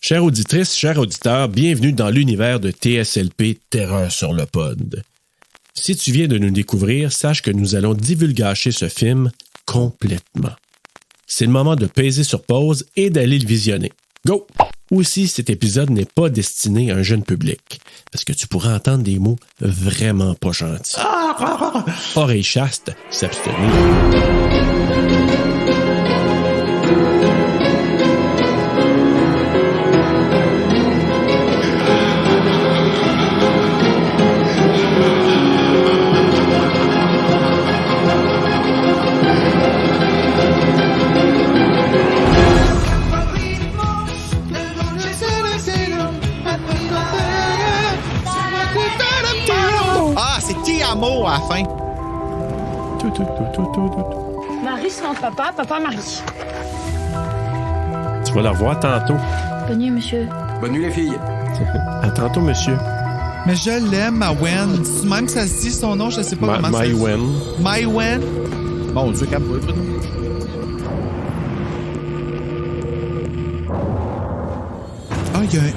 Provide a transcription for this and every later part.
Chères auditrices, chers auditeurs, bienvenue dans l'univers de TSLP Terreur sur le pod. Si tu viens de nous découvrir, sache que nous allons divulgacher ce film complètement. C'est le moment de peser sur pause et d'aller le visionner. Go! Aussi, cet épisode n'est pas destiné à un jeune public, parce que tu pourras entendre des mots vraiment pas gentils. Oreilles chastes, s'abstenir. À la fin. Marie sans papa, papa Marie. Tu vas la revoir tantôt. Bonne nuit, monsieur. Bonne nuit, les filles. À tantôt, monsieur. Mais je l'aime, ma Wen. Même que ça se dit son nom, je sais pas comment ça se dit. Maïwen. Maïwen. Mon Dieu, calme-toi. Ah, il y a un I.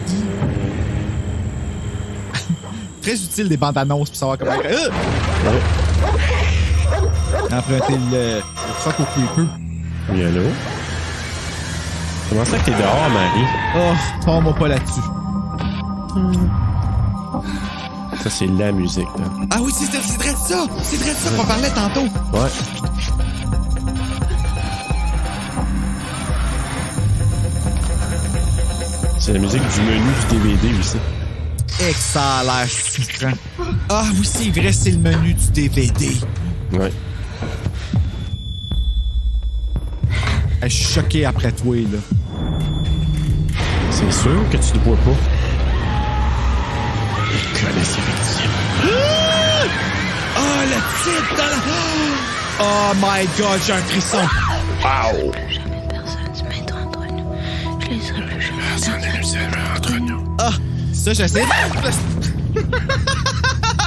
Très utile des bandes annonces pour savoir comment. Emprunter le truc au creeper. Oui, allô? Comment ça que t'es dehors, Marie? Oh, tombe pas là-dessus. Ça, c'est la musique, là. Ah oui, c'est vrai de ça! C'est vrai de ça qu'on parlait tantôt. Ouais. C'est la musique du menu du DVD aussi. Et que ça a l'air souffrant. Ah oui, c'est vrai, c'est le menu du DVD. Ouais. Je suis choqué après toi, là. C'est sûr que tu ne bois pas. Connaissez victime. Oh, le titre dans la... Oh my God, j'ai un frisson. Wow! Jamais personne se mettre entre nous. Je laisserai plus jamais Personne ne se met entre nous. Ah, ça, j'essaie.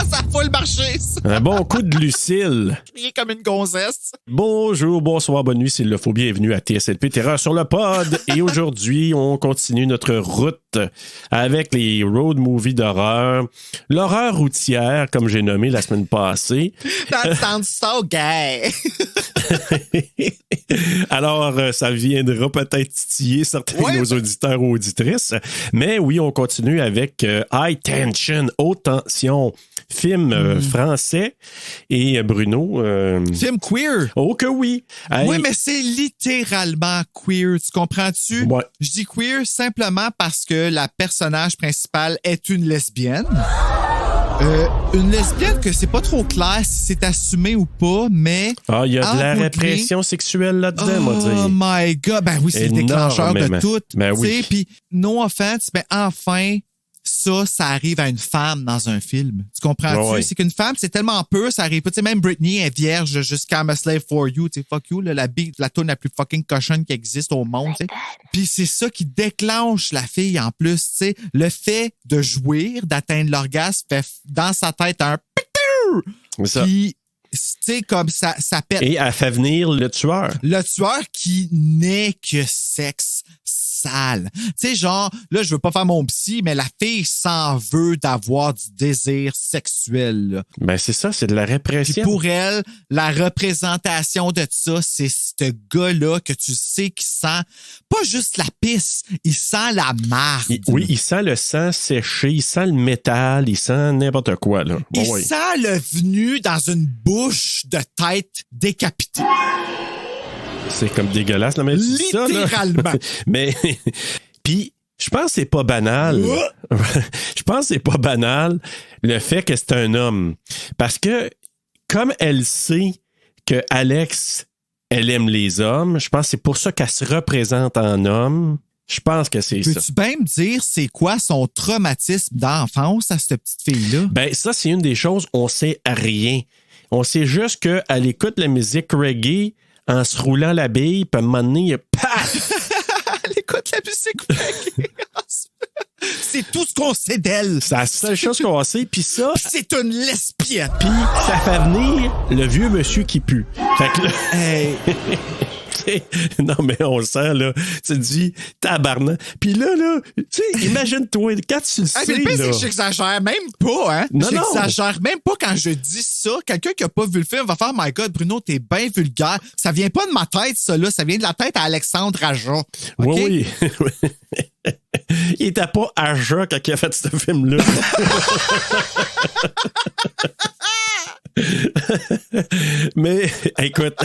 Ça a full marché, ça. Un bon coup de Lucille. Crier comme une gonzesse. Bonjour, bonsoir, bonne nuit, s'il le faut. Bienvenue à TSLP Terreur sur le pod. Et aujourd'hui, on continue notre route avec les road movies d'horreur. L'horreur routière, comme j'ai nommé la semaine passée. That sounds so gay. Alors, ça viendra peut-être titiller certains de nos auditeurs ou auditrices. Mais oui, on continue avec High Tension, Haute Tension, film français. Et Bruno... Film queer. Oh que oui. Hey. Oui, mais c'est littéralement queer. Tu comprends-tu? Ouais. Je dis queer simplement parce que la personnage principale est une lesbienne. Une lesbienne que c'est pas trop clair si c'est assumé ou pas, mais... Ah, il y a de la répression sexuelle là-dedans, moi, dire. Oh my God! Ben oui, c'est le déclencheur de tout. Ben oui. Puis, no offense, mais enfin... Ça arrive à une femme dans un film. Tu comprends-tu? Ouais. C'est qu'une femme, c'est tellement pur, ça arrive pas. Tu sais, même Britney est vierge jusqu'à I'm a slave for you. Tu sais, fuck you, là, la toune la plus fucking cochonne qui existe au monde, tu sais. Puis c'est ça qui déclenche la fille en plus, tu sais. Le fait de jouir, d'atteindre l'orgasme, fait dans sa tête un puis, tu sais, comme ça pète. Et elle fait venir le tueur. Le tueur qui n'est que sexe sale. Tu sais, genre, là, je veux pas faire mon psy, mais la fille s'en veut d'avoir du désir sexuel, là. Ben, c'est ça, c'est de la répression. Puis pour elle, la représentation de ça, c'est ce gars-là que tu sais qui sent pas juste la pisse, il sent la marde. Oui, il sent le sang séché, il sent le métal, il sent n'importe quoi, là. Il sent le venu dans une bouche de tête décapitée. C'est comme dégueulasse, là, mais littéralement. Ça, mais, puis, je pense que c'est pas banal. Je pense que c'est pas banal le fait que c'est un homme. Parce que, comme elle sait que Alex, elle aime les hommes, je pense que c'est pour ça qu'elle se représente en homme. Je pense que c'est ça. Peux-tu bien me dire c'est quoi son traumatisme d'enfance à cette petite fille-là? Ben, ça, c'est une des choses, on sait rien. On sait juste qu'elle écoute la musique reggae en se roulant la bille, puis à un moment donné, il y a paf! Elle écoute la musique reggae. C'est tout ce qu'on sait d'elle. C'est la seule chose qu'on sait, puis ça... Pis c'est une lesbienne. Puis ça fait venir le vieux monsieur qui pue. Fait que là... Hey. Non, mais on le sent, là. Tu te dis, tabarnak. Puis là, tu sais, imagine-toi, quand tu le sais, Mais le pire, c'est là. que j'exagère même pas, hein? Non, J'exagère même pas quand je dis ça. Quelqu'un qui a pas vu le film va faire, My God, Bruno, t'es bien vulgaire. Ça vient pas de ma tête, ça, là. Ça vient de la tête à Alexandre Aja. OK? Oui. Il était pas Aja quand il a fait ce film-là. Mais, écoute,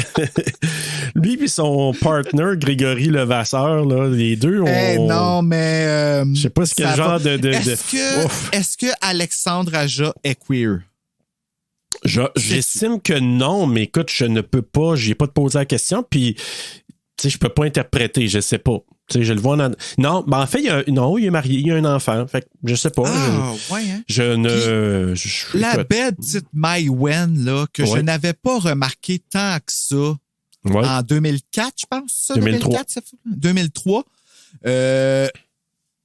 lui et son partner, Grégory Levasseur, là, les deux ont... non, mais... je sais pas ce quel genre de... Est-ce que Alexandre Aja est queer? J'estime que non, mais écoute, je ne peux pas, j'ai pas de poser la question, puis, tu sais, je peux pas interpréter, je sais pas. Tu sais, je le vois dans... Non, ben en fait, il est marié, il y a un enfant. Fait que je sais pas. Ouais, hein? Je ne... La belle petite Mai Wen, là, que je n'avais pas remarqué tant que ça en 2004, je pense. Ça, 2003. 2003.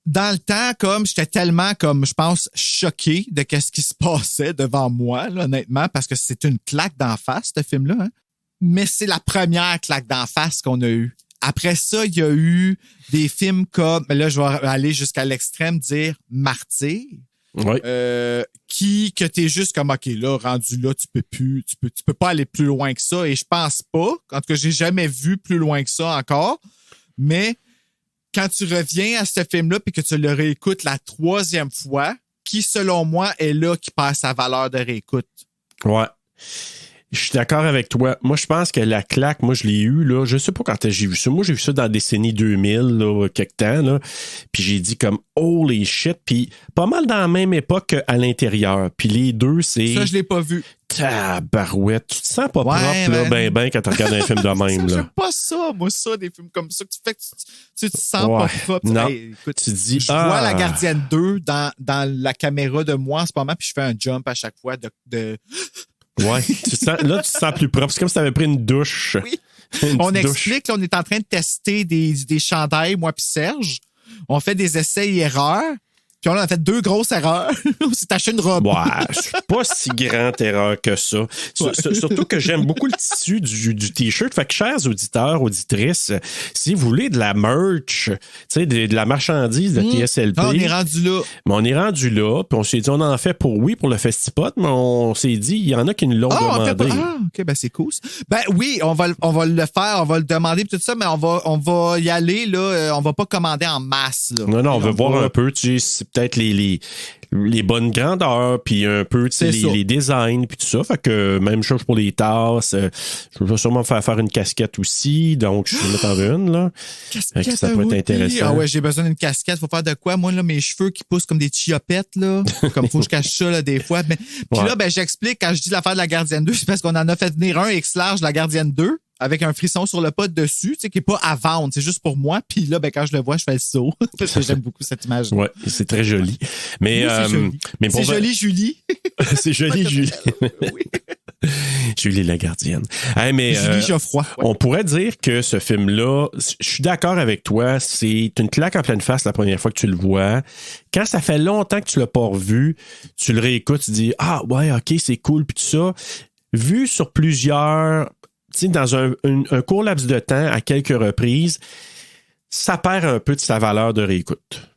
Dans le temps, comme j'étais tellement, comme je pense, choqué de ce qui se passait devant moi, là, honnêtement, parce que c'est une claque d'en face, ce film-là. Hein? Mais c'est la première claque d'en face qu'on a eue. Après ça, il y a eu des films comme, là, je vais aller jusqu'à l'extrême, dire Martyr. Oui. Que t'es juste comme, OK, là, rendu là, tu peux pas aller plus loin que ça. Et je pense pas, en tout cas, j'ai jamais vu plus loin que ça encore. Mais quand tu reviens à ce film-là puis que tu le réécoutes la troisième fois, qui, selon moi, est là qui perd sa valeur de réécoute. Ouais. Je suis d'accord avec toi. Moi, je pense que la claque, moi, je l'ai eu, là. Je sais pas quand j'ai vu ça. Moi, j'ai vu ça dans la décennie 2000, là, quelque temps, là. Puis j'ai dit comme, holy shit. Puis pas mal dans la même époque qu'à l'intérieur. Puis les deux, c'est... Ça, je l'ai pas vu. Tabarouette. Tu te sens pas propre, là, ben, quand tu regardes un film de même, là. J'aime pas ça, moi, ça, des films comme ça. Tu te sens pas propre. Non. Hey, écoute, tu dis, je vois La Gardienne 2 dans la caméra de moi en ce moment, puis je fais un jump à chaque fois de... Ouais, tu te sens plus propre. C'est comme si tu avais pris une douche. Oui. On explique, là, on est en train de tester des chandails, moi puis Serge. On fait des essais et erreurs. Puis on a fait 2 grosses erreurs. On s'est acheté une robe. Ouais, c'est pas si grande erreur que ça. Surtout que j'aime beaucoup le tissu du T-shirt. Fait que, chers auditeurs, auditrices, si vous voulez de la merch, tu sais, de la marchandise de TSLP. On est rendu là. Mais on est rendu là, puis on s'est dit, on en fait pour le Festipod, mais on s'est dit, il y en a qui nous l'ont demandé. OK, ben c'est cool. Ben oui, on va le faire, on va le demander tout ça, mais on va y aller, là. On va pas commander en masse, là. Non, on veut voir un peu, tu sais, peut-être les bonnes grandeurs, puis un peu les designs, puis tout ça. Fait que même chose pour les tasses. Je vais sûrement faire une casquette aussi, donc je vais mettre en une, là. Casquette, ça peut être intéressant. Ah ouais, j'ai besoin d'une casquette. Faut faire de quoi? Moi, là, mes cheveux qui poussent comme des chiopettes, là. Comme faut que je cache ça, là, des fois. Mais, puis là, ben, j'explique, quand je dis l'affaire de la Gardienne 2, c'est parce qu'on en a fait venir un X large de la Gardienne 2. Avec un frisson sur le pot dessus, tu sais, qui est pas à vendre, c'est juste pour moi. Puis là, ben, quand je le vois, je fais le saut. Parce que j'aime beaucoup cette image. Ouais, c'est très joli. Mais, oui, c'est joli. Mais c'est joli, Julie. C'est joli, Julie. Oui. Julie la gardienne. Hey, mais, Julie Geoffroy. Ouais. On pourrait dire que ce film-là, je suis d'accord avec toi, c'est une claque en pleine face la première fois que tu le vois. Quand ça fait longtemps que tu l'as pas revu, tu le réécoutes, tu dis, ah ouais, ok, c'est cool, puis tout ça. Vu sur plusieurs... dans un court laps de temps, à quelques reprises, ça perd un peu de sa valeur de réécoute.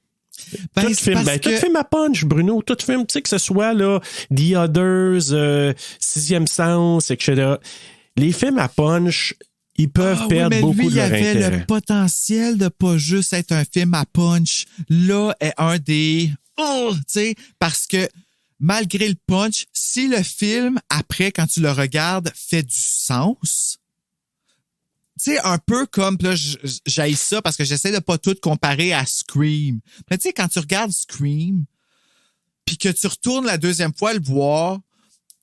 Tout film à punch, Bruno. Tout film, tu sais, que ce soit là, The Others, Sixième Sens, etc. Les films à punch, ils peuvent perdre beaucoup de leur intérêt. Il avait le potentiel de pas juste être un film à punch. Là est un des... tu sais, parce que malgré le punch, si le film, après, quand tu le regardes, fait du sens, tu sais, un peu comme, là, j'haïs ça parce que j'essaie de pas tout comparer à Scream. Mais tu sais, quand tu regardes Scream, puis que tu retournes la deuxième fois le voir,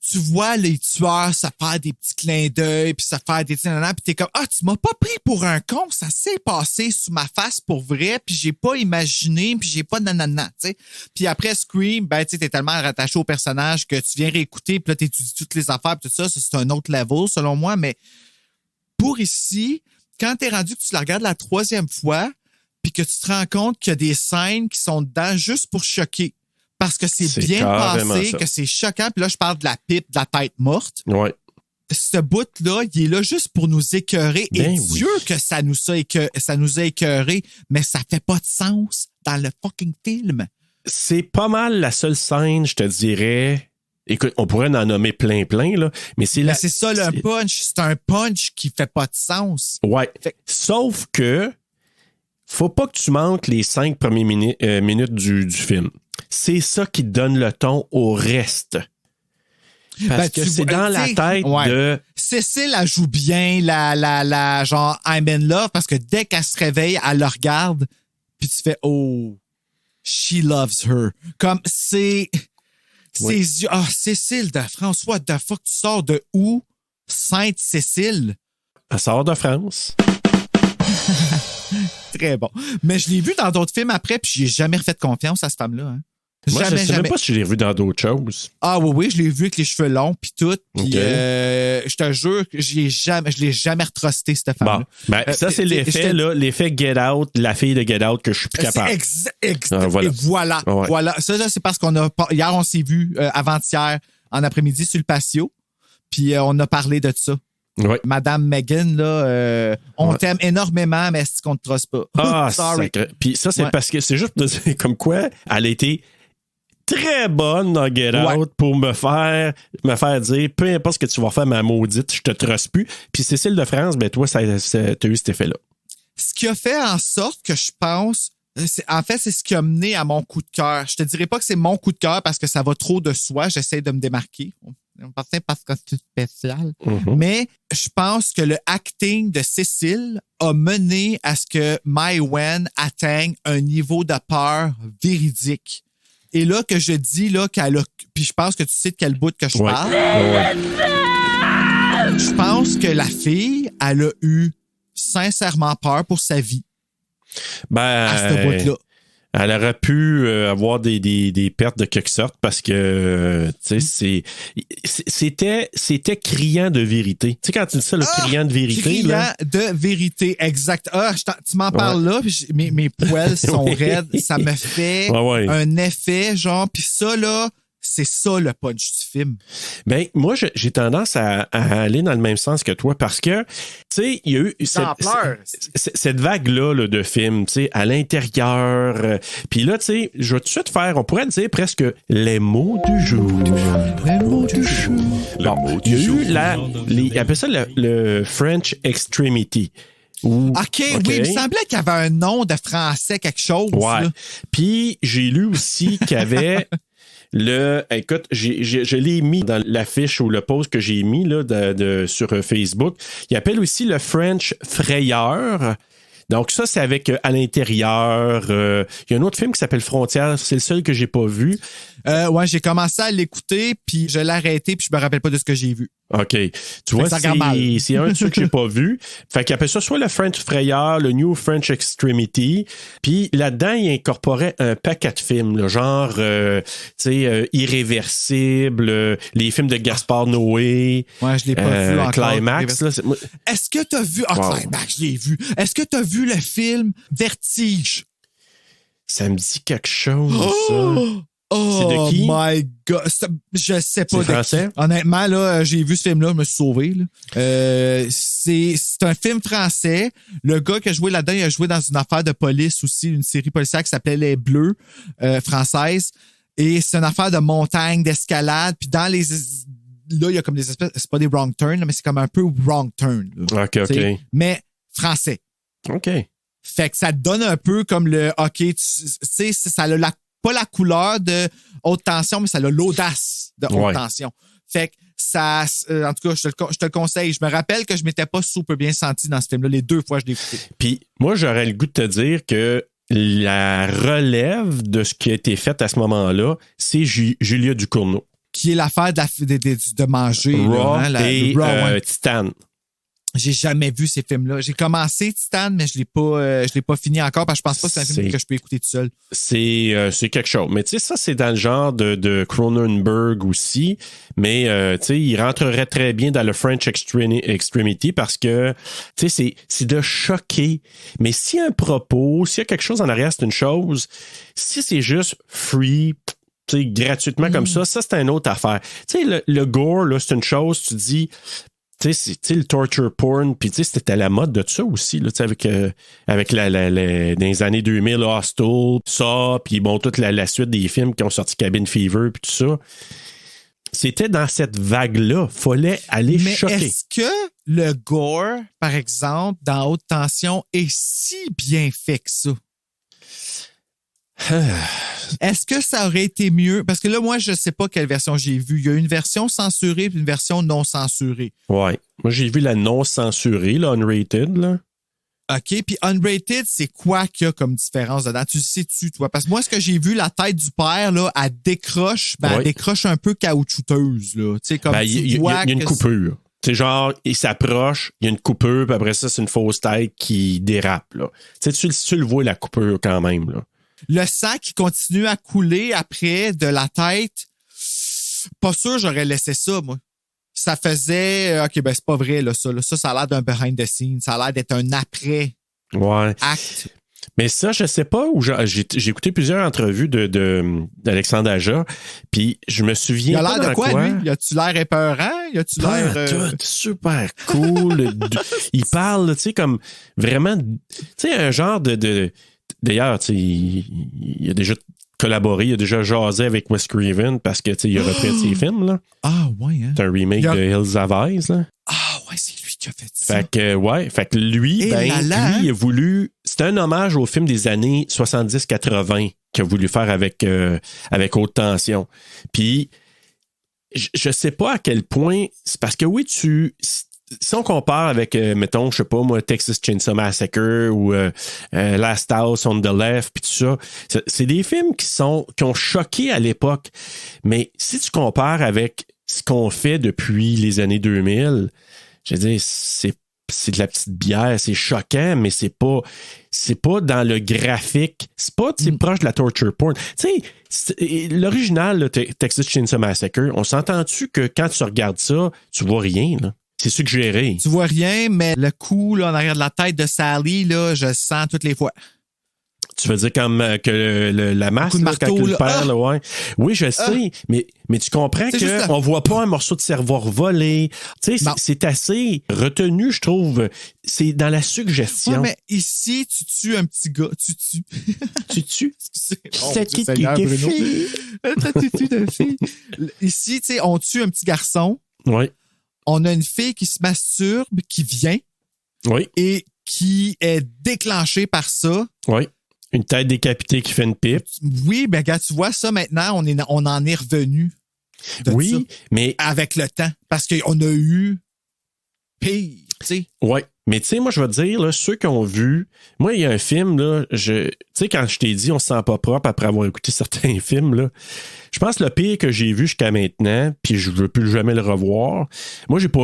tu vois les tueurs se faire des petits clins d'œil, puis se faire des puis t'es comme, ah, tu m'as pas pris pour un con, ça s'est passé sous ma face pour vrai, puis j'ai pas imaginé, puis j'ai pas nanana, tu sais. Puis après Scream, ben, tu sais, t'es tellement rattaché au personnage que tu viens réécouter, puis là, t'étudies toutes les affaires, puis tout ça, c'est un autre level, selon moi, mais pour ici, quand t'es rendu que tu la regardes la troisième fois, puis que tu te rends compte qu'il y a des scènes qui sont dedans juste pour choquer. Parce que c'est bien passé, que c'est choquant. Puis là, je parle de la pipe, de la tête morte. Ouais. ce bout-là, il est là juste pour nous écœurer. Ben et oui. Dieu que ça nous a écœurés, mais ça fait pas de sens dans le fucking film. C'est pas mal la seule scène, je te dirais. Écoute, on pourrait en nommer plein, là, mais c'est Mais la. c'est ça, le punch. C'est un punch qui fait pas de sens. Ouais. Fait- Sauf que, faut pas que tu manques les 5 premières minutes du film. C'est ça qui donne le ton au reste. Parce Ben, que tu c'est vois, dans la tu sais, tête ouais. de. Cécile, elle joue bien la genre I'm in love parce que dès qu'elle se réveille, elle le regarde puis tu fais oh, she loves her. Comme c'est Oui. ses yeux. Ah, Cécile de France, what the fuck, tu sors de où? Sainte-Cécile. Elle sort de France. Très bon. Mais je l'ai vu dans d'autres films après puis j'ai jamais refait confiance à cette femme-là. Hein. Moi, je sais même pas si je l'ai vu dans d'autres choses. Ah oui, je l'ai vu avec les cheveux longs puis tout. Puis Ok. je te jure que je l'ai jamais retrusté, cette femme-là. Bon, ben, ça, c'est l'effet, là, l'effet Get Out, la fille de Get Out, que je suis plus capable. Voilà. Voilà. Et voilà. Ouais. Voilà. Ça, là, c'est parce qu'on a. Hier, on s'est vu avant-hier, en après-midi, sur le patio. Puis on a parlé de ça. Ouais. Madame Megan, là, on Ouais. t'aime énormément, mais est-ce qu'on te trosse pas? Ah, sorry. sacré. Puis ça, c'est Ouais. parce que c'est juste de dire comme quoi elle a été très bonne dans Get Out pour me faire dire peu importe ce que tu vas faire, ma maudite, je te trosse plus. Puis Cécile de France, ben toi, t'as eu cet effet-là. Ce qui a fait en sorte que je pense. En fait, c'est ce qui a mené à mon coup de cœur. Je te dirais pas que c'est mon coup de cœur parce que ça va trop de soi. J'essaie de me démarquer. Parce que c'est spécial. Mhm. Mais je pense que le acting de Cécile a mené à ce que Mai Wen atteigne un niveau de peur véridique. Et là que je dis là qu'elle a, puis je pense que tu sais de quel bout que je Ouais. parle. Ouais. Je pense que la fille, elle a eu sincèrement peur pour sa vie Ben, à ce bout-là. elle aurait pu avoir des pertes de quelque sorte parce que tu sais c'était criant de vérité. Tu sais quand tu dis ça, le criant de vérité Criant là. de vérité, exact. Tu m'en parles là, puis mes poils sont Oui. raides, ça me fait Ouais. un effet genre, puis ça là, c'est ça le punch du film. Ben moi j'ai tendance à aller dans le même sens que toi parce que tu sais il y a eu cette vague là de films, tu sais à l'intérieur. Puis là tu sais je vais tout de suite faire, on pourrait dire presque les mots du jour. Les mots du jour. Bon, il y a eu ils appellent ça le French Extremity. OK, oui, il me semblait qu'il y avait un nom de français, quelque chose. Ouais. Là. Puis j'ai lu aussi qu'il y avait écoute, je l'ai mis dans l'affiche ou le post que j'ai mis là, sur Facebook. Il appelle aussi le French Frayeur. Donc ça, c'est avec à l'intérieur. Il y a un autre film qui s'appelle Frontières. C'est le seul que j'ai pas vu. Ouais, j'ai commencé à l'écouter, puis je l'ai arrêté, puis je me rappelle pas de ce que j'ai vu. OK. Tu vois, ça regarde mal. c'est un de ceux que j'ai pas vu. Fait qu'il appelle ça soit le French Frayeur, le New French Extremity. Puis là-dedans, il incorporait un paquet de films, là, genre, tu sais, Irréversible, les films de Gaspard Noé. Ouais, je l'ai pas vu encore. Climax. Là, Est-ce que t'as vu... Ah, Wow. Climax, je l'ai vu. Est-ce que t'as vu le film Vertige? ça me dit quelque chose, ça. Oh C'est de qui? my God. Je sais pas C'est français? qui. Honnêtement, là, j'ai vu ce film-là, je me suis sauvé. Là. C'est un film français. Le gars qui a joué là-dedans, il a joué dans une affaire de police aussi, une série policière qui s'appelait Les Bleus, française. Et c'est une affaire de montagne, d'escalade. Puis dans les... Là, il y a comme des espèces... C'est pas des wrong turns, là, mais c'est comme un peu wrong turn. Là, OK. t'sais. Mais français. OK. Fait que ça te donne un peu comme le OK, tu sais, ça a pas la couleur de haute tension, mais ça a l'audace de haute tension. Fait que ça, en tout cas, je te le conseille. Je me rappelle que je m'étais pas super bien senti dans ce film-là les 2 fois que je l'ai écouté. Puis moi, j'aurais le goût de te dire que la relève de ce qui a été fait à ce moment-là, c'est Julia Ducournau. Qui est l'affaire de manger. Raw là, hein, et le Raw, ouais. Titan. J'ai jamais vu ces films-là. J'ai commencé Titan, mais je l'ai pas fini encore parce que je pense pas que c'est un film que je peux écouter tout seul. C'est quelque chose. Mais tu sais, ça, c'est dans le genre de Cronenberg aussi. Mais tu sais, il rentrerait très bien dans le French Extremity parce que tu sais, c'est de choquer. Mais s'il y a un propos, s'il y a quelque chose en arrière, c'est une chose. Si c'est juste free, tu sais, gratuitement comme ça, c'est une autre affaire. Tu sais, le gore, là, c'est une chose, tu dis... tu sais, le torture porn, puis tu sais, c'était à la mode de ça aussi, là, tu sais, avec dans les années 2000, Hostel, ça, puis bon, toute la suite des films qui ont sorti Cabin Fever, puis tout ça. C'était dans cette vague-là. Fallait aller choquer. Mais est-ce que le gore, par exemple, dans Haute Tension, est si bien fait que ça? Est-ce que ça aurait été mieux? Parce que là, moi, je sais pas quelle version j'ai vue. Il y a une version censurée et une version non censurée. Ouais. Moi, j'ai vu la non censurée, là, unrated, là. OK. Puis unrated, c'est quoi qu'il y a comme différence dedans? Tu le sais-tu, toi? Parce que moi, ce que j'ai vu, la tête du père, là, elle décroche, elle décroche un peu caoutchouteuse, là. Tu sais, comme il y a une coupure. C'est genre, il s'approche, il y a une coupure, puis après ça, c'est une fausse tête qui dérape, là. Tu sais, tu le vois, la coupure, quand même, là. Le sang qui continue à couler après de la tête, pas sûr j'aurais laissé ça, moi. Ça faisait... OK, ben c'est pas vrai, là, ça. Là. Ça a l'air d'un behind the scenes. Ça a l'air d'être un après acte. Mais ça, je sais pas où j'ai écouté plusieurs entrevues d'Alexandre Aja, puis je me souviens pas. Il a l'air de quoi, lui? Y a-tu l'air épeurant? Y a-tu l'air... Tout super cool. Il parle, tu sais, comme vraiment... Tu sais, un genre de D'ailleurs, il a déjà collaboré, il a déjà jasé avec Wes Craven parce que il a repris de ses films. Là. Ah, ouais, hein? C'est un remake de Hills Have Eyes. Là. Ah, ouais, c'est lui qui a fait ça. Fait que lui, lui, il a voulu. C'était un hommage au film des années 70-80 qu'il a voulu faire avec Haute Tension. Puis, je sais pas à quel point. C'est parce que oui, si on compare avec, mettons, je sais pas moi, Texas Chainsaw Massacre ou Last House on the Left, puis tout ça, c'est des films qui ont choqué à l'époque. Mais si tu compares avec ce qu'on fait depuis les années 2000, je veux dire, c'est de la petite bière, c'est choquant, mais c'est pas dans le graphique, c'est pas proche de la torture porn. Tu sais, l'original, là, Texas Chainsaw Massacre, on s'entend-tu que quand tu regardes ça, tu vois rien, là? C'est suggéré. Tu vois rien, mais le coup là, en arrière de la tête de Sally, là, je le sens toutes les fois. Tu veux dire comme que la masse, coup de marteau, quand tu le là. perds, là, ouais. Oui, je sais, mais tu comprends qu'on voit pas un morceau de cerveau voler. Tu sais, c'est assez retenu, je trouve. C'est dans la suggestion. Ouais, mais ici, tu tues un petit gars. Tu tues. C'est qui de fille. Ici, tu sais, on tue un petit garçon. Oui. On a une fille qui se masturbe, qui vient. Oui. Et qui est déclenchée par ça. Oui. Une tête décapitée qui fait une pipe. Oui, ben regarde, tu vois ça maintenant, on en est revenu. Oui, ça, mais... avec le temps. Parce qu'on a eu pire, tu sais. Oui. Mais tu sais, moi, je vais te dire, là, ceux qui ont vu... Moi, il y a un film, là, tu sais, quand je t'ai dit on se sent pas propre après avoir écouté certains films, là, je pense que le pire que j'ai vu jusqu'à maintenant, puis je veux plus jamais le revoir, moi, j'ai pas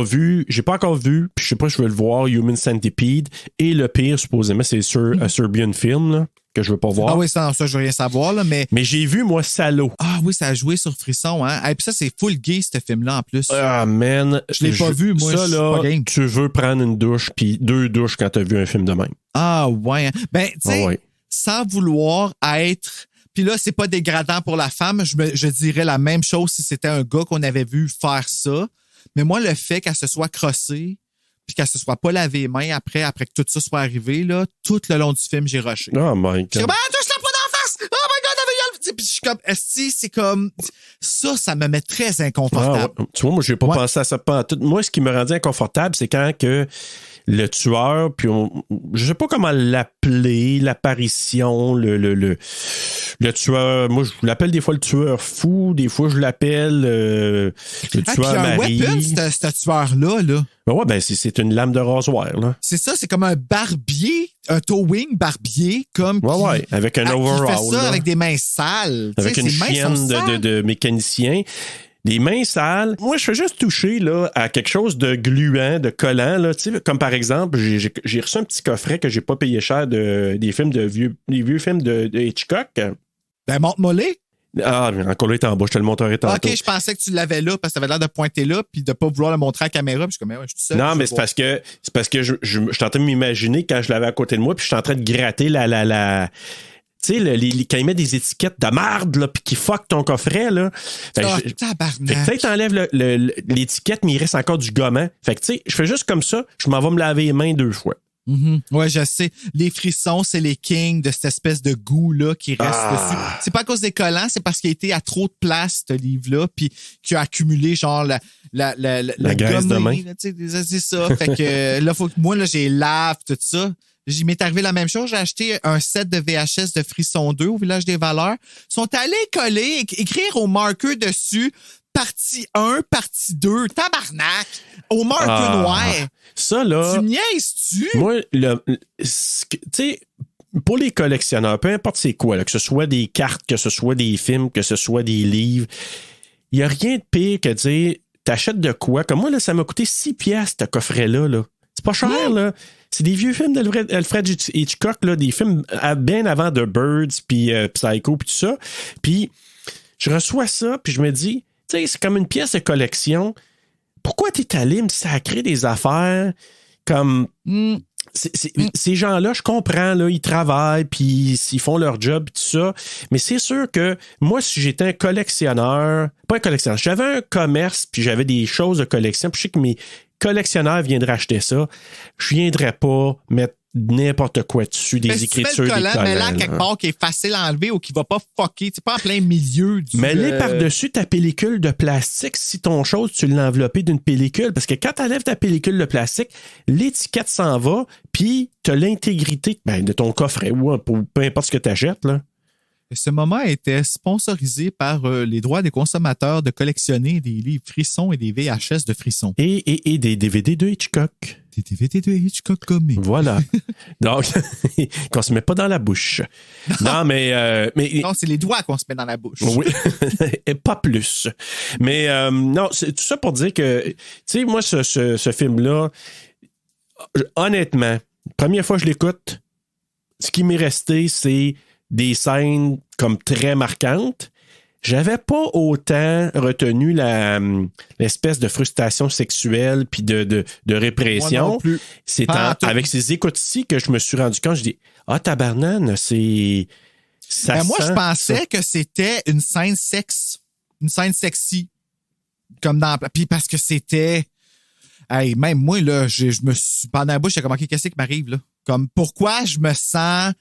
encore vu, puis je sais pas si je veux le voir, Human Centipede, et le pire, supposément, c'est un Serbian film, là, que je veux pas voir. Ah oui, ça je veux rien savoir, là, mais... Mais j'ai vu, moi, Salo. Ah oui, ça a joué sur Frisson, hein. Et puis ça, c'est full gay, ce film-là, en plus. Ah, man. Je l'ai pas vu, moi, ça, là, pas game. tu veux prendre une douche, puis 2 douches quand t'as vu un film de même. Ah ouais. Hein. Ben, tu sais, sans vouloir être... Puis là, c'est pas dégradant pour la femme. Je dirais la même chose si c'était un gars qu'on avait vu faire ça. Mais moi, le fait qu'elle se soit crossée puis qu'elle se soit pas lavé les mains après que tout ça soit arrivé, là, tout le long du film, j'ai rushé. Oh my God. Je suis comme, touche-la pas d'en face! Oh my God, puis je suis comme, c'est comme... Ça me met très inconfortable. Ah, ouais. Tu vois, moi, j'ai pas pensé à ça pas tout. Moi, ce qui me rendait inconfortable, c'est quand que le tueur, puis je sais pas comment l'appeler, l'apparition, le tueur, moi, je l'appelle des fois le tueur fou, des fois, je l'appelle le tueur mari. Weapon, ce tueur-là, là. Ouais, ben, c'est une lame de rasoir, là. C'est ça, c'est comme un barbier, un towing barbier, comme. Ouais, avec un overall. Il fait ça là, avec des mains sales. Avec une chienne de mécanicien. Des mains sales. Moi, je fais juste toucher là, à quelque chose de gluant, de collant. Là, comme par exemple, j'ai reçu un petit coffret que j'ai pas payé cher des vieux films de Hitchcock. Ben, montre-moi les. Ah, encore là, il est en bas, je te le montrerai tantôt. OK, je pensais que tu l'avais là parce que tu avais l'air de pointer là puis de pas vouloir le montrer à la caméra. Puis je suis comme, je suis seul. Non, mais c'est parce que je suis en train de m'imaginer quand je l'avais à côté de moi puis je suis en train de gratter la Tu sais, quand ils mettent des étiquettes de marde, là, puis qui fuck ton coffret, là. Tabarnak. Fait que t'enlèves l'étiquette, mais il reste encore du gommant. Fait que, tu sais, je fais juste comme ça, je m'en vais me laver les mains 2 fois. Mm-hmm. Ouais, je sais. Les frissons, c'est les kings de cette espèce de goût-là qui reste dessus. C'est pas à cause des collants, c'est parce qu'il a été à trop de place, ce livre-là, puis qu'il a accumulé, genre, la graisse de main. C'est ça. Fait que là, moi, là, j'ai lave, tout ça. Il m'est arrivé la même chose. J'ai acheté un set de VHS de Frisson 2 au Village des Valeurs. Ils sont allés coller, écrire au marqueur dessus, partie 1, partie 2. Tabarnak! Au marqueur noir. Ça, là. Tu niaises-tu? Moi, tu sais, pour les collectionneurs, peu importe c'est quoi, là, que ce soit des cartes, que ce soit des films, que ce soit des livres, il n'y a rien de pire que de dire, t'achètes de quoi? Comme moi, là, ça m'a coûté 6 piastres, ce coffret-là, là. C'est pas cher, là. C'est des vieux films d'Alfred Hitchcock, là, des films bien avant The Birds, puis Psycho, puis tout ça. Puis, je reçois ça, puis je me dis, tu sais, c'est comme une pièce de collection. Pourquoi t'es allé me sacrer des affaires comme... Ces gens-là, je comprends, là, ils travaillent, puis ils font leur job, puis tout ça. Mais c'est sûr que moi, si j'étais un collectionneur, pas un collectionneur, j'avais un commerce, puis j'avais des choses de collection, puis je sais que mes collectionneurs viendraient acheter ça, je viendrais pas mettre n'importe quoi dessus, des écritures, des collants. Mais là, quelque part, qui est facile à enlever ou qui va pas fucker. C'est pas en plein milieu du... Mais mets par-dessus ta pellicule de plastique si ton chose, tu l'as enveloppé d'une pellicule. Parce que quand tu enlèves ta pellicule de plastique, l'étiquette s'en va, puis tu as l'intégrité de ton coffret ou peu importe ce que tu achètes, là. Et ce moment était sponsorisé par les droits des consommateurs de collectionner des livres Frisson et des VHS de Frisson. Et des DVD de Hitchcock. Des DVD de Hitchcock comics. Voilà. Donc, qu'on se met pas dans la bouche. Non, mais non, c'est les doigts qu'on se met dans la bouche. Oui, et pas plus. Mais non, c'est tout ça pour dire que, tu sais, moi, ce film-là, honnêtement, première fois que je l'écoute, ce qui m'est resté, c'est des scènes comme très marquantes. J'avais pas autant retenu l'espèce de frustration sexuelle puis de répression. Moi non plus. C'est avec ces écoutes-ci que je me suis rendu compte. Je dis, tabarnane, c'est... moi, je pensais que c'était une scène sexy. Comme dans... Puis parce que c'était... Hey, même moi, là, je me suis... Pendant la bouche, j'ai comme, OK, qu'est-ce qui m'arrive, là? Comme, pourquoi je me sens...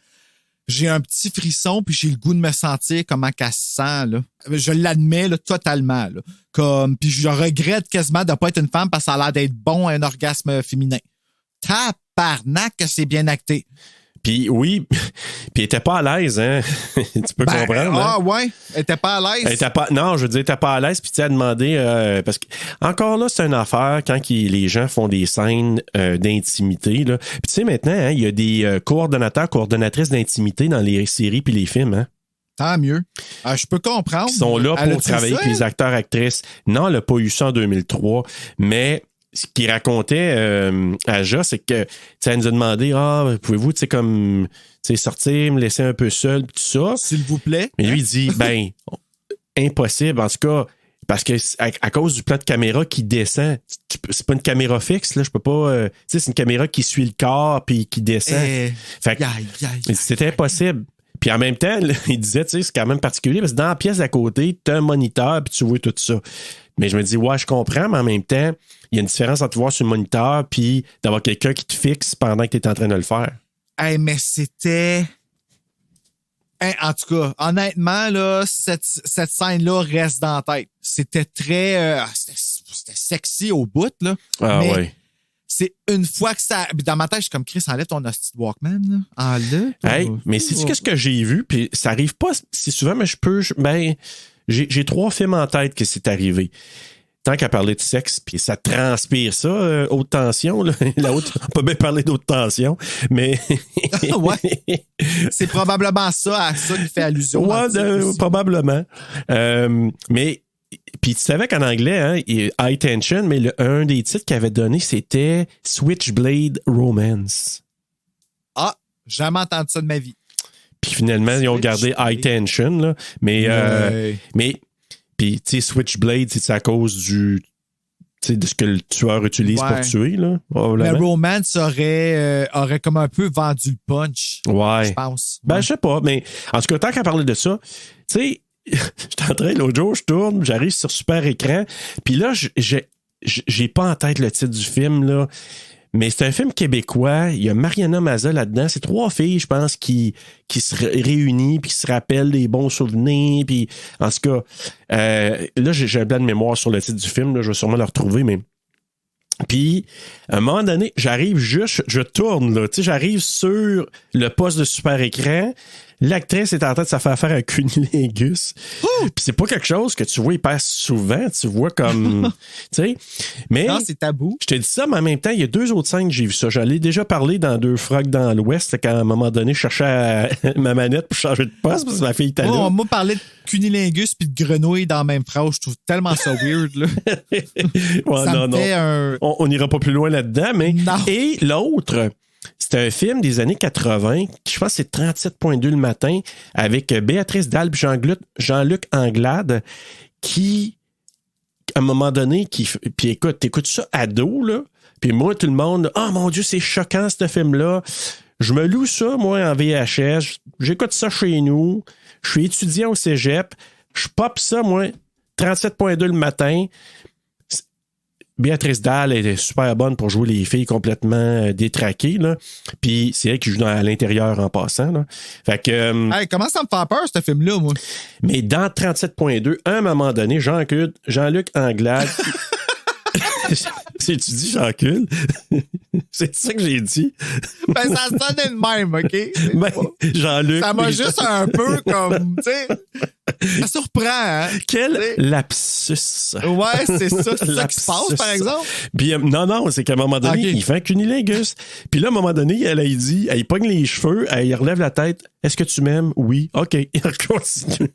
J'ai un petit frisson, puis j'ai le goût de me sentir comment qu'elle se sent, là. Je l'admets, là, totalement, là. Comme, puis je regrette quasiment de ne pas être une femme parce que ça a l'air d'être bon à un orgasme féminin. Tabarnak que c'est bien acté. Puis oui, puis elle était pas à l'aise, hein. Tu peux comprendre. Ah hein? Ouais, elle était pas à l'aise. Non, je veux dire, elle était pas à l'aise, puis tu sais, elle demandé, parce que encore là, c'est une affaire quand les gens font des scènes d'intimité, là. Puis tu sais, maintenant, hein, il y a des coordonnatrices d'intimité dans les séries puis les films, hein. Tant mieux. Je peux comprendre. Ils sont là pour travailler avec les acteurs, actrices. Non, elle n'a pas eu ça en 2003, mais... Ce qu'il racontait à Ja, c'est que elle nous a demandé pouvez-vous comme sortir, me laisser un peu seul, tout ça. S'il vous plaît. Mais lui, il dit impossible, en tout cas, parce que à cause du plan de caméra qui descend, c'est pas une caméra fixe, là, je peux pas. C'est une caméra qui suit le corps puis qui descend. Fait que c'était impossible. Puis en même temps, là, il disait, c'est quand même particulier parce que dans la pièce d'à côté, tu as un moniteur puis tu vois tout ça. Mais je me dis, je comprends, mais en même temps, il y a une différence entre te voir sur le moniteur puis d'avoir quelqu'un qui te fixe pendant que tu es en train de le faire. Hey, mais c'était... en tout cas, honnêtement, là, cette scène-là reste dans la tête. C'était très... c'était sexy au bout, là. Mais ouais. C'est une fois que ça... Dans ma tête, je suis comme, Chris, enlève ton hostie de Walkman, là. Enlève. Hey, mais sais-tu qu'est-ce que j'ai vu? Puis ça arrive pas si souvent, mais j'ai 3 films en tête que c'est arrivé. Tant qu'à parler de sexe, puis ça transpire ça, haute tension. Là. La haute, on peut bien parler d'autre tension, mais... ouais. C'est probablement ça, à ça qui fait allusion. Ouais, probablement. Mais, puis tu savais qu'en anglais, hein, High Tension, mais un des titres qu'il avait donné, c'était Switchblade Romance. Jamais entendu ça de ma vie. Puis finalement, ils ont gardé High Tension, là. Mais puis, tu sais, Switchblade, c'est à cause du de ce que le tueur utilise pour tuer, là. Le romance aurait comme un peu vendu le punch. Ouais. Je pense. Ben, je sais pas, mais en tout cas, tant qu'à parler de ça, tu sais, j'étais en train, l'autre jour, je tourne, j'arrive sur super écran, puis là, j'ai pas en tête le titre du film, là. Mais c'est un film québécois. Il y a Mariana Mazza là-dedans. C'est 3 filles, je pense, qui se réunissent puis qui se rappellent des bons souvenirs. Puis, en tout cas, là, j'ai un blanc de mémoire sur le titre du film. Là, je vais sûrement le retrouver, mais... Puis, à un moment donné, je tourne, là. Tu sais, j'arrive sur le poste de super écran. L'actrice est en train de se faire faire un cunilingus. Puis c'est pas quelque chose que tu vois hyper souvent. Tu vois comme... tu sais. Mais... Non, c'est tabou. Je te dis ça, mais en même temps, il y a 2 autres scènes que j'ai vu ça. J'allais déjà parler dans 2 frogs dans l'Ouest quand, à un moment donné, je cherchais ma manette pour changer de poste parce que ma fille était là. On m'a parlé de cunilingus puis de grenouille dans la même phrase. Je trouve tellement ça weird, là. Ouais, ça non. Fait un... On n'ira pas plus loin là-dedans, mais... Non. Et l'autre... C'est un film des années 80, je pense que c'est 37.2 le matin, avec Béatrice Dalle et Jean-Luc Anglade, qui, à un moment donné, puis écoute, t'écoutes ça ado, là, puis moi, tout le monde, oh mon Dieu, c'est choquant, ce film-là. Je me loue ça, moi, en VHS, j'écoute ça chez nous, je suis étudiant au cégep, je pop ça, moi, 37.2 le matin. Béatrice Dalle est super bonne pour jouer les filles complètement détraquées, là. Puis c'est elle qui joue à l'intérieur en passant, là. Fait que... Hey, comment ça me fait peur, ce film-là, moi? Mais dans 37.2, à un moment donné, Jean-Luc Anglade... Tu dis Jean-Cul? C'est ça que j'ai dit? Ben, ça sonnait de même, OK? Ben, Jean-Luc... Ça m'a juste un peu comme, tu sais... Ça surprend, hein? Quel lapsus! Ouais, c'est ça. C'est ça qui se passe, par exemple? Puis, non, c'est qu'à un moment donné, il fait un cunilingus. Puis là, à un moment donné, elle dit, elle pogne les cheveux, elle relève la tête. Est-ce que tu m'aimes? Oui. OK. Il continue.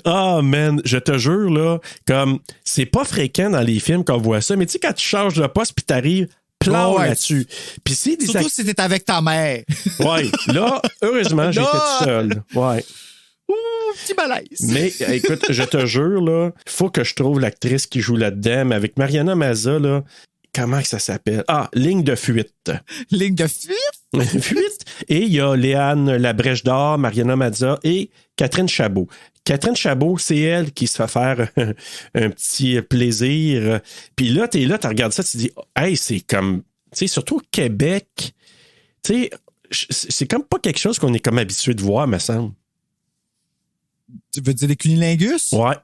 Ah, man, je te jure, là, comme, c'est pas fréquent dans les films qu'on voit ça, mais tu sais, quand tu changes de poste puis t'arrives plan là-dessus. Puis c'est surtout si t'es avec ta mère. Ouais, là, heureusement, j'étais tout seul. Ouais. Ouh, petit malaise. Mais écoute, je te jure, là, faut que je trouve l'actrice qui joue là-dedans, mais avec Mariana Mazza, là, comment que ça s'appelle? Ah, Ligne de fuite. Ligne de fuite? Fuite. Et il y a Léane Labrèche d'Or, Mariana Mazza et Catherine Chabot. Catherine Chabot, c'est elle qui se fait faire un petit plaisir. Puis là, tu regardes ça, tu te dis, hey, c'est comme, tu sais, surtout au Québec, tu sais, c'est comme pas quelque chose qu'on est comme habitué de voir, me semble. Tu veux dire les cunilingus? Ouais.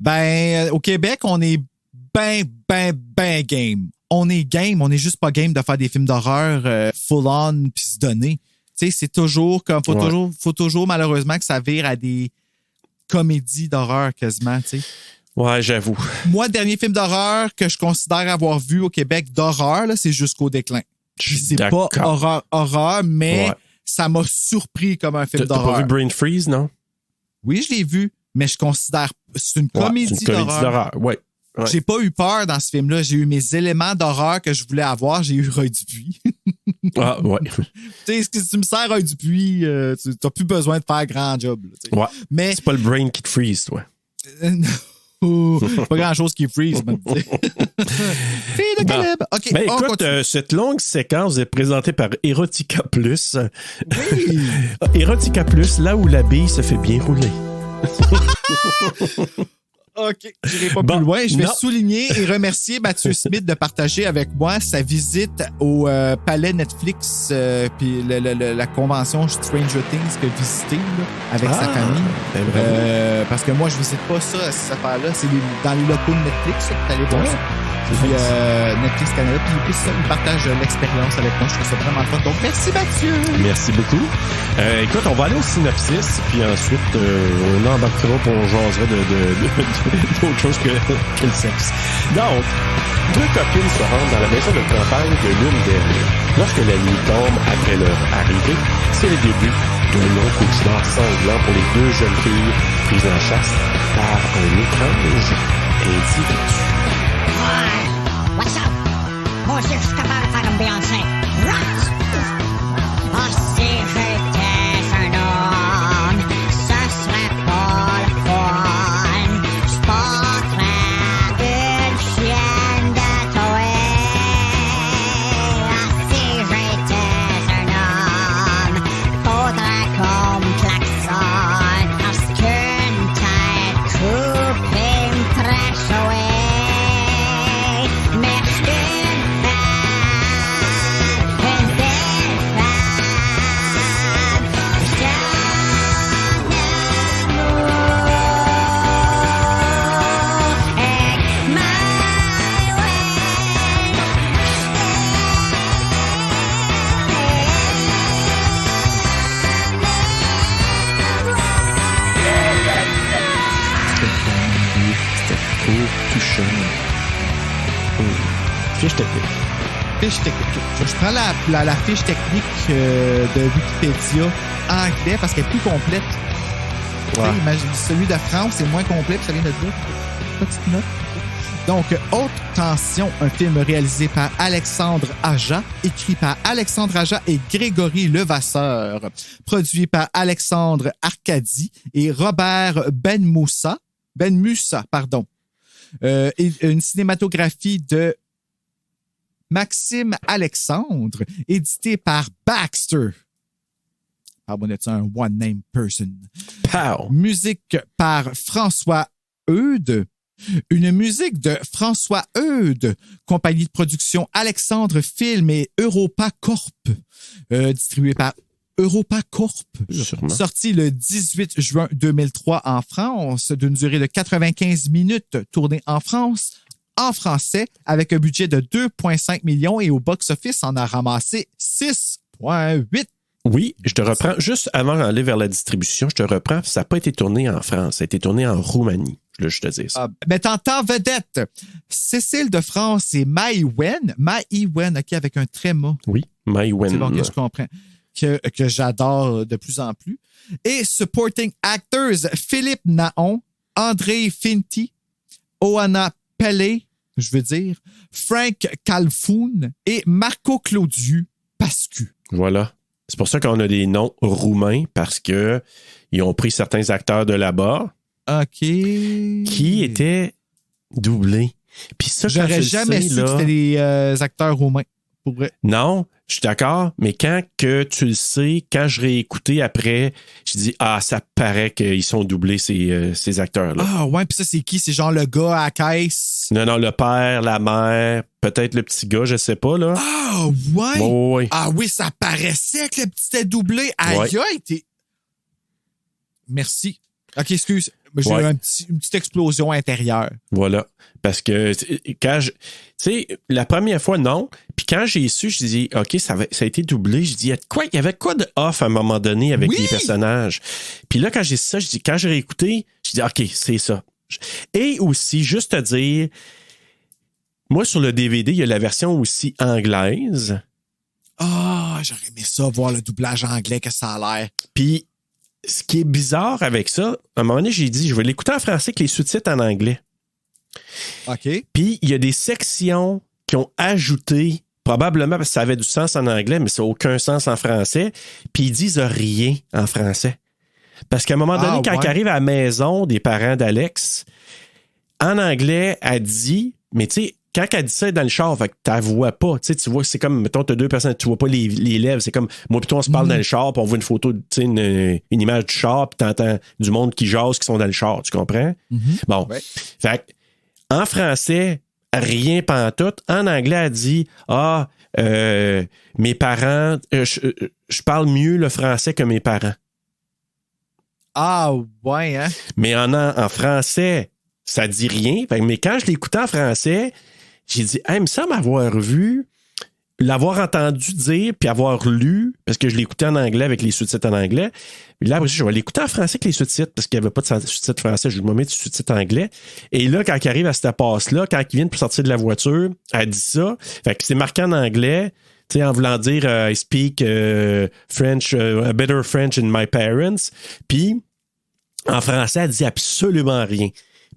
Ben, au Québec, on est ben game. On est game, on est juste pas game de faire des films d'horreur full-on puis se donner. Tu sais, c'est toujours comme, faut toujours malheureusement que ça vire à des comédies d'horreur quasiment, tu sais. Ouais, j'avoue. Moi, le dernier film d'horreur que je considère avoir vu au Québec d'horreur, là, c'est Jusqu'au déclin. C'est pas horreur, mais ça m'a surpris comme un film d'horreur. T'as pas vu Brain Freeze, non? Oui, je l'ai vu, mais je considère c'est une comédie d'horreur. Ouais. J'ai pas eu peur dans ce film-là. J'ai eu mes éléments d'horreur que je voulais avoir. J'ai eu Roy Dupuis. Ah, ouais. Tu sais, si tu me sers Roy Dupuis, tu n'as plus besoin de faire grand job. Là, ouais. Mais c'est pas le brain qui te freeze, toi. Pas grand-chose qui freeze, man. Fille de Caleb. OK, ben, écoute, cette longue séquence est présentée par Erotica Plus. Oui. Erotica Plus, là où la bille se fait bien rouler. OK, je n'irai pas plus loin. Je vais souligner et remercier Mathieu Smith de partager avec moi sa visite au palais Netflix puis la convention Stranger Things qu'il a visité avec sa famille. Parce que moi, je visite pas ça, cette affaire-là. C'est dans les locaux de Netflix que tu allais voir ça. Puis Netflix Canada. Puis il partage l'expérience avec moi. Je trouve ça vraiment fun. Donc, merci Mathieu. Merci beaucoup. Écoute, on va aller au synopsis, puis ensuite, on embarquera pour on jasera d'autre chose que le sexe. Donc, 2 copines se rendent dans la maison de campagne de l'une d'elles. Lorsque la nuit tombe après leur arrivée, c'est le début d'un long cauchemar sanglant pour les 2 jeunes filles prises en chasse par un étrange individu. What's up? Moi aussi, je suis capable de faire comme Beyoncé. Rock! Ah, si j'étais un homme, ce serait pas le fun. Je porterais une ça. Fiche technique. Fiche technique. Je prends la fiche technique de Wikipédia anglais parce qu'elle est plus complète. Ouais. Imagine, celui de France est moins complet, puis ça vient de dire. Petite note. Donc, Haute Tension, un film réalisé par Alexandre Aja, écrit par Alexandre Aja et Grégory Levasseur, produit par Alexandre Arcadi et Robert Benmoussa, et une cinématographie de Maxime Alexandre, édité par Baxter. Pardon, c'est un one-name person. Pow! Musique par François Eudes. Une musique de François Eudes, compagnie de production Alexandre Film et Europa Corp, distribué par Europa Corp, Sûrement. sorti le 18 juin 2003 en France, d'une durée de 95 minutes, tournée en France, en français, avec un budget de 2,5 millions et au box-office, on a ramassé 6,8. Oui, je te reprends, juste avant d'aller vers la distribution, je te reprends, ça n'a pas été tourné en France, ça a été tourné en Roumanie. Là, je te dis ça. Mettant en vedette Cécile de France et Maïwen, OK, avec un tréma. Oui, Maïwen. C'est bon que je comprends. Que j'adore de plus en plus. Et supporting actors, Philippe Naon, André Finti, Oana Pellé, je veux dire, Frank Calfoun et Marco Claudiu Pascu. Voilà. C'est pour ça qu'on a des noms roumains, parce que ils ont pris certains acteurs de là-bas. OK. Qui étaient doublés. Puis ça, quand J'aurais tu jamais le sais, su que là, c'était des acteurs roumains. Pour vrai. non, je suis d'accord, mais quand que tu le sais, quand je réécoutais après, je dis ça paraît qu'ils sont doublés, ces acteurs-là. Ah ouais, puis ça, c'est qui? C'est genre le gars à la caisse? Non, le père, la mère, peut-être le petit gars, je sais pas, là. Ah ouais? Oui. Ah oui, ça paraissait que le petit était doublé. Aïe, aïe, t'es... Merci. OK, excuse. J'ai eu une petite explosion intérieure. Voilà. Parce que quand tu sais, la première fois, non. Puis quand j'ai su, je dis, OK, ça a été doublé. Je dis, il y avait quoi de off à un moment donné avec les personnages? Puis là, quand j'ai ça, je dis, quand j'ai réécouté, je dis, OK, c'est ça. Et aussi, juste à dire, moi, sur le DVD, il y a la version aussi anglaise. Ah, j'aurais aimé ça, voir le doublage anglais, que ça a l'air. Puis, ce qui est bizarre avec ça, à un moment donné, j'ai dit, je vais l'écouter en français avec les sous-titres en anglais. OK. Puis, il y a des sections qui ont ajouté, probablement parce que ça avait du sens en anglais, mais ça n'a aucun sens en français. Puis, ils disent rien en français. Parce qu'à un moment donné, quand ils arrivent à la maison des parents d'Alex, en anglais, elle dit, mais tu sais, quand elle dit ça dans le char, fait que tu la vois pas. Tu vois, c'est comme, mettons, tu as deux personnes, tu vois pas les lèvres. C'est comme, moi, plutôt, on se parle dans le char, puis on voit une photo, tu sais, une image du char, puis tu entends du monde qui jase, qui sont dans le char. Tu comprends? Bon. Ouais. Fait que, en français, rien pantoute. En anglais, elle dit, mes parents, je parle mieux le français que mes parents. Ah, ouais, hein? Mais en français, ça dit rien. Mais quand je l'écoutais en français, j'ai dit, il me semble avoir vu, l'avoir entendu dire, puis avoir lu, parce que je l'écoutais en anglais avec les sous-titres en anglais. Puis là, après, je vais l'écouter en français avec les sous-titres, parce qu'il n'y avait pas de sous-titres français. Je vais me mettre du sous-titres anglais. Et là, quand il arrive à cette passe-là, quand ils viennent pour sortir de la voiture, elle dit ça. Fait que c'est marqué en anglais, tu sais, en voulant dire, I speak French, a better French than my parents. Puis, en français, elle dit absolument rien.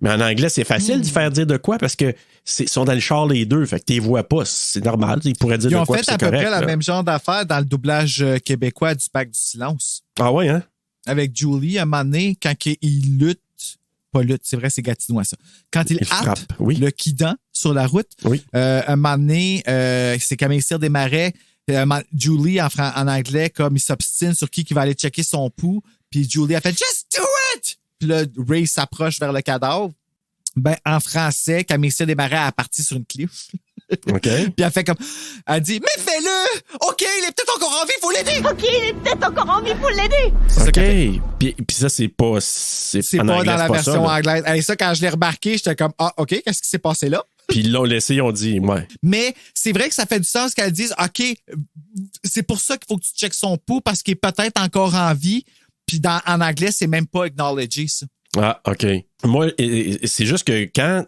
Mais en anglais, c'est facile de faire dire de quoi parce que sont dans le char les deux. Fait que tu les vois pas. C'est normal. Ils pourraient dire de quoi. Ils ont fait à peu près la même genre d'affaire dans le doublage québécois du Pacte du Silence. Ah ouais, hein? Avec Julie, à un moment donné, quand il lutte, pas lutte, c'est vrai, c'est gatinois ça. Quand il happe le Kidan sur la route, un moment donné, c'est Camille Cyr Desmarais, Julie, en anglais, comme il s'obstine sur qui va aller checker son pouls, puis Julie a fait « Just do it! » Puis là, Ray s'approche vers le cadavre. Ben, en français, Camille Cyr Desmarais a parti sur une cliff. OK. Puis elle fait comme... Elle dit « Mais fais-le! OK, il est peut-être encore en vie, faut l'aider! » OK, il est peut-être encore en vie, faut l'aider! OK. Puis ça, c'est pas... C'est pas dans la version anglaise. Et ça, quand je l'ai remarqué, j'étais comme « Ah, OK, qu'est-ce qui s'est passé là? » Puis ils l'ont laissé, ils ont dit « Ouais. » Mais c'est vrai que ça fait du sens qu'elles disent « OK, c'est pour ça qu'il faut que tu checkes son pouls parce qu'il est peut-être encore en vie. » Puis en anglais, c'est même pas acknowledgé, ça. Ah, OK. Moi, c'est juste que quand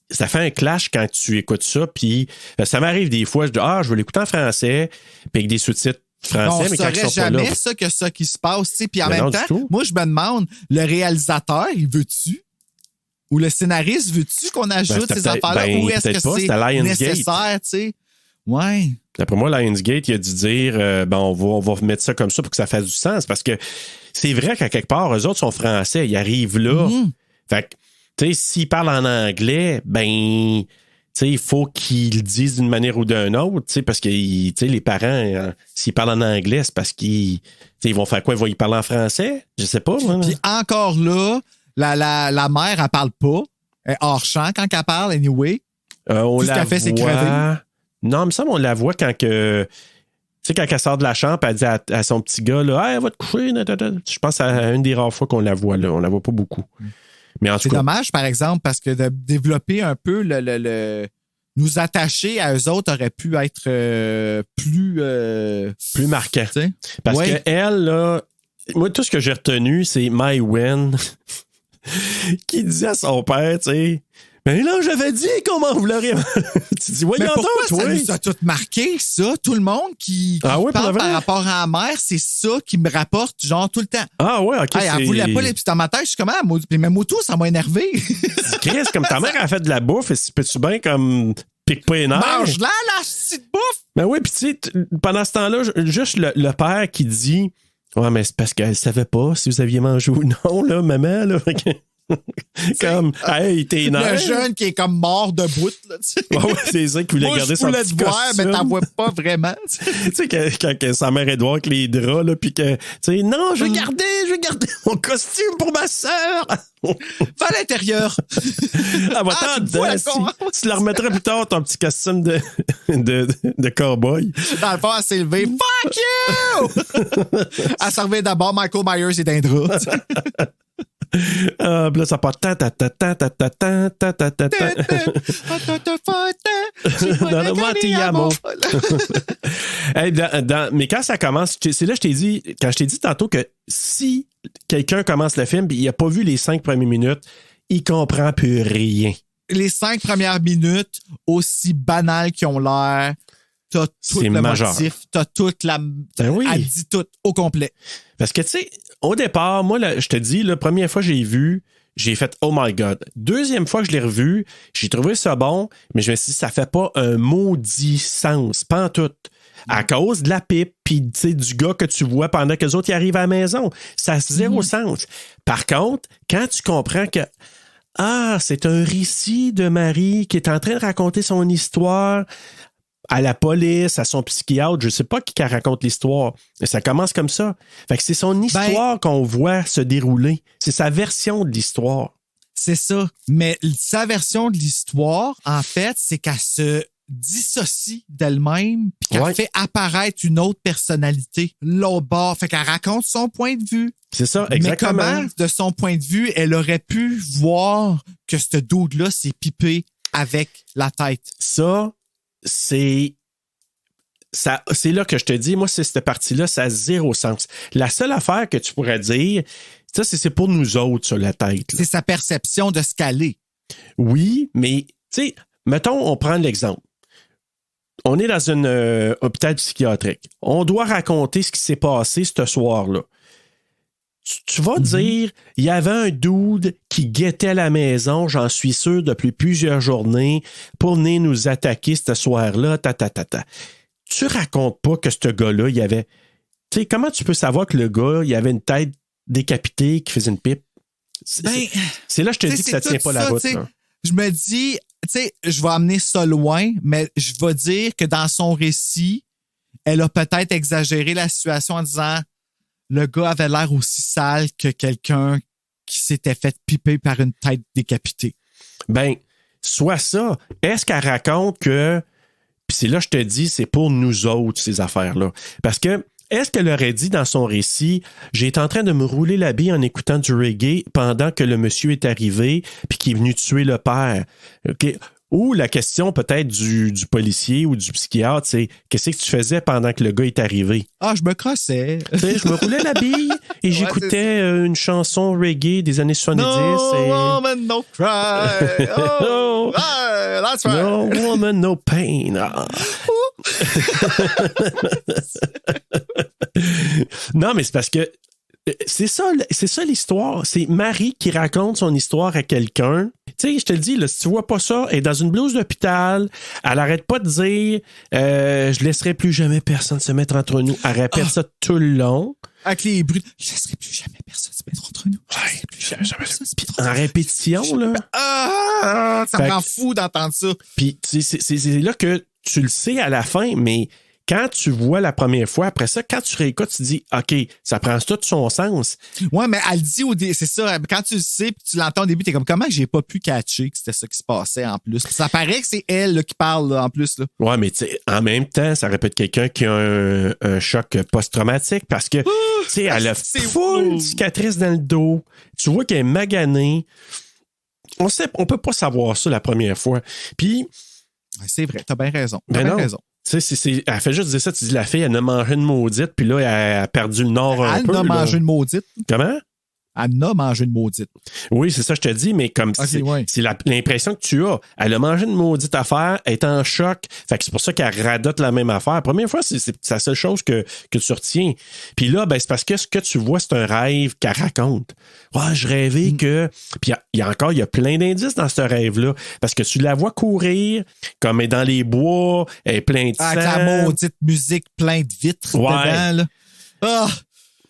ça fait un clash quand tu écoutes ça. Puis ça m'arrive des fois, je dis, je vais l'écouter en français, puis avec des sous-titres français, mais quand ils sont pas là. jamais ça qui se passe, tu sais. Puis en Mais même non, du temps, tout. moi, je me demande, le réalisateur, il veut-tu? Ou le scénariste, veux-tu qu'on ajoute c'était ces peut-être- affaires-là? Ou est-ce peut-être que pas, c'est c'était Lionsgate. nécessaire, tu sais? Ouais. D'après moi, Lionsgate, il a dû dire, on va mettre ça comme ça pour que ça fasse du sens. Parce que c'est vrai qu'à quelque part, eux autres sont français. Ils arrivent là. Fait que, tu sais, s'ils parlent en anglais, ben, tu sais, il faut qu'ils le disent d'une manière ou d'une autre, tu sais, parce que, tu sais, les parents, s'ils parlent en anglais, c'est parce qu'ils, tu sais, ils vont faire quoi? Ils vont y parler en français? Je sais pas, moi. Puis encore là, la mère, elle parle pas. Elle est hors champ quand elle parle, anyway. On Tout ce la qu'elle fait, c'est voit- crever. Non, il me semble qu'on la voit quand que. Tu sais, quand elle sort de la chambre, elle dit à son petit gars, là, hey, va te coucher. Je pense à une des rares fois qu'on la voit, là. On la voit pas beaucoup. Mais en tout C'est cas. dommage, par exemple, parce que de développer un peu nous attacher à eux autres aurait pu être Plus marquant. tu sais. Parce Ouais. que elle, là. Moi, tout ce que j'ai retenu, c'est Mai Wen qui dit à son père, tu sais. Mais là, j'avais dit qu'on m'en voulait. Tu dis, Mais voyons pourquoi donc, toi. ça nous a tout marqué, ça? Tout le monde qui Ah oui, pour parle le vrai? par rapport à la mère, c'est ça qui me rapporte, genre, tout le temps. Ah ouais, ok. Hey, elle voulait pas les petits dans ma tête, je suis comme, puis même tout, ça m'a énervé. Chris, comme ta mère a fait de la bouffe, et si peux-tu bien comme pique pas les nerfs? Mange-la, la petite bouffe! Ben oui, puis tu sais, pendant ce temps-là, juste le père qui dit, ouais, mais c'est parce qu'elle savait pas si vous aviez mangé ou non, là, maman, là. Comme, hey, t'es énervé. Le jeune qui est comme mort debout, là, tu sais. Ouais, c'est ça qu'il voulait Moi, garder je son voulais petit te voir, mais costume. t'en vois pas vraiment. Tu sais, quand sa mère est dehors avec les draps, là, puis que, tu sais, non, je vais garder mon costume pour ma sœur. Va à l'intérieur. Ah, va Ah, t'en tu vois, dedans, si tu le remettrais plus tard, ton petit costume de cowboy. Dans le fond, elle s'est levée. Fuck you! Elle servait d'abord Michael Myers et d'un drap. Ah, puis là, ça part ta ta ta ta ta ta ta ta ta ta ta. Dans le Matiyamo. Hey, mais quand ça commence, c'est là que je t'ai dit, quand je t'ai dit tantôt que si quelqu'un commence le film et il n'a pas vu les 5 premières minutes, il comprend plus rien. Les 5 premières minutes, aussi banales qu'ils ont l'air, t'as tout C'est le majeur. motif, t'as toute la... Ben oui. Elle dit tout au complet. Parce que, tu sais, au départ, moi, là, je te dis, la première fois que j'ai vu, j'ai fait « Oh my God ». Deuxième fois que je l'ai revu, j'ai trouvé ça bon, mais je me suis dit, ça fait pas un maudit sens, pas en tout. À cause de la pipe, puis tu sais, du gars que tu vois pendant que les autres y arrivent à la maison. Ça a zéro sens. Par contre, quand tu comprends que c'est un récit de Marie qui est en train de raconter son histoire à la police, à son psychiatre, je sais pas qui raconte l'histoire, mais ça commence comme ça. Fait que c'est son histoire qu'on voit se dérouler. C'est sa version de l'histoire. C'est ça. Mais sa version de l'histoire, en fait, c'est qu'elle se dissocie d'elle-même puis qu'elle fait apparaître une autre personnalité, l'autre bord. Fait qu'elle raconte son point de vue. C'est ça, exactement. Mais comment, de son point de vue, elle aurait pu voir que ce dude-là s'est pipé avec la tête? Ça, c'est là que je te dis, moi, c'est cette partie-là, ça a zéro sens. La seule affaire que tu pourrais dire, ça, c'est pour nous autres, sur la tête. Là. C'est sa perception de ce qu'elle est. Oui, mais, tu sais, mettons, on prend l'exemple. On est dans un hôpital psychiatrique. On doit raconter ce qui s'est passé ce soir-là. Tu vas dire, il y avait un dude qui guettait à la maison, j'en suis sûr, depuis plusieurs journées, pour venir nous attaquer ce soir-là, Tu racontes pas que ce gars-là, il y avait... Tu sais, comment tu peux savoir que le gars, il avait une tête décapitée qui faisait une pipe? C'est là que je te dis que ça tient pas la route. Je me dis, tu sais, je vais amener ça loin, mais je vais dire que dans son récit, elle a peut-être exagéré la situation en disant le gars avait l'air aussi sale que quelqu'un qui s'était fait piper par une tête décapitée. Ben, soit ça. Est-ce qu'elle raconte que... Puis c'est là que je te dis, c'est pour nous autres, ces affaires-là. Parce que, est-ce qu'elle aurait dit dans son récit, j'ai été en train de me rouler la bille en écoutant du reggae pendant que le monsieur est arrivé puis qu'il est venu tuer le père? OK? Ou la question peut-être du policier ou du psychiatre, c'est qu'est-ce que tu faisais pendant que le gars est arrivé? Ah, je me crossais. Tu sais, je me roulais la bille et j'écoutais une chanson reggae des années 70. No woman, no cry. Oh, No. that's right. No woman, no pain. Ah. Non, mais c'est parce que c'est ça l'histoire. C'est Marie qui raconte son histoire à quelqu'un. Tu sais, je te le dis, là, si tu vois pas ça, elle est dans une blouse d'hôpital, elle arrête pas de dire je laisserai plus jamais personne se mettre entre nous. Elle répète ça tout le long. Avec les bruits. Je laisserai plus jamais personne se mettre entre nous. En répétition, là. Ça me rend fou d'entendre ça. Puis c'est là que tu le sais à la fin, mais quand tu vois la première fois, après ça, quand tu réécoutes, tu dis, OK, ça prend tout son sens. Ouais, mais elle dit c'est ça, quand tu le sais puis tu l'entends au début, t'es comme, comment j'ai pas pu catcher que c'était ça qui se passait en plus? Puis ça paraît que c'est elle là, qui parle là, en plus. Là. Ouais, mais tu sais, en même temps, ça répète quelqu'un qui a un choc post-traumatique parce que, tu sais, elle a full de cicatrices dans le dos. Tu vois qu'elle est maganée. On peut pas savoir ça la première fois. Puis... C'est vrai, t'as bien raison. Tu sais, elle fait juste dire ça. Tu dis, la fille, elle a mangé une maudite, puis là, elle a perdu le nord un peu. Elle a mangé une maudite. Comment? Elle a mangé une maudite. Oui, c'est ça, je te dis, mais comme c'est l'impression que tu as. Elle a mangé une maudite affaire, elle est en choc. Fait que c'est pour ça qu'elle radote la même affaire. La première fois, c'est la seule chose que tu retiens. Puis là, ben, c'est parce que ce que tu vois, c'est un rêve qu'elle raconte. Ouais, je rêvais que... Puis il y a plein d'indices dans ce rêve-là. Parce que tu la vois courir, comme elle est dans les bois, elle est pleine de sang. Avec la maudite musique plein de vitres dedans, là. Ah!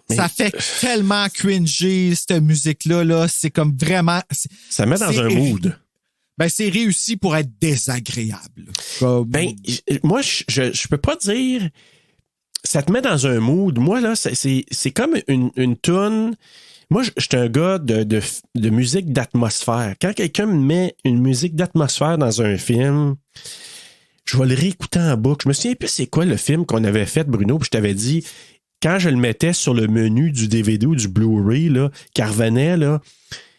Ça fait tellement cringer, cette musique-là. Là. C'est comme vraiment... Ça met dans un mood. Ben, c'est réussi pour être désagréable. Comme... Ben, moi, je peux pas dire... Ça te met dans un mood. Moi, là, c'est comme une toune... Moi, je suis un gars de musique d'atmosphère. Quand quelqu'un me met une musique d'atmosphère dans un film... Je vais le réécouter en boucle. Je me souviens plus c'est quoi le film qu'on avait fait, Bruno, puis je t'avais dit... Quand je le mettais sur le menu du DVD ou du Blu-ray, là, qui revenait, là.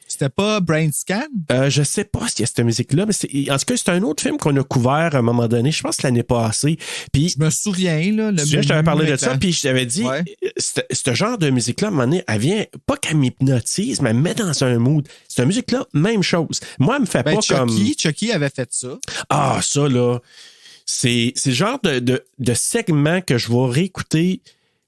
C'était pas Brain Scan? Je sais pas s'il y a cette musique-là, mais en tout cas, c'est un autre film qu'on a couvert à un moment donné, je pense l'année passée. Puis, je me souviens, là. Je t'avais parlé de ça, puis je t'avais dit, ce genre de musique-là, à un moment donné, elle vient, pas qu'elle m'hypnotise, mais elle me met dans un mood. Cette musique-là, même chose. Moi, elle me fait pas comme... Chucky avait fait ça. Ah, ça, là. C'est le genre de segment que je vais réécouter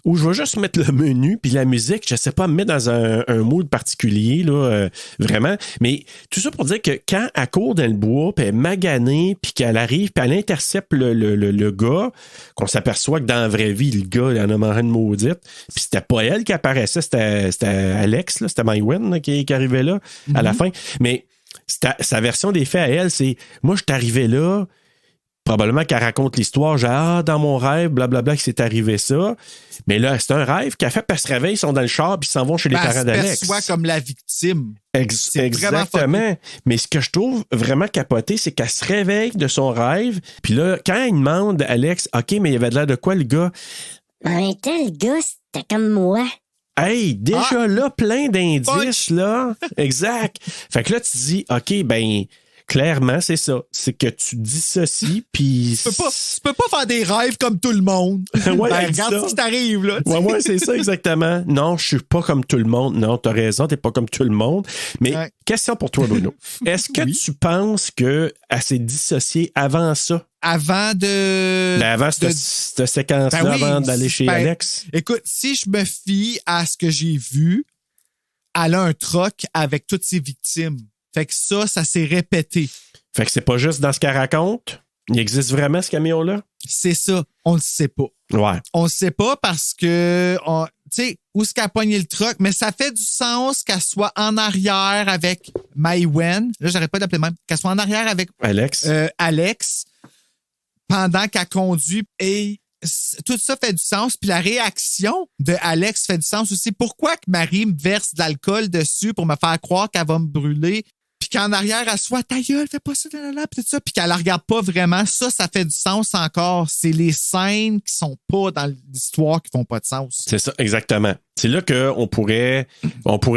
où je vais juste mettre le menu puis la musique, je sais pas, me mettre dans un mood particulier, là, vraiment. Mais tout ça pour dire que quand elle court dans le bois, puis elle est maganée, puis qu'elle arrive, puis elle intercepte le gars, qu'on s'aperçoit que dans la vraie vie, le gars, il en a mangé une maudite. Puis c'était pas elle qui apparaissait, c'était Alex, là, c'était Maïwen là, qui arrivait là à la fin. Mais sa version des faits à elle, c'est « Moi, je suis arrivé là, probablement qu'elle raconte l'histoire, genre, dans mon rêve, blablabla, qu'il s'est arrivé ça. Mais là, c'est un rêve qu'elle fait, puis elle se réveille, ils sont dans le char, puis ils s'en vont chez les parents d'Alex. Elle se perçoit comme la victime. Exactement. Mais ce que je trouve vraiment capoté, c'est qu'elle se réveille de son rêve, puis là, quand il demande à Alex, OK, mais il avait de l'air de quoi, le gars? En même temps, le gars, c'était comme moi. Hey, déjà là, plein d'indices, là. Exact. Fait que là, tu dis, OK, ben... Clairement, c'est ça. C'est que tu dissocies, puis... Tu peux pas faire des rêves comme tout le monde. Ouais, regarde si t'arrives, là. Ouais, c'est ça, exactement. Non, je suis pas comme tout le monde. Non, t'as raison, t'es pas comme tout le monde. Mais question pour toi, Bruno. Est-ce que tu penses qu'elle s'est dissociée avant ça? Avant cette séquence-là, avant d'aller chez Alex? Écoute, si je me fie à ce que j'ai vu, elle a un troc avec toutes ses victimes. Fait que ça s'est répété. Fait que c'est pas juste dans ce qu'elle raconte? Il existe vraiment ce camion-là? C'est ça. On le sait pas. Ouais. On le sait pas parce que, tu sais, où est-ce qu'elle a pogné le truck? Mais ça fait du sens qu'elle soit en arrière avec Maïwen. Là, j'arrête pas d'appeler même. Qu'elle soit en arrière avec Alex pendant qu'elle conduit. Et tout ça fait du sens. Puis la réaction de Alex fait du sens aussi. Pourquoi que Marie me verse de l'alcool dessus pour me faire croire qu'elle va me brûler? Puis qu'en arrière, elle soit ta gueule, fais pas ça, pis tout ça, puis qu'elle la regarde pas vraiment, ça fait du sens encore. C'est les scènes qui sont pas dans l'histoire qui font pas de sens. C'est ça, exactement. C'est là qu'on pourrait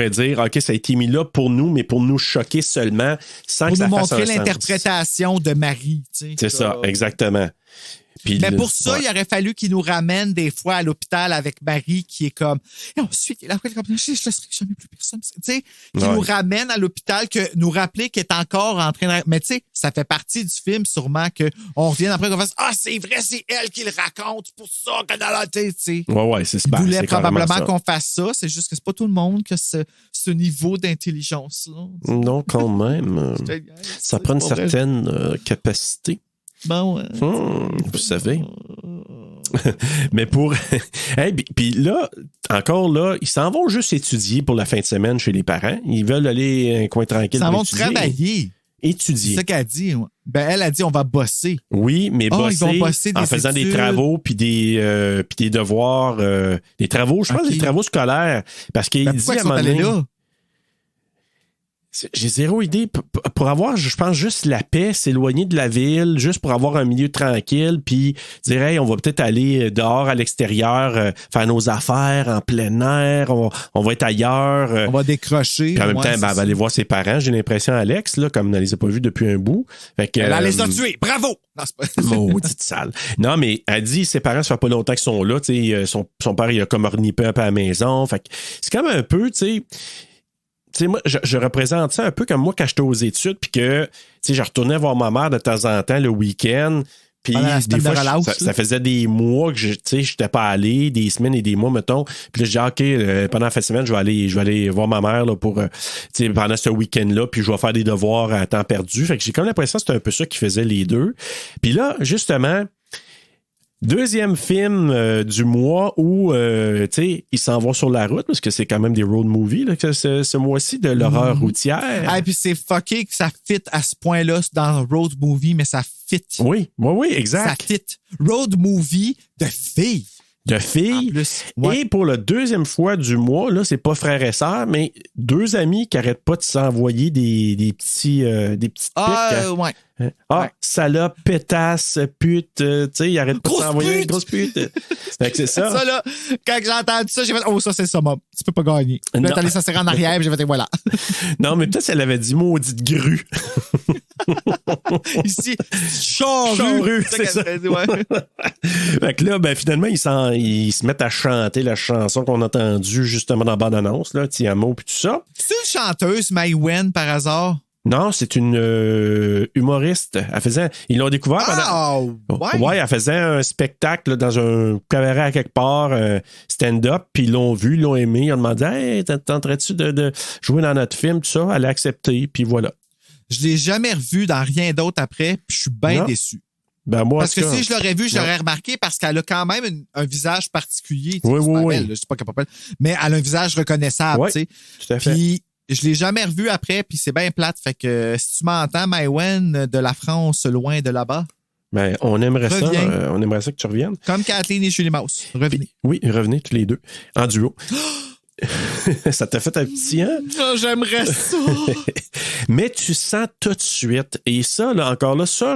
dire, OK, ça a été mis là pour nous, mais pour nous choquer seulement, sans pour que ça nous fasse un montrer sens. l'interprétation de Marie. C'est ça, exactement. Puis mais pour ça, il aurait fallu qu'il nous ramène des fois à l'hôpital avec Marie qui est comme et ensuite il a comme je laisserai jamais plus personne, tu sais, qui nous ramène à l'hôpital, que nous rappeler qu'elle est encore en train de, mais tu sais, ça fait partie du film sûrement que on revienne après qu'on fasse c'est vrai, c'est elle qui le raconte, pour ça que dans la tête, tu sais. Ouais, c'est super. Il voulait probablement qu'on fasse ça, c'est juste que c'est pas tout le monde qui a ce niveau d'intelligence là. Non, quand même. Ça prend une certaine capacité. Bon, vous savez. Mais pour. Hey, puis là, encore là, ils s'en vont juste étudier pour la fin de semaine chez les parents. Ils veulent aller un coin tranquille. Ils s'en vont étudier. travailler. Étudier. C'est ça qu'elle a dit. Ben, elle a dit on va bosser. Oui, mais ils vont bosser en faisant des travaux puis des devoirs. Des travaux, je pense des travaux scolaires. Parce qu'il dit à un moment donné. Là? J'ai zéro idée. Pour avoir, je pense, juste la paix, s'éloigner de la ville, juste pour avoir un milieu tranquille, puis dire, hey, on va peut-être aller dehors à l'extérieur, faire nos affaires en plein air, on va être ailleurs. On va décrocher. Puis en même temps, elle va aller voir ses parents, j'ai l'impression, Alex, là, comme elle les a pas vus depuis un bout. Fait que, elle les a tués. Bravo! Maudite sale. Non, mais elle dit, ses parents, ça fait pas longtemps qu'ils sont là, tu sais, son père, il a comme ornipé un peu à la maison. Fait que c'est comme un peu, tu sais, moi, je représente ça un peu comme moi quand j'étais aux études, puis que, je retournais voir ma mère de temps en temps le week-end, puis des fois, ça faisait des mois que je n'étais pas allé, des semaines et des mois, mettons. Puis là, je dis, OK, pendant la fin de semaine, je vais aller voir ma mère là, pour, pendant ce week-end-là, puis je vais faire des devoirs à temps perdu. Fait que j'ai comme l'impression que c'était un peu ça qui faisait les deux. Puis là, justement, deuxième film du mois où, ils s'en vont sur la route, parce que c'est quand même des road movies, là, que ce mois-ci, de l'horreur routière. Ah, et puis c'est fucké que ça fit à ce point-là dans road movie, mais ça fit. Oui, exact. Ça fit. Road movie de filles. De filles. Ouais. Et pour la deuxième fois du mois, là, c'est pas frères et sœurs, mais deux amis qui arrêtent pas de s'envoyer des petites pics. Ouais. Salope, pétasse, pute, tu sais, ils arrêtent pas de s'envoyer une grosse pute. Fait que c'est ça. Ça, là, quand j'ai entendu ça, j'ai fait, ça, c'est ça, Mom. Tu peux pas gagner. Là, t'allais s'asseoir en arrière, puis j'ai fait, voilà. Non, mais peut-être si elle avait dit maudite grue. Ici, charrue. C'est ça. Fait que là, ben, finalement, ils se mettent à chanter la chanson qu'on a entendue justement dans la bande-annonce, là, Tiamo puis tout ça. C'est une chanteuse, Mai Wen, par hasard? Non, c'est une humoriste. Ils l'ont découvert ouais, elle faisait un spectacle là, dans un cabaret à quelque part, stand-up, puis ils l'ont vu, ils l'ont aimé. Ils ont demandé, hey, tenterais-tu de jouer dans notre film, tout ça? Elle a accepté, puis voilà. Je l'ai jamais revu dans rien d'autre après, puis je suis bien déçu. Ben moi, parce que si je l'aurais vu, je l'aurais remarqué parce qu'elle a quand même un visage particulier. Oui. Belle, je sais pas capable, mais elle a un visage reconnaissable, tu sais. Tout à fait. Puis je l'ai jamais revu après, puis c'est bien plate. Fait que si tu m'entends, Mai Wen, de la France, loin de là-bas. Ben, on aimerait ça. On aimerait ça que tu reviennes. Comme Kathleen et Julie Mouse. Revenez. Puis, oui, revenez tous les deux. En duo. Ça t'a fait un petit, hein? Oh, j'aimerais ça! Mais tu sens tout de suite. Et ça, là, encore là, ça,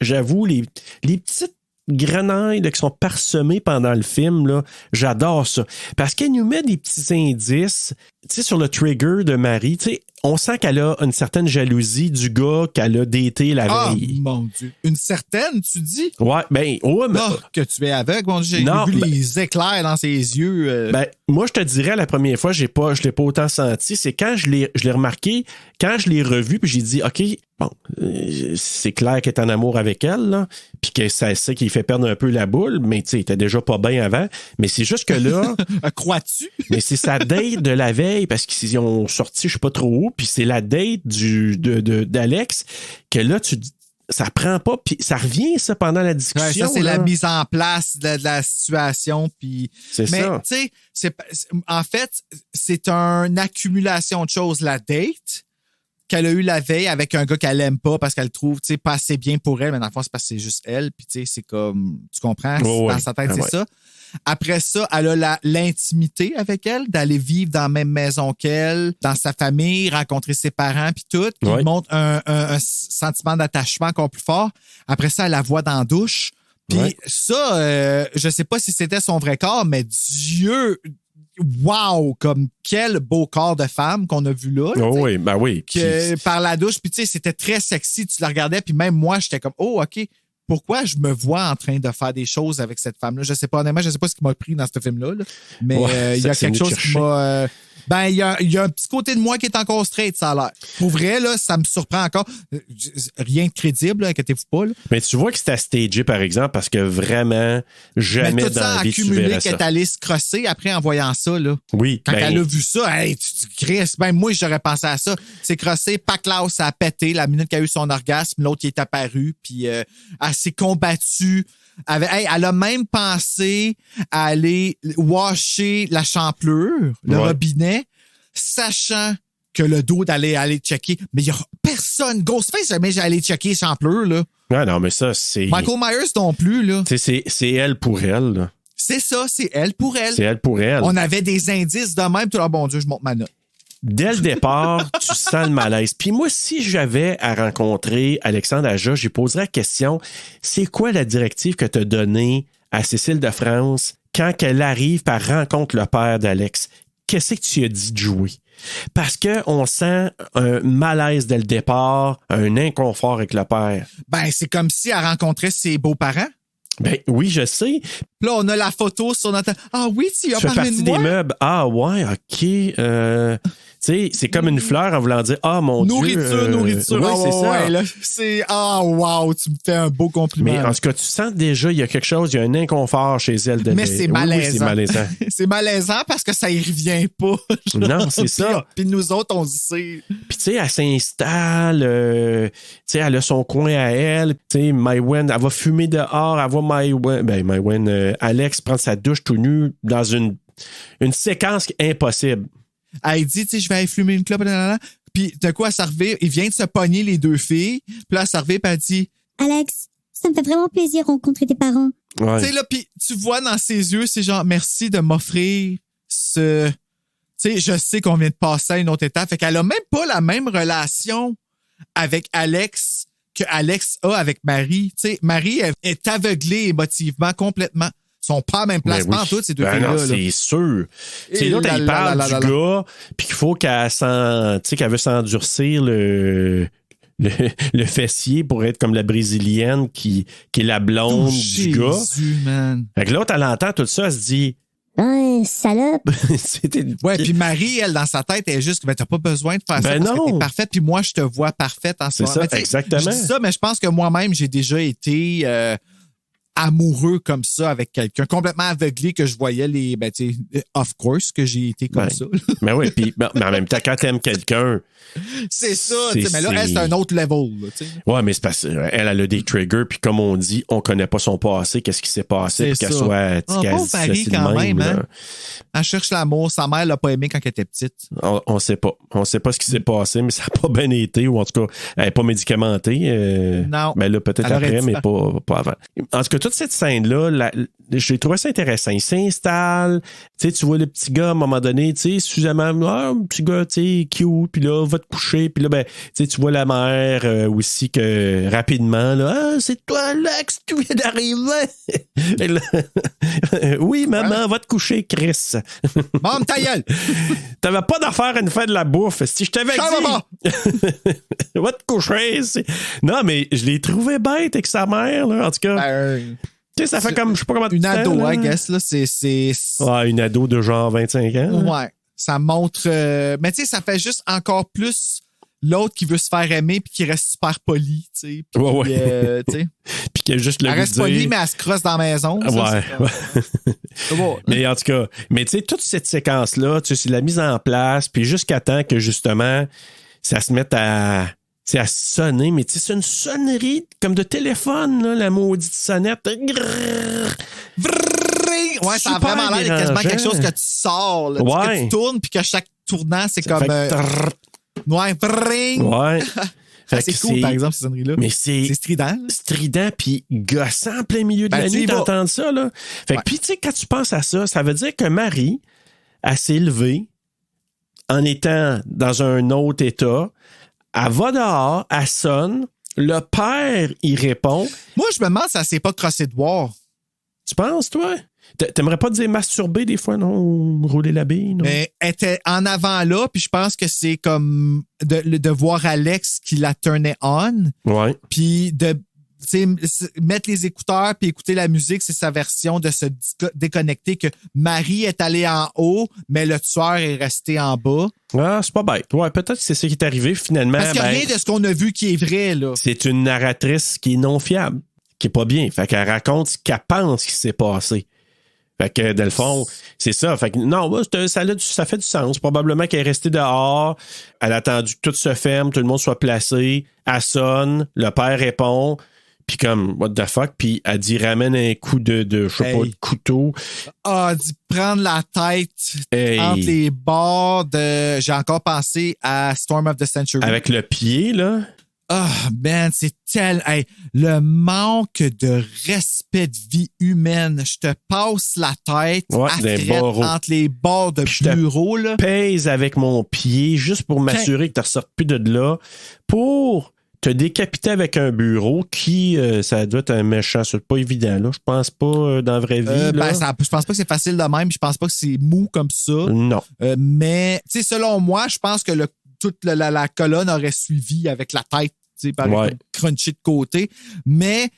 j'avoue, les petites grenailles là, qui sont parsemées pendant le film, là, j'adore ça. Parce qu'elle nous met des petits indices, tu sais, sur le trigger de Marie, tu sais, on sent qu'elle a une certaine jalousie du gars qu'elle a daté la veille. Oh, mon Dieu. Une certaine, tu dis? Ouais, mais... que tu es aveugle, mon Dieu. J'ai vu les éclairs dans ses yeux. Ben, moi, je te dirais, la première fois, je l'ai pas autant senti. C'est quand je l'ai remarqué, quand je l'ai revu, puis j'ai dit, OK, bon, c'est clair qu'elle est en amour avec elle, là, puis que c'est ça qui fait perdre un peu la boule, mais tu sais, il était déjà pas bien avant. Mais c'est juste que là... Crois-tu? Mais c'est sa date de la veille, parce qu'ils ont sorti, je sais pas trop où, puis c'est la date d'Alex, que là, ça prend pas, puis ça revient, ça, pendant la discussion. Ouais, ça, c'est la mise en place de la situation, puis... Mais, tu sais, en fait, c'est une accumulation de choses. La date, qu'elle a eu la veille avec un gars qu'elle aime pas parce qu'elle trouve, tu sais, pas assez bien pour elle, mais dans le fond, c'est parce que c'est juste elle. Puis, tu sais, c'est comme, tu comprends? Dans sa tête, c'est ça. Après ça, elle a l'intimité avec elle, d'aller vivre dans la même maison qu'elle, dans sa famille, rencontrer ses parents, puis tout. Puis il montre un sentiment d'attachement encore plus fort. Après ça, elle la voit dans la douche. Puis ça, je sais pas si c'était son vrai corps, mais Dieu... Wow! Comme quel beau corps de femme qu'on a vu là. Oui. Par la douche, puis tu sais, c'était très sexy. Tu la regardais, puis même moi, j'étais comme, oh, OK, pourquoi je me vois en train de faire des choses avec cette femme-là? Je sais pas, honnêtement, je sais pas ce qui m'a pris dans ce film-là, là. Mais il y a quelque chose qui m'a... il y a un petit côté de moi qui est encore straight, ça a l'air. Pour vrai, là, ça me surprend encore. Rien de crédible, là, inquiétez-vous pas. Là. Mais tu vois que c'était stagé, par exemple, parce que vraiment, jamais tout dans ça la vie, tu accumulé verrais qu'elle ça. est allée se crosser après en voyant ça, là. Oui. Quand elle a vu ça, hey, Chris, même moi, j'aurais pensé à ça. C'est crossé, Paclaus, ça a pété la minute qu'elle a eu son orgasme, l'autre, il est apparu, puis elle s'est combattue. Elle a même pensé à aller washer la champlure, le robinet, sachant que le dos d'aller checker. Mais il y a personne, Ghostface, jamais j'ai allé checker les champlures, là. Non, mais ça, c'est... Michael Myers non plus, là. C'est elle pour elle, là. C'est ça, c'est elle pour elle. C'est elle pour elle. On avait des indices de même. Oh bon Dieu, je monte ma note. Dès le départ, tu sens le malaise. Puis moi, si j'avais à rencontrer Alexandre Aja, j'ai posé la question, c'est quoi la directive que tu as donnée à Cécile de France quand elle arrive par rencontre le père d'Alex? Qu'est-ce que tu as dit de jouer? Parce qu'on sent un malaise dès le départ, un inconfort avec le père. Ben, c'est comme si elle rencontrait ses beaux-parents. Ben oui, je sais. Là, on a la photo sur notre... Ah oui, tu as parlé de moi? des meubles. Ah ouais, OK. Tu sais, c'est comme une fleur en voulant dire « Ah, mon Dieu! Nourriture. Oui, c'est ça. Ouais, là, c'est... Ah, wow, tu me fais un beau compliment. Mais en tout cas, tu sens déjà, il y a quelque chose, il y a un inconfort chez elle. Mais c'est malaisant. Oui, c'est malaisant. C'est malaisant parce que ça y revient pas. Non, c'est ça. Puis nous autres, on se sait. Puis tu sais, elle s'installe, tu sais, elle a son coin à elle. Tu sais, Maïwen, elle va fumer dehors, elle voit Maïwen, Alex prendre sa douche tout nu dans une séquence impossible. Elle dit, tu sais, je vais aller fumer une clope, puis d'un coup, elle s'arrive, il vient de se pogner les deux filles, puis là, elle s'arrive, puis elle dit, Alex, ça me fait vraiment plaisir de rencontrer tes parents. Ouais. Tu sais, là, puis tu vois dans ses yeux, c'est genre, merci de m'offrir ce... Tu sais, je sais qu'on vient de passer à une autre étape, fait qu'elle a même pas la même relation avec Alex que Alex a avec Marie. Tu sais, Marie est aveuglée émotivement, complètement. Ils sont pas à la même place, pas en tout, ces deux filles-là. Non, c'est sûr. Tu sais, l'autre, elle parle du gars, puis qu'il faut qu'elle veut s'endurcir le fessier pour être comme la brésilienne qui est la blonde du gars. Man. Fait que l'autre, elle entend tout ça, elle se dit... Ouais, salope. Ouais, puis Marie, elle, dans sa tête, elle est juste, ben, t'as pas besoin de faire ça parce que t'es parfaite, puis moi, je te vois parfaite en ce moment. C'est ça, exactement. Je dis ça, mais je pense que moi-même, j'ai déjà été amoureux comme ça avec quelqu'un, complètement aveuglé que je voyais les... Ben, tu sais, of course que j'ai été comme ça. Mais oui, puis mais en même temps, quand t'aimes quelqu'un... C'est ça, mais là, elle, c'est un autre level. Là, ouais, mais c'est parce qu'elle a des triggers, puis comme on dit, on connaît pas son passé, qu'est-ce qui s'est passé, puis qu'elle soit... Pauvre Marie, quand même, hein? Elle cherche l'amour. Sa mère l'a pas aimé quand elle était petite. On sait pas. On sait pas ce qui s'est passé, mais ça n'a pas bien été, ou en tout cas, elle n'est pas médicamentée. Non. Mais là, peut-être après, mais pas avant. En tout cas, toute cette scène-là, j'ai trouvé ça intéressant. Il s'installe, tu vois le petit gars, à un moment donné, tu sais, suffisamment, un petit gars, tu sais, cute, puis là, va te coucher, puis là, ben, tu vois la mère aussi que rapidement, là, c'est toi, Alex, tu viens d'arriver. Oui, maman, va te coucher, Chris. Bon, ta gueule! T'avais pas d'affaire à nous faire de la bouffe. Si je t'avais dit... Va te coucher. Non, mais je l'ai trouvé bête avec sa mère, là, en tout cas. Tu sais, ça fait comme, je sais pas comment... Une ado, I guess, là, c'est... Ouais, une ado de genre 25 ans. Là. Ouais. Ça montre... mais tu sais, ça fait juste encore plus l'autre qui veut se faire aimer puis qui reste super poli, tu sais. Puis, ouais. Puis qui a juste le elle reste polie, mais elle se crosse dans la maison. Ça, ouais. Mais en tout cas, mais tu sais, toute cette séquence-là, tu sais, c'est la mise en place, puis jusqu'à temps que, justement, ça se mette à sonner, mais tu sais, c'est une sonnerie comme de téléphone, là, la maudite sonnette. Ouais, ça a vraiment l'air quasiment quelque chose que tu sors, là, que tu tournes, puis que chaque tournant, c'est comme... Ouais, bring! Ouais. Fait C'est que cool, par exemple, ces sonneries-là. Mais c'est strident. Là. Strident puis gossant en plein milieu de Ben, la tu y nuit vas. d'entendre ça. Là. Fait que, Ouais. puis, tu sais, quand tu penses à ça, ça veut dire que Marie, elle s'est levée en étant dans un autre état. Elle va dehors, elle sonne. Le père, il répond. Moi, je me demande si ça s'est pas crossé de boire. Tu penses, toi? T'aimerais pas dire masturber des fois, non? Ou rouler la bille, non? Mais elle était en avant là, puis je pense que c'est comme de voir Alex qui la turnait on, Ouais. puis de tu sais, mettre les écouteurs puis écouter la musique, c'est sa version de se déconnecter que Marie est allée en haut, mais le tueur est resté en bas. Ah, c'est pas bête. Ouais, peut-être que c'est ça qui est arrivé finalement. Parce qu'il n'y a rien de ce qu'on a vu qui est vrai, là. C'est une narratrice qui est non fiable, qui est pas bien. Fait qu'elle raconte ce qu'elle pense qui s'est passé. Fait que, dans le fond, c'est ça. Fait que, non, ça fait du sens. Probablement qu'elle est restée dehors. Elle a attendu que tout se ferme, tout le monde soit placé. Elle sonne. Le père répond. Puis comme, what the fuck? Puis elle dit, ramène un coup de je sais pas, de couteau. Ah, dit prendre la tête entre les bords de... J'ai encore pensé à Storm of the Century. Avec le pied, là. Ah, man, c'est Hey, le manque de respect de vie humaine. Je te passe la tête entre les bords de bureau, là. Pèse avec mon pied juste pour m'assurer que tu ne ressortes plus de là. Pour te décapiter avec un bureau qui, ça doit être un méchant. C'est pas évident, là. Je pense pas dans la vraie vie. Là. Je pense pas que c'est facile de même. Je pense pas que c'est mou comme ça. Non. Mais, tu sais, selon moi, je pense que toute la colonne aurait suivi avec la tête, tu sais, par crunchy de côté. Mais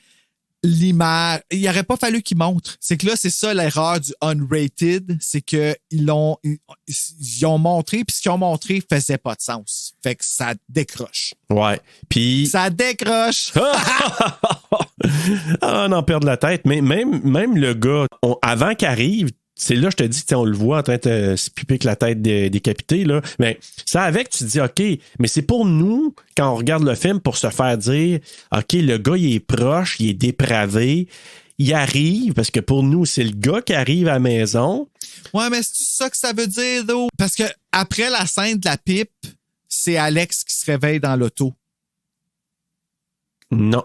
l'image, il n'aurait pas fallu qu'il montre. C'est que là, c'est ça l'erreur du unrated, c'est que ils ont montré, puis ce qu'ils ont montré faisait pas de sens. Fait que ça décroche. Ouais. Puis ça décroche. Ah, on en perd la tête. Mais même le gars, avant qu'il arrive, c'est là, je te dis, on le voit en train de se piper avec la tête décapitée, là. Mais ça avec, tu te dis, OK, mais c'est pour nous, quand on regarde le film, pour se faire dire, OK, le gars, il est proche, il est dépravé, il arrive, parce que pour nous, c'est le gars qui arrive à la maison. Ouais, mais c'est ça que ça veut dire, though? Parce que après la scène de la pipe, c'est Alex qui se réveille dans l'auto. Non.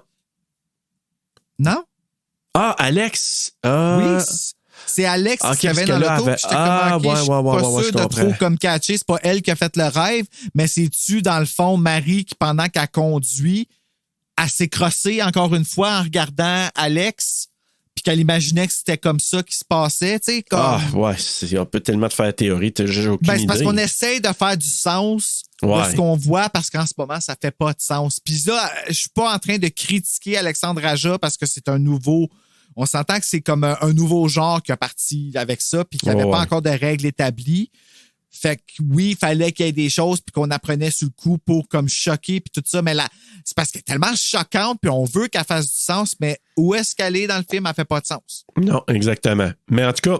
Non? Ah, Alex! Oui, c'est Alex qui se réveille dans l'auto. J'étais je suis pas sûr de trop comme catcher. C'est pas elle qui a fait le rêve, mais c'est-tu, dans le fond, Marie qui, pendant qu'elle conduit, elle s'est crossée encore une fois en regardant Alex, puis qu'elle imaginait que c'était comme ça qui se passait, tu sais, comme... Ah, ouais, on peut tellement te faire la théorie, j'ai aucune idée. C'est parce qu'on essaie de faire du sens de ce qu'on voit, parce qu'en ce moment, ça fait pas de sens. Puis là, je suis pas en train de critiquer Alexandre Aja parce que c'est un nouveau... On s'entend que c'est comme un nouveau genre qui a parti avec ça, puis qu'il n'y avait pas encore de règles établies. Fait que oui, il fallait qu'il y ait des choses, puis qu'on apprenait sur le coup pour comme choquer, puis tout ça. Mais là, c'est parce qu'elle est tellement choquante, puis on veut qu'elle fasse du sens, mais où est-ce qu'elle est dans le film, elle fait pas de sens. Non, exactement. Mais en tout cas,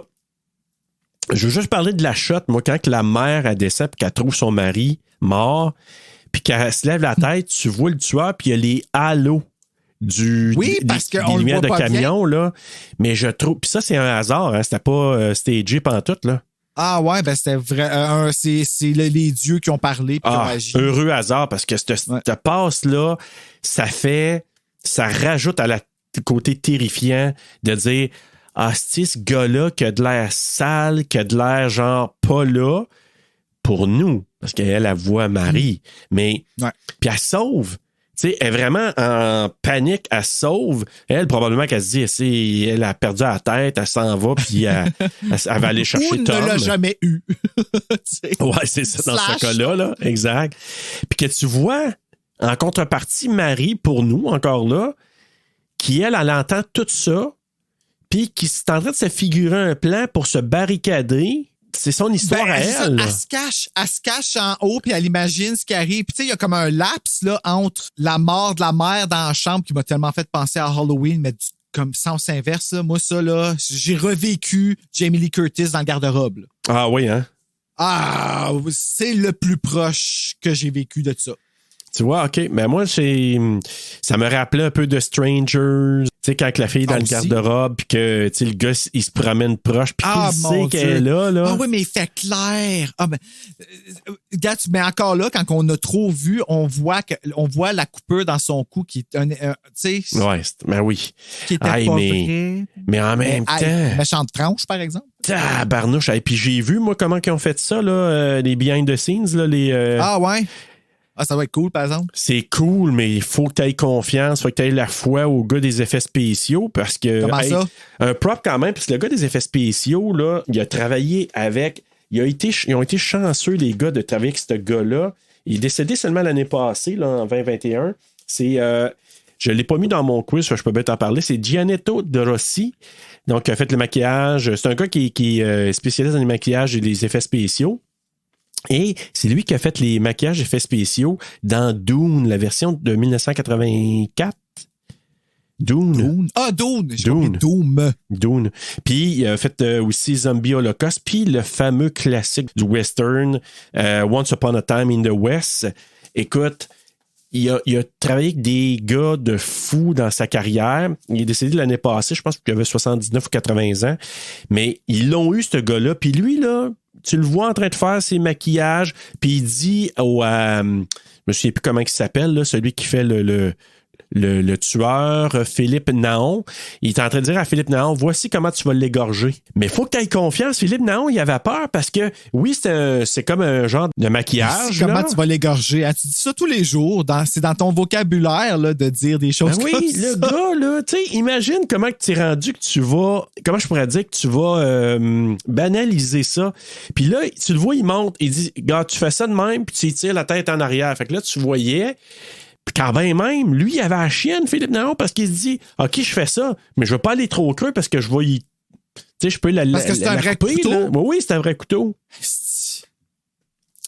je veux juste parler de la shot. Moi, quand la mère, elle descend, puis qu'elle trouve son mari mort, puis qu'elle se lève la tête, tu vois le tueur, puis il y a les halos. Des lumières de camion, là. Mais je trouve... Puis ça, c'est un hasard, hein. C'était pas stagé pantoute, là. Ah ouais, ben c'était vrai. C'est les dieux qui ont parlé puis qui ont agi. Heureux hasard, parce que cette passe-là, ça rajoute à la côté terrifiant de dire c'est ce gars-là qui a de l'air sale, qui a de l'air genre pas là pour nous. Parce qu'elle voit Marie. Mais puis elle sauve. Tu sais, elle est vraiment en panique, elle se sauve. Elle, probablement qu'elle se dit, elle a perdu la tête, elle s'en va, puis elle va aller chercher Tom. Ou ne l'a jamais eu. Ouais, c'est ça, dans ce cas-là, là. Exact. Puis que tu vois, en contrepartie, Marie, pour nous, encore là, qui, elle entend tout ça, puis qui est en train de se figurer un plan pour se barricader. C'est son histoire à elle. Elle se cache en haut, puis elle imagine ce qui arrive. Puis tu sais, il y a comme un laps là, entre la mort de la mère dans la chambre qui m'a tellement fait penser à Halloween, mais comme sens inverse. Là. Moi, ça, là, j'ai revécu Jamie Lee Curtis dans le garde-robe. Là. Ah oui, hein? Ah, c'est le plus proche que j'ai vécu de ça. Tu vois, OK. Mais moi, ça me rappelait un peu de Strangers. Tu Tu sais, quand la fille est dans le aussi. garde-robe, puis que le gars, il se promène proche, puis qu'il mon sait qu'elle est Dieu. là. Ah oui, mais il fait clair. Ah, ben, regarde, mais encore là, quand on a trop vu, on voit la coupure dans son cou qui est tu sais, Ouais, ben oui. qui était Aïe, pas mais vrai. en même temps. Méchante franche, par exemple. Tabarnouche. Et puis j'ai vu, moi, comment ils ont fait ça, là, les behind the scenes, là, les. Ah ouais? Ah, ça va être cool, par exemple. C'est cool, mais il faut que tu aies confiance, il faut que tu aies la foi au gars des effets spéciaux parce que. Comment ça? Un prop quand même, parce que le gars des effets spéciaux, là, il a travaillé avec. Ils ont été chanceux, les gars, de travailler avec ce gars-là. Il est décédé seulement l'année passée, là, en 2021. C'est. Je ne l'ai pas mis dans mon quiz, je peux bien t'en parler. C'est Gianetto De Rossi. Donc, il a fait le maquillage. C'est un gars qui est spécialiste dans les maquillages et les effets spéciaux. Et c'est lui qui a fait les maquillages et effets spéciaux dans Dune, la version de 1984. Dune. Ah, Dune. J'ai Dune. compris Doom. Dune. Puis il a fait aussi Zombie Holocaust, puis le fameux classique du western Once Upon a Time in the West. Écoute, il a travaillé avec des gars de fou dans sa carrière. Il est décédé l'année passée, je pense qu'il avait 79 ou 80 ans. Mais ils l'ont eu, ce gars-là. Puis lui, là, tu le vois en train de faire ses maquillages, puis il dit au... je me souviens plus comment il s'appelle, là, celui qui fait le tueur, Philippe Naon. Il est en train de dire à Philippe Naon, voici comment tu vas l'égorger. Mais il faut que tu aies confiance. Philippe Naon, il avait peur parce que, oui, c'est comme un genre de maquillage. Comment là. tu vas l'égorger? Ah, tu dis ça tous les jours. C'est dans ton vocabulaire là, de dire des choses Ben comme oui, ça. le gars, là, tu sais, imagine comment tu es rendu que tu vas, comment je pourrais dire que tu vas banaliser ça. Puis là, tu le vois, il monte, il dit, gars, tu fais ça de même, puis tu tires la tête en arrière. Fait que là, tu voyais, puis quand même, lui, il avait la chienne, Philippe Naon, parce qu'il se dit, OK, je fais ça, mais je veux pas aller trop creux parce que je vais y... Tu sais, je peux Parce que c'est un vrai couper, couteau? là. Oui, c'est un vrai couteau.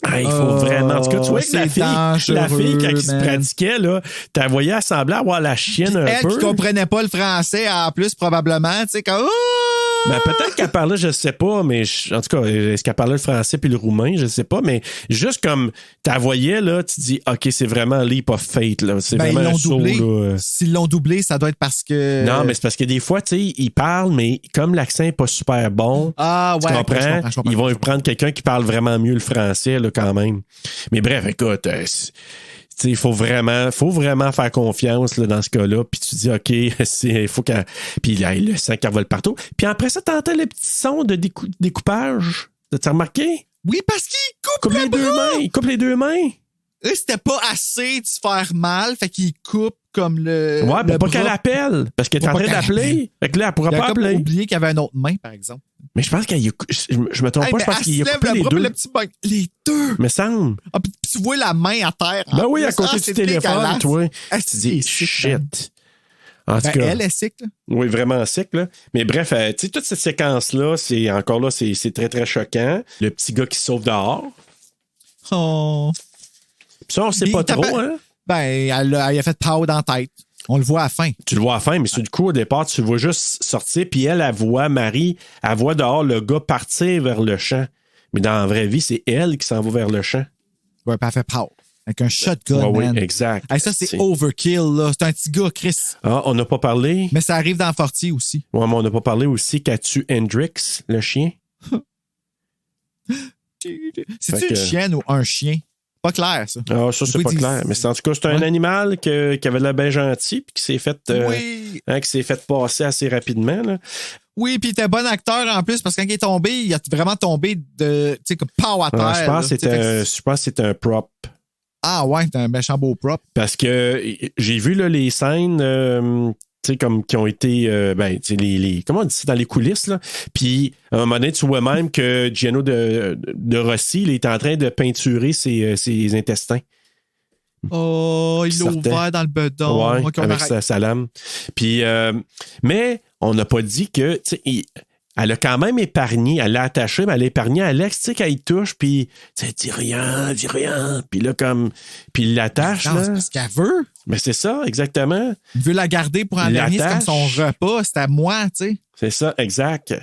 Ah, il faut vraiment. En tout cas, tu vois que la fille, quand elle se pratiquait, là, tu la voyais assembler à avoir la chienne un Elle peu. qui comprenait pas le français en plus, probablement. Tu sais, comme. Ben, peut-être qu'elle parlait, je sais pas, mais en tout cas, est-ce qu'elle parlait le français puis le roumain, je sais pas, mais juste comme tu la voyais, là, tu dis, OK, c'est vraiment Leap of Fate, là. C'est Ben, vraiment ils l'ont un saut, doublé. là. S'ils l'ont doublé, ça doit être parce que. Non, mais c'est parce que des fois, tu sais, ils parlent, mais comme l'accent n'est pas super bon, Ah, ouais, tu comprends? ok, je comprends, Ils vont prendre quelqu'un qui parle vraiment mieux le français, là, quand même. Mais bref, écoute, il faut vraiment faire confiance là, dans ce cas-là. Puis tu dis, OK, il faut qu'elle. Puis là, le sang qui revole partout. Puis après ça, t'entends le petit son de découpage. T'as remarqué? Oui, parce qu'il coupe les deux mains. Il coupe les deux mains. Eux, c'était pas assez de se faire mal, fait qu'il coupe comme le. Ouais, le pour pas qu'elle appelle. Parce qu'elle est en train d'appeler. Fait que là, elle pourra pas appeler. Il a oublié qu'il y avait une autre main, par exemple. Mais je pense qu'il y a. Je me trompe pas, je pense qu'il a coupé les deux. Les deux! Me semble. Ah, puis tu vois la main à terre. Ben oui, à plus. côté du c'est téléphone, dégueulasse. toi. Ah, Tu dis, c'est sick, shit. En tout Ben, cas. elle est sick, là. Oui, vraiment sick, là. Mais bref, tu sais, toute cette séquence-là, c'est encore là, c'est très, très choquant. Le petit gars qui se sauve dehors. Oh. Puis ça, on sait pas trop, hein? Ben, elle a fait pow dans la tête. On le voit à la fin. Tu le vois à la fin, mais sur le coup, au départ, tu le vois juste sortir, puis elle voit Marie, elle voit dehors le gars partir vers le champ. Mais dans la vraie vie, c'est elle qui s'en va vers le champ. Ouais, puis elle fait pow. Avec un shotgun, Ouais, man. oui, exact. Hey, ça, c'est overkill, là. C'est un petit gars, Chris. Ah, on n'a pas parlé. Mais ça arrive dans Forty aussi. Ouais, mais on n'a pas parlé aussi qu'a tué Hendrix, le chien. C'est-tu une chienne ou un chien? Pas clair, ça. Ah, ça, c'est pas clair. Mais en tout cas, c'est un animal qui avait l'air bien gentil puis qui s'est fait, oui. Qui s'est fait passer assez rapidement. Là. Oui, puis il était bon acteur en plus parce que quand il est tombé, il a vraiment tombé de, tu sais, comme pow à terre. Je pense que c'était un prop. Ah ouais, c'était un méchant beau prop. Parce que j'ai vu là, les scènes tu sais, comme qui ont été comment on dit ça, dans les coulisses, là. Puis à un moment donné, tu vois même que Gianno de Rossi, il est en train de peinturer ses intestins. Oh, il l'a ouvert dans le bedon. Ouais, okay, avec sa lame. Puis, mais on n'a pas dit que, tu sais, elle a quand même épargné, elle l'a attaché, mais elle a épargné Alex, tu sais, quand il touche, puis, tu sais, dis rien. Puis là, comme, puis il l'attache, Non, là. c'est parce qu'elle veut. Mais c'est ça, exactement. Il veut la garder pour en dernier, c'est comme son repas, c'est à moi, tu sais. C'est ça, exact.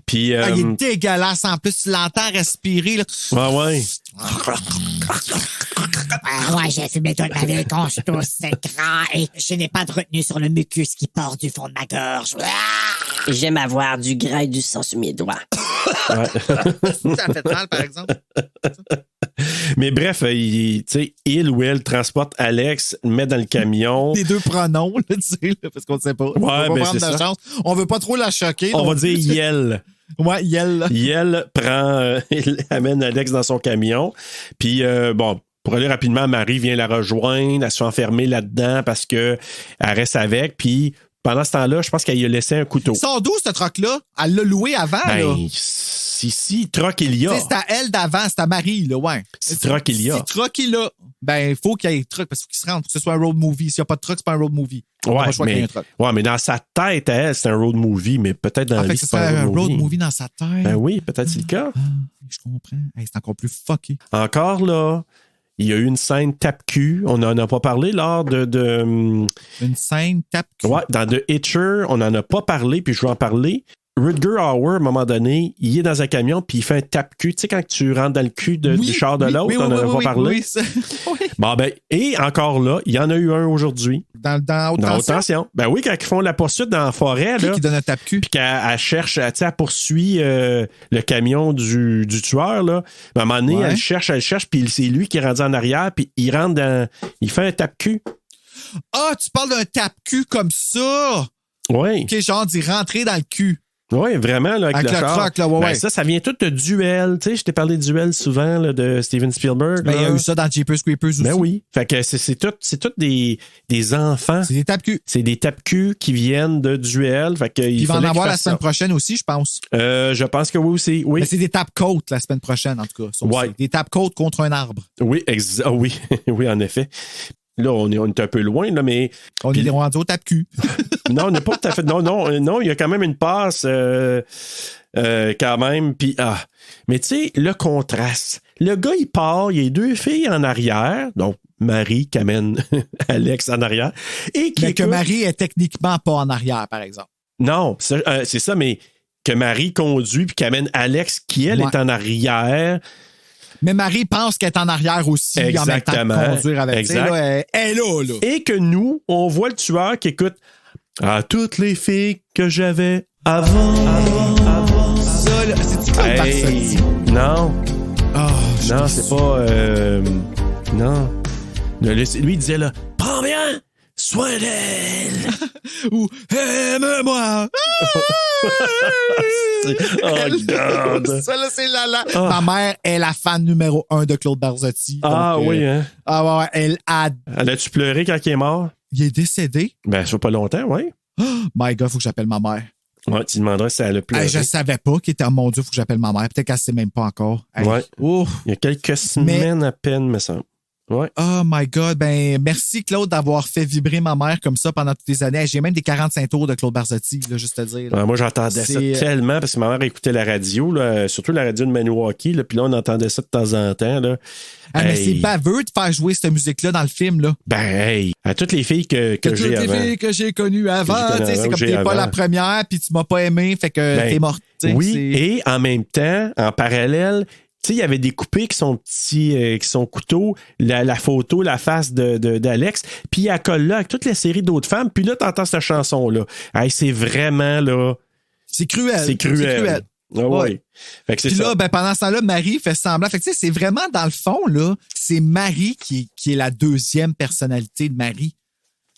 Puis, Il est dégueulasse, en plus, tu l'entends respirer, là. ouais. Ouais, j'ai fumé toute ma vie, quand je tousse, c'est grand et je n'ai pas de retenue sur le mucus qui part du fond de ma gorge. J'aime avoir du gras et du sang sur mes doigts. Ça fait mal, par exemple. Mais bref, tu sais, il ou elle transporte Alex, le met dans le camion. Les deux pronoms, là, tu sais, là, parce qu'on ne sait pas. On va ben prendre c'est de ça. chance. On veut pas trop la choquer. On va dire Yel. Ouais, Yel. Yel prend, il amène Alex dans son camion. Puis, bon, pour aller rapidement, Marie vient la rejoindre. Elle se fait enfermer là-dedans parce qu'elle reste avec. Puis, pendant ce temps-là, je pense qu'elle y a laissé un couteau. Ils sont d'où, ce truck-là? Elle l'a loué avant, là. Ben, si truck il y a. Tu sais, c'est à elle d'avant, c'est à Marie, là, ouais. Si truck il y a. Si truck il a, ben, il faut qu'il y ait truck, parce qu'il faut qu'il se rende pour que ce soit un road movie. S'il n'y a pas de truck, c'est pas un road movie. On n'a pas le choix qu'il y ait un truck. Mais dans sa tête, à elle, c'est un road movie, mais peut-être dans la vie, c'est c'est pas un un road movie dans sa tête. Ben oui, peut-être c'est le cas. Je comprends. Hey, c'est encore plus fucké. Encore là, il y a eu une scène tape-cul. On n'en a pas parlé lors de Une scène tape-cul. Ouais, dans The Hitcher, on n'en a pas parlé, puis je vais en parler. Rutger Hauer, à un moment donné, il est dans un camion, puis il fait un tape-cul. Tu sais, quand tu rentres dans le cul du char de l'autre, on n'en a pas parlé. Oui, ça. Oui. Bon, ben, et encore là, il y en a eu un aujourd'hui. Dans haute Dans Haute tension? Tension. Ben oui, quand ils font la poursuite dans la forêt, là. Qui donne un tape-cul? Puis qu'elle cherche, tu sais, elle poursuit le camion du tueur, là. À un moment donné, Ouais. elle cherche, puis c'est lui qui est rendu en arrière, puis il rentre dans. Il fait un tape-cul. Ah, tu parles d'un tape-cul comme ça? Oui. OK, genre d'y rentrer dans le cul. Oui, vraiment, là, avec le char. truck, là, ouais, Ben, ouais. ça vient tout de Duel. Tu sais, je t'ai parlé de Duel souvent, là, de Steven Spielberg. Ben, il y a là. eu ça dans Jeepers Creepers aussi. Ben oui. Fait que c'est tout des enfants. C'est des tape-cul. C'est des tape-culs qui viennent de Duel. Fait que Il va en fallait avoir qu'ils la fassent semaine ça. prochaine aussi, je pense. Je pense que oui aussi. Oui. Mais c'est des tape-côtes la semaine prochaine, en tout cas. Ça aussi. Ouais. Des tape-côtes contre un arbre. Oui, oui, oui, en effet. Là, on est un peu loin, là, mais. On est rendu au tape-cul. Non, on n'est pas tout à fait. Non, il y a quand même une passe quand même. Puis, mais tu sais, le contraste. Le gars, il part, il y a deux filles en arrière, donc Marie qui amène Alex en arrière. Et qui Mais que Marie est techniquement pas en arrière, par exemple. Non, c'est ça, mais que Marie conduit puis qu'amène Alex qui, elle, est en arrière. Mais Marie pense qu'elle est en arrière aussi, en même temps de conduire avec. Exact. Là, elle est là. Et que nous, on voit le tueur qui écoute à toutes les filles que j'avais avant. Ça, là, c'est-tu Claude Barsotti? Non. Oh, Non, c'est pas. Non. Lui, il disait là, prends bien soin d'elle. Ou aime-moi. Oh, God. Ça, là, c'est Lala. Ma mère est la fan numéro 1 de Claude Barsotti. Ah donc, oui, hein. Ah ouais, elle a. Elle a-tu pleuré quand il est mort? Il est décédé. Ben, ça fait pas longtemps, oui. Oh, my God, faut que j'appelle ma mère. Ouais, tu demanderais si elle a pleuré. Hey, je savais pas qu'il était. Mon Dieu, faut que j'appelle ma mère. Peut-être qu'elle sait même pas encore. Hey. Ouais. Ouf. Il y a quelques semaines à peine, me semble. Ouais. Oh my God. Ben, merci Claude d'avoir fait vibrer ma mère comme ça pendant toutes les années. J'ai même des 45 tours de Claude Barsotti, là, juste à dire. Ouais, moi, j'entendais ça tellement parce que ma mère écoutait la radio, là, surtout la radio de Maniwaki, là, puis là, on entendait ça de temps en temps. Là. Ah, mais c'est baveux de faire jouer cette musique-là dans le film, là. Ben, hey, à toutes les filles que j'ai toutes avant. les filles que j'ai connues avant, tu sais, c'est comme t'es pas la première, puis tu m'as pas aimé, fait que t'es morte. Oui, et en même temps, en parallèle, tu sais, il y avait des coupés qui sont petits, qui sont couteaux, la photo, la face d'Alex, puis elle colle là avec toute la série d'autres femmes, puis là, t'entends cette chanson-là. Hey, c'est vraiment, là... C'est cruel. C'est cruel. Ah, ouais. Fait que c'est puis ça. là, ben, pendant ce temps-là, Marie fait semblant. Fait que, tu sais, c'est vraiment, dans le fond, là, c'est Marie qui est la deuxième personnalité de Marie.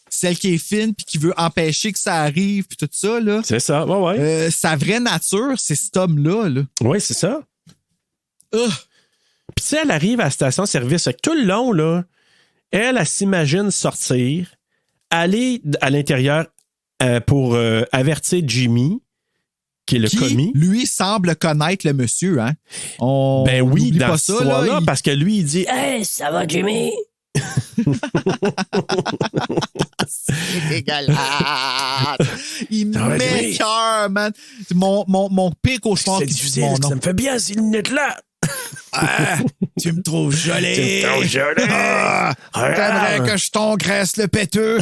Celle qui est fine puis qui veut empêcher que ça arrive puis tout ça, là. C'est ça, ouais. Sa vraie nature, c'est cet homme-là, là. Oui, c'est ça. Puis tu sais, elle arrive à la station-service. Fait que tout le long, là, elle s'imagine sortir, aller à l'intérieur pour avertir Jimmy, qui est le commis. Lui semble connaître le monsieur, hein? Ben oui, dans pas ce ça, soir-là, là, parce que lui, il dit Hey, ça va, Jimmy? c'est dégueulasse. Il Ça va être m'écoeure, man. Mon pire cauchemar C'est qui dit difficile, mon nom. ça me fait bien ces lunettes-là. Ah, tu me trouves joli. Tu me trouves joli. Ah, j'aimerais que je t'engraisse le péteux.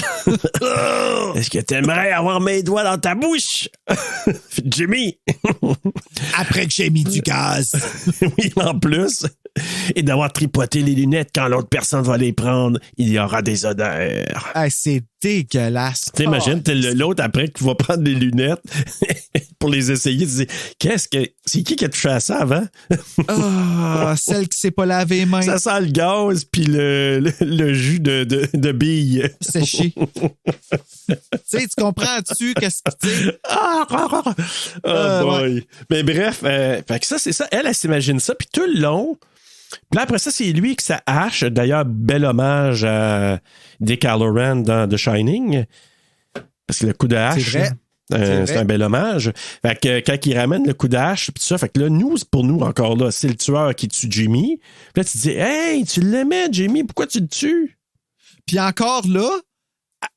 Est-ce que t'aimerais avoir mes doigts dans ta bouche? Jimmy! Après que j'ai mis du gaz. Oui, en plus. Et d'avoir tripoté les lunettes quand l'autre personne va les prendre, il y aura des odeurs. Ah, c'est dégueulasse. T'imagines, t'es l'autre après qui va prendre les lunettes pour les essayer. Tu dis, c'est qui a touché à ça avant? Ah, celle qui s'est pas lavé les mains. Ça sent le gaz puis le jus de billes. Séché. Tu sais, tu comprends-tu qu'est-ce que tu sais? Oh boy. Ouais. Mais bref, fait que ça, c'est ça. Elle s'imagine ça. Puis tout le long, puis là, après ça, c'est lui avec sa hache. D'ailleurs, bel hommage à Dick Halloran dans The Shining. Parce que le coup de hache, C'est vrai. c'est un bel hommage. Fait que quand il ramène le coup de hache, puis tout ça, fait que là, pour nous, encore là, c'est le tueur qui tue Jimmy. Puis là, tu te dis, hey, tu l'aimais, Jimmy, pourquoi tu le tues? Puis encore là,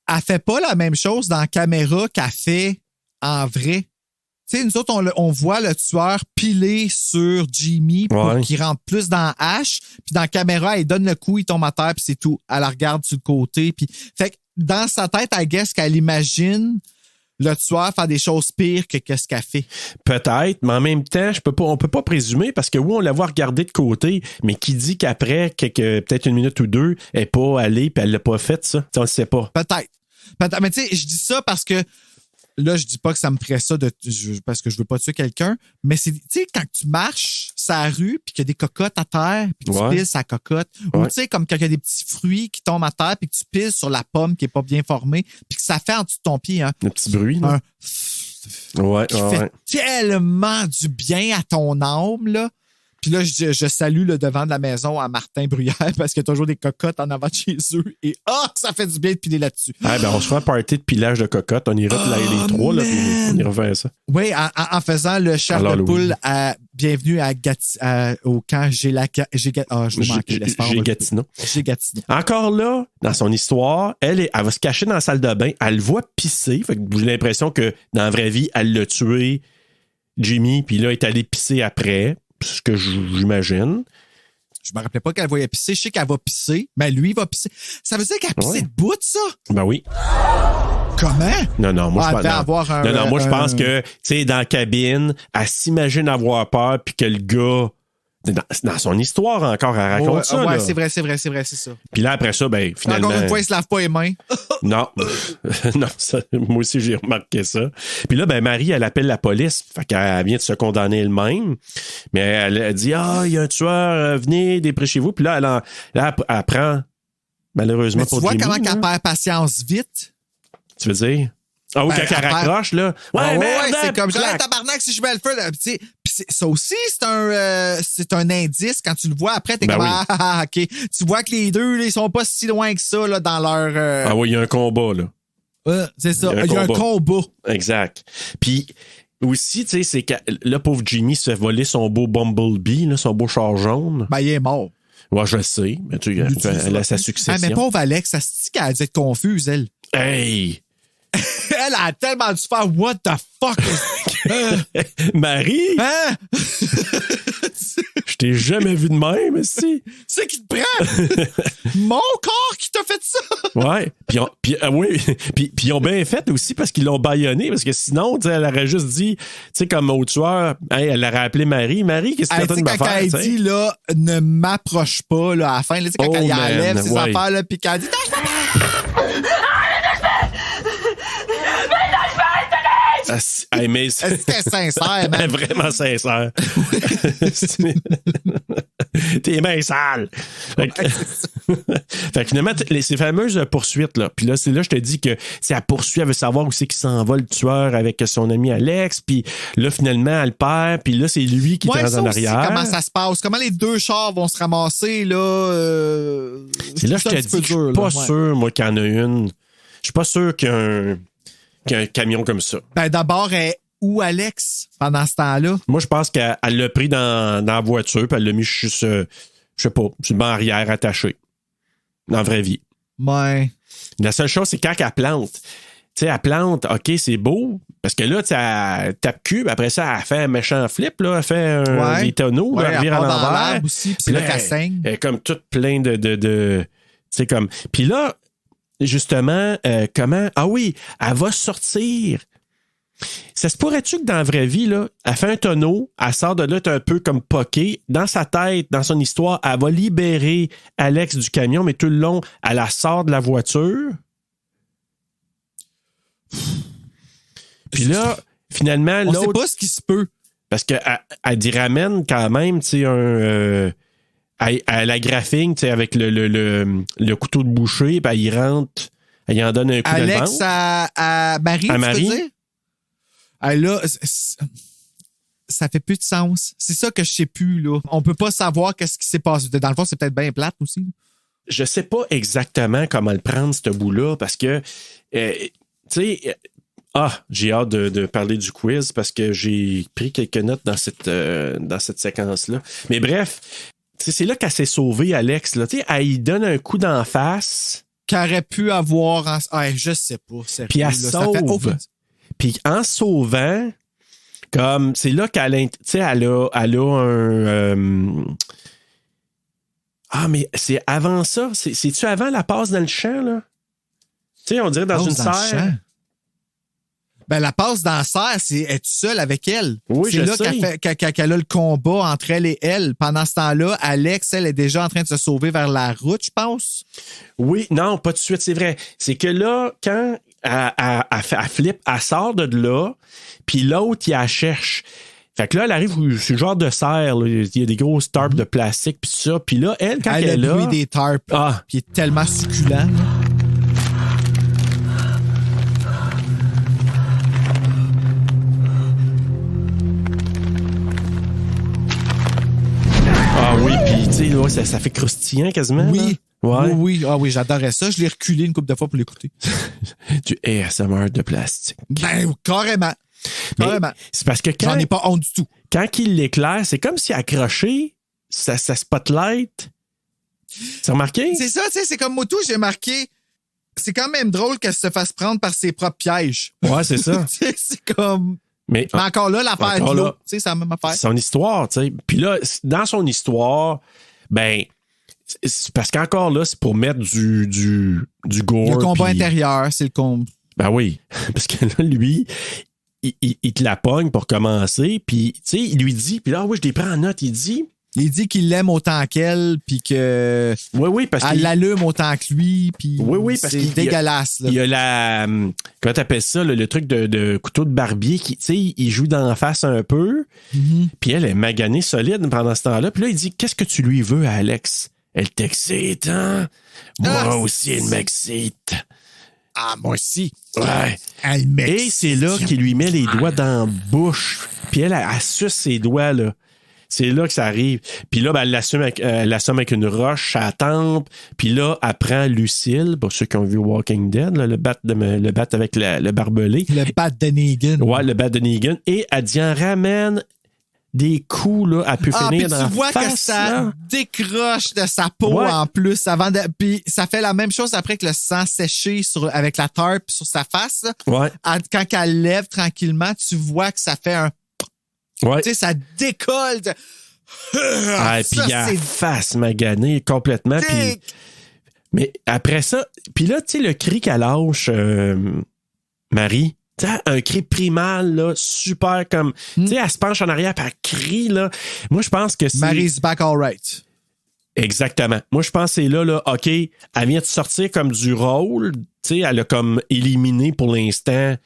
elle fait pas la même chose dans la caméra qu'elle fait en vrai. Tu sais, nous autres, on voit le tueur piler sur Jimmy pour qu'il rentre plus dans la hache. Puis dans la caméra, il donne le coup, il tombe à terre, puis c'est tout. Elle la regarde sur le côté. Puis, fait que dans sa tête, I guess qu'elle imagine le tueur faire des choses pires que qu'est-ce qu'elle fait. Peut-être, mais en même temps, on peut pas présumer parce que oui, on la voit regarder de côté, mais qui dit qu'après, peut-être une minute ou deux, elle n'est pas allée puis elle l'a pas fait, ça? T'sais, on le sait pas. Peut-être. Mais tu sais, je dis ça parce que là, je dis pas que ça me ferait ça parce que je veux pas tuer quelqu'un, mais c'est, tu sais, quand tu marches sur la rue puis qu'il y a des cocottes à terre puis tu piles sa cocotte, ou tu sais, comme quand il y a des petits fruits qui tombent à terre puis que tu piles sur la pomme qui est pas bien formée puis que ça fait en dessous de ton pied, hein. Le petit bruit, là. Qui fait tellement du bien à ton âme, là. Puis là, je salue le devant de la maison à Martin Bruyère parce qu'il y a toujours des cocottes en avant de chez eux. Et ça fait du bien de piler là-dessus. Ah, ben, on se fait un party de pilage de cocottes. On ira les trois, là, puis on ira faire ça. Oui, en faisant le chef de poule à bienvenue au camp J'ai Gatineau. J'ai Gatineau. Encore là, dans son histoire, elle va se cacher dans la salle de bain. Elle le voit pisser. Fait que j'ai l'impression que dans la vraie vie, elle l'a tué, Jimmy, puis là, elle est allée pisser après. Ce que j'imagine. Je me rappelais pas qu'elle voyait pisser. Je sais qu'elle va pisser, mais lui, il va pisser. Ça veut dire qu'elle a pissé de bout, ça? Ben oui. Comment? Non, moi, je pense que, tu sais, dans la cabine, elle s'imagine avoir peur, puis que le gars, dans son histoire encore, elle raconte ça. Ouais, là. c'est vrai, c'est ça. Puis là, après ça, ben, finalement. Encore une fois, il se lave pas les mains. Non. Non, moi aussi, j'ai remarqué ça. Puis là, ben, Marie, elle appelle la police. Fait qu'elle vient de se condamner elle-même. Mais elle dit, il y a un tueur, venez dépêchez vous. Puis là, elle prend, malheureusement, mais pour tu vois Jimmy, comment qu'elle perd patience vite? Tu veux dire? Ah oui, quand elle raccroche, là. Ouais, c'est comme genre, tabarnak, si je mets le feu, là. Ça aussi, c'est un indice. Quand tu le vois après, t'es comme, OK. Tu vois que les deux, là, ils sont pas si loin que ça, là, dans leur. Ah oui, il y a un combat, là. C'est ça. Il y a un combat. Exact. Puis aussi, tu sais, c'est que le pauvre Jimmy se fait voler son beau Bumblebee, là, son beau char jaune. Ben, il est mort. Ouais, je le sais. Mais tu elle a sa succession. Ah, mais pauvre Alex, ça se dit qu'elle a dû être confuse, elle. Hey! Elle a tellement dû faire what the fuck? Marie? Hein? Je t'ai jamais vu de même, si. C'est qui te prend? Mon corps qui t'a fait ça? Ouais. Puis ils ont bien fait aussi parce qu'ils l'ont bâillonné. Parce que sinon, elle aurait juste dit, tu sais, comme au tueur, elle aurait appelé Marie. Marie, qu'est-ce que tu as de me faire? Quand elle dit, là, ne m'approche pas, là, à la fin, là, quand elle enlève ses affaires, là, puis qu'elle dit, mais c'était sincère, man. Vraiment sincère. T'es mains sales. Fait que finalement, ces fameuses poursuites, là. Puis là, c'est là, je te dis que c'est la poursuite, elle veut savoir où c'est qu'il s'en va, le tueur, avec son ami Alex. Puis là, finalement, elle perd. Puis là, c'est lui qui est en arrière. Comment ça se passe? Comment les deux chars vont se ramasser, là? C'est là, je te dis que je suis pas sûr, moi, qu'il y en a une. Je suis pas sûr qu'il y a un camion comme ça. Ben, d'abord, où Alex pendant ce temps-là? Moi, je pense qu'elle l'a pris dans la voiture, puis elle l'a mis juste, je sais pas, sur le banc arrière attaché. Dans la vraie vie. Ouais. La seule chose, c'est quand elle plante. Tu sais, elle plante, OK, c'est beau, parce que là, tu sais, elle tape cube, après ça, elle fait un méchant flip, là, elle fait des tonneaux, là, elle vire à l'envers. Aussi, puis c'est là qu'elle saigne. Elle est comme toute plein de tu sais, comme... Puis là, justement, comment... Ah oui, elle va sortir. Ça se pourrait-tu que dans la vraie vie, là, elle fait un tonneau, elle sort de là, elle est un peu comme poquée. Dans sa tête, dans son histoire, elle va libérer Alex du camion, mais tout le long, elle la sort de la voiture. Puis là, finalement, on l'autre... sait pas ce qui se peut. Parce qu'elle dit ramène quand même, tu sais, à la graphing, tu sais, avec le couteau de boucher, puis elle y rentre, elle y en donne un coup de Alex à Marie, à tu Marie. peux dire? Là, ça fait plus de sens. C'est ça que je sais plus, là. On peut pas savoir qu'est-ce qui s'est passé. Dans le fond, c'est peut-être bien plate aussi. Je sais pas exactement comment le prendre, ce bout-là, parce que, tu sais, j'ai hâte de parler du quiz parce que j'ai pris quelques notes dans cette séquence-là. Mais bref, c'est là qu'elle s'est sauvée, Alex. Là. Elle y donne un coup d'en face. Qu'elle aurait pu avoir... je sais pas. Puis elle sauve. Puis en sauvant, comme c'est là qu'elle elle a un... mais c'est avant ça. C'est-tu avant la passe dans le champ, là? Tu sais, on dirait dans une serre. Ben, la passe dans la serre, es-tu seule avec elle? Oui, c'est là qu'elle a le combat entre elle et elle. Pendant ce temps-là, Alex, elle est déjà en train de se sauver vers la route, je pense. Oui, non, pas tout de suite, c'est vrai. C'est que là, quand elle flippe, elle sort de là, puis l'autre, il la cherche. Fait que là, elle arrive sur le genre de serre. Là. Il y a des grosses tarpes de plastique, puis ça. Puis là, elle, quand elle est là... Elle a des tarpes, puis il est tellement succulent. Ah oui, puis tu sais, ça fait croustillant quasiment. Oui. Là. Ouais. Oui, j'adorais ça. Je l'ai reculé une couple de fois pour l'écouter. Du ASMR de plastique. Ben, carrément. Carrément. C'est parce que quand... J'en ai pas honte du tout. Quand il l'éclaire, c'est comme si accroché sa spotlight. Tu as remarqué? C'est ça, tu sais, c'est comme Moto, j'ai marqué. C'est quand même drôle qu'elle se fasse prendre par ses propres pièges. Ouais, c'est ça. C'est comme... Mais encore là, l'affaire de l'eau, tu sais, c'est la même affaire. Son histoire, tu sais. Puis là, dans son histoire, ben, c'est parce qu'encore là, c'est pour mettre du gore. Le combat intérieur, c'est le combat. Ben oui. Parce que là, lui, il te la pogne pour commencer. Puis, tu sais, il lui dit, puis là, oui, je les prends en note, il dit qu'il l'aime autant qu'elle, puis que. Oui, parce elle l'allume autant que lui, puis. Oui, parce c'est dégueulasse. Il y a la. Comment t'appelles ça, le truc de couteau de barbier qui, tu sais, il joue d'en face un peu. Mm-hmm. Puis elle est maganée solide pendant ce temps-là. Puis là, il dit qu'est-ce que tu lui veux à Alex? Elle t'excite, hein? Moi aussi, elle m'excite. Ah, moi aussi. Ouais. Elle m'excite. Et c'est là qu'il lui met les doigts dans la bouche. Puis elle suce ses doigts, là. C'est là que ça arrive. Puis là, ben, elle l'assomme avec une roche à la tempe. Puis là, elle prend Lucille, pour ceux qui ont vu Walking Dead, là, le bat avec le barbelé. Le bat de Negan. Ouais, le bat de Negan. Et elle dit, en ramène des coups, là, elle peut finir dans la face. Tu vois que ça décroche de sa peau en plus. Puis ça fait la même chose après que le sang séché avec la tarpe sur sa face. Là. Ouais. Quand elle lève tranquillement, tu vois que ça fait un... Ouais. Tu sais, ça décolle. Puis il y a la face maganée complètement. Mais après ça, puis là, tu sais, le cri qu'elle lâche, Marie, tu sais, un cri primal, là, super comme... Tu sais, elle se penche en arrière puis elle crie, là. Moi, je pense que c'est... Marie's back all right. Exactement. Moi, je pense que c'est là, OK, elle vient de sortir comme du rôle. Tu sais, elle a comme éliminé pour l'instant...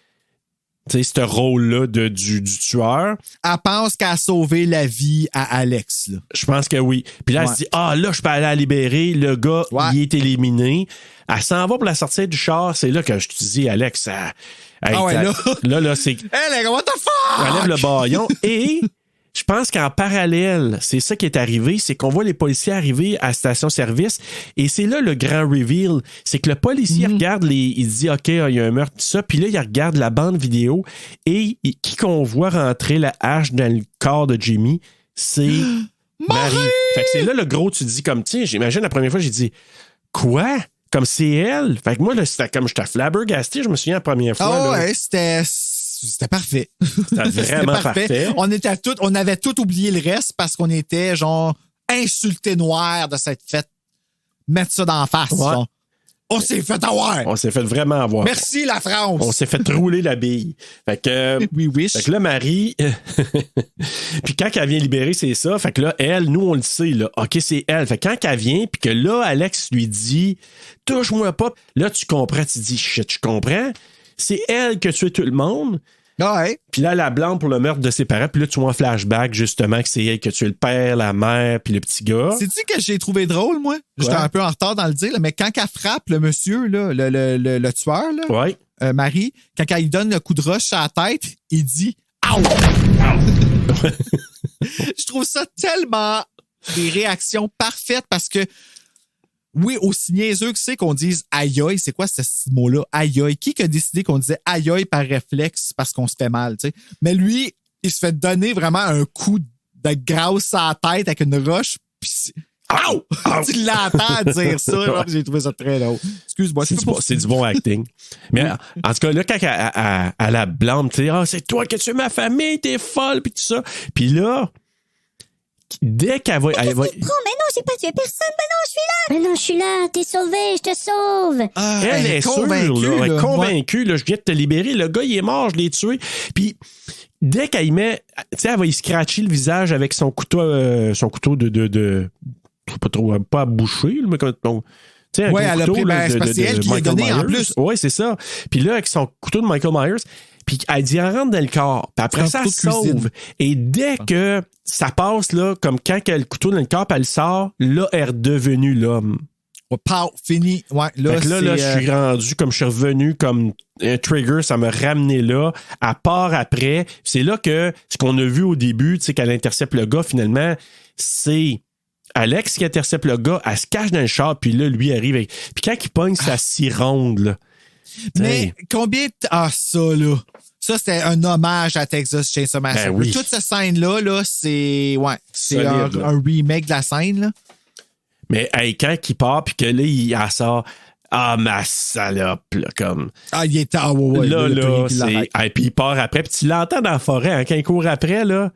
Tu sais, ce rôle-là du tueur. Elle pense qu'elle a sauvé la vie à Alex. Là. Je pense que oui. Puis là, elle se dit, là, je peux aller la libérer. Le gars, il est éliminé. Elle s'en va pour la sortir du char. C'est là que je te dis, Alex, là, c'est... Hey, what the fuck? Elle lève le bâillon. Et je pense qu'en parallèle, c'est ça qui est arrivé, c'est qu'on voit les policiers arriver à la station-service et c'est là le grand reveal. C'est que le policier regarde il dit, OK, il y a un meurtre, tout ça. Puis là, il regarde la bande vidéo et qui qu'on voit rentrer la hache dans le corps de Jimmy, c'est Marie. Fait que c'est là le gros, tu dis comme, tiens, j'imagine la première fois, j'ai dit, quoi? Comme c'est elle. Fait que moi, là, c'était comme j'étais flabbergasté, je me souviens la première fois. Ah là. ouais, c'était parfait. C'était vraiment parfait. On avait tout oublié le reste parce qu'on était, genre, insultés noirs de cette fête. Mettre ça d'en face, Ouais. genre. On s'est fait avoir. On s'est fait vraiment avoir. Merci, la France. On s'est fait rouler la bille. Fait que, We wish. fait que là, Marie, puis quand elle vient libérer, c'est ça. Fait que là, elle, nous, on le sait, là. OK, c'est elle. Fait que quand elle vient, puis que là, Alex lui dit, touche-moi pas. Là, tu comprends, tu dis, shit, je comprends. C'est elle qui a tué tout le monde. Ouais. Puis là, la blâme pour le meurtre de ses parents. Puis là, tu vois un flashback, justement, que c'est elle qui a tué le père, la mère, puis le petit gars. C'est-tu que j'ai trouvé drôle, moi? J'étais un peu en retard dans le dire, là, mais quand elle frappe le monsieur, là, le tueur, là, Ouais. Marie, quand elle lui donne le coup de roche à la tête, il dit « Ow! » Je trouve ça tellement des réactions parfaites parce que, oui, aussi niaiseux que c'est qu'on dise « aïe aïe », c'est quoi ce mot-là? « Aïe aïe ». Qui a décidé qu'on disait « aïe aïe » par réflexe parce qu'on se fait mal, tu sais? Mais lui, il se fait donner vraiment un coup de grâce à la tête avec une roche, puis Ow! Tu l'entends dire ça. Là, j'ai trouvé ça très drôle. Excuse-moi. C'est du bon acting. Mais en tout cas, là, quand elle la blâme, tu sais, ah, c'est toi qui as tué ma famille, t'es folle, puis tout ça. Puis là, dès qu'elle va. Elle va... Mais non, j'ai pas tué personne. Mais non, je suis là. T'es sauvé, je te sauve. Elle est convaincue, sûre, là, elle est là. convaincue. Là, je viens de te libérer. Le gars, il est mort, je l'ai tué. Puis, dès qu'elle y met, tu sais, elle va y scratcher le visage avec son couteau de pas trop, pas à boucher, mais comme. Tu sais, un ouais, gros elle a couteau, pris, là, c'est parce que c'est elle qui l'a donné en plus. Oui, c'est ça. Puis là, avec son couteau de Michael Myers, puis elle dit, elle rentre dans le corps. Puis après ça, elle sauve. Et dès que ça passe, là, comme quand elle a le couteau dans le corps, puis elle sort, là, elle est redevenue l'homme. Ouais, pow, fini. Ouais, là, fait que là, je suis rendu, comme je suis revenu, comme un trigger, ça m'a ramené là. À part après, c'est là que ce qu'on a vu au début, tu sais, qu'elle intercepte le gars, finalement, c'est Alex qui intercepte le gars, elle se cache dans le char, puis là, lui arrive avec... Puis quand il pogne sa scie ronde, là... Mais combien... Ah, ça, là... Ça, c'était un hommage à Texas Chainsaw Massacre. Ben oui. Toute cette scène-là, là, c'est... Ouais, c'est solide, un remake de la scène, là. Mais hey, quand il part, puis que là, il sort... Ah, ma salope, là, comme... Ah, il est... Ah, ouais, là, c'est... Hey, puis il part après, puis tu l'entends dans la forêt, hein, quand il court après, là...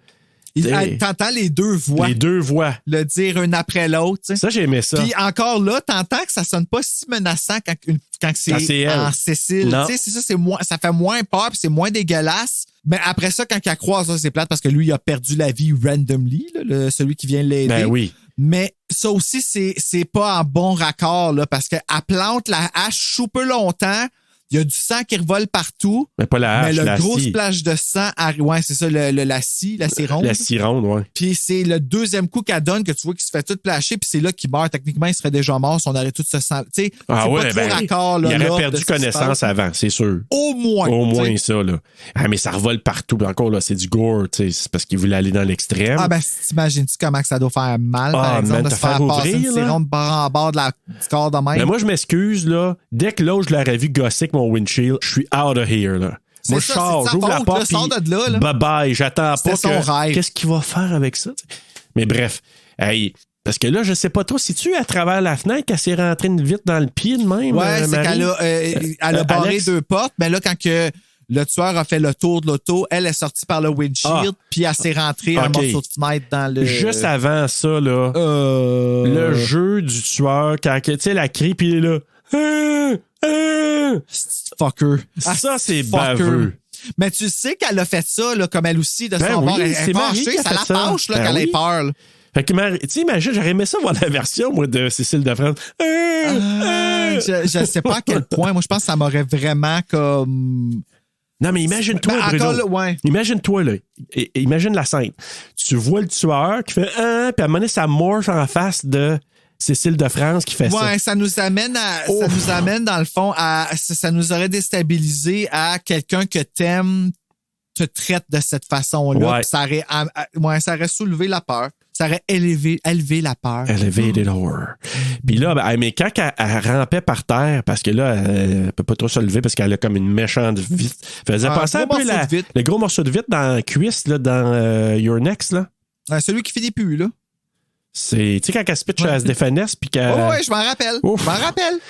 T'entends les deux voix. Les deux voix. Le dire un après l'autre. T'sais. Ça, j'aimais ça. Puis encore là, t'entends que ça sonne pas si menaçant quand c'est en Cécile. C'est ça, ça fait moins peur puis c'est moins dégueulasse. Mais après ça, quand elle croise, ça, c'est plate parce que lui, il a perdu la vie randomly, là, celui qui vient l'aider. Ben oui. Mais ça aussi, c'est pas en bon raccord, là, parce qu'elle plante la hache super longtemps. Il y a du sang qui revole partout. Mais pas la hache, mais la le gros scie. splash de sang, ouais, c'est ça, la scie ronde. La scie ronde, ouais. Puis c'est le deuxième coup qu'elle donne que tu vois qu'il se fait tout plasher, puis c'est là qu'il meurt. Techniquement, il serait déjà mort si on aurait tout se sang. Tu sais, Ah c'est ouais, pas trop raccord, là, il aurait là, perdu connaissance avant, c'est sûr. Au moins. Au moins ça, là. Ah, mais ça revole partout. Encore, là, c'est du gore, tu sais. C'est parce qu'il voulait aller dans l'extrême. Ah, ben, t'imagines-tu comment que ça doit faire mal, par exemple, de se faire passer une scie ronde bord en bord du corps de même? Mais moi, je m'excuse, là. Dès que l'autre, je l'aurais vu gosser avec mon windshield, je suis out of here, là. C'est Moi, ça, je sors, c'est j'ouvre sa la faute, porte, là, sors de là, là. bye-bye, j'attends pas son rêve. Qu'est-ce qu'il va faire avec ça? T'sais? Mais bref, hey, parce que là, je sais pas trop, si tu à travers la fenêtre qu'elle s'est rentrée vite dans le pied de même? Ouais, c'est Marie? qu'elle a barré Alex? deux portes, mais là, quand que le tueur a fait le tour de l'auto, elle est sortie par le windshield, puis elle s'est rentrée un morceau de fenêtre dans le... Juste avant ça, là, le jeu du tueur, quand, tu sais, la crie, puis il est là... Fucker. Ça, c'est baveux. Mais tu sais qu'elle a fait ça, là, comme elle aussi, de Ben son oui, bord. Elle c'est est Marie fâchée, qui a ça fait la ça. fâche, là, Ben quand elle oui. est peur. Là. Fait que, tu sais, imagine, j'aurais aimé ça voir la version, moi, de Cécile de France. Je sais pas à quel point. Moi, je pense que ça m'aurait vraiment comme... Non, mais imagine-toi, Ben, Bruno. encore là, ouais. Imagine-toi, là. Imagine la scène. Tu vois le tueur qui fait puis à un moment donné, ça morphe en face de Cécile de France qui fait ça. Ouais, ça nous amène dans le fond ça nous aurait déstabilisé à quelqu'un que t'aimes te traite de cette façon-là. Ouais. Ça aurait soulevé la peur. Ça aurait élevé la peur. Elevated horror. Puis là, mais quand elle rampait par terre, parce que là, elle peut pas trop se lever parce qu'elle a comme une méchante vitre. Faisait penser un peu le gros morceau de vitre dans la cuisse, là, dans Your Next, là. Celui qui fait des pus, là. C'est, tu sais, quand elle se pitch à Stéphane puis qu'elle... Oh, ouais, je m'en rappelle. Ouf. Je m'en rappelle.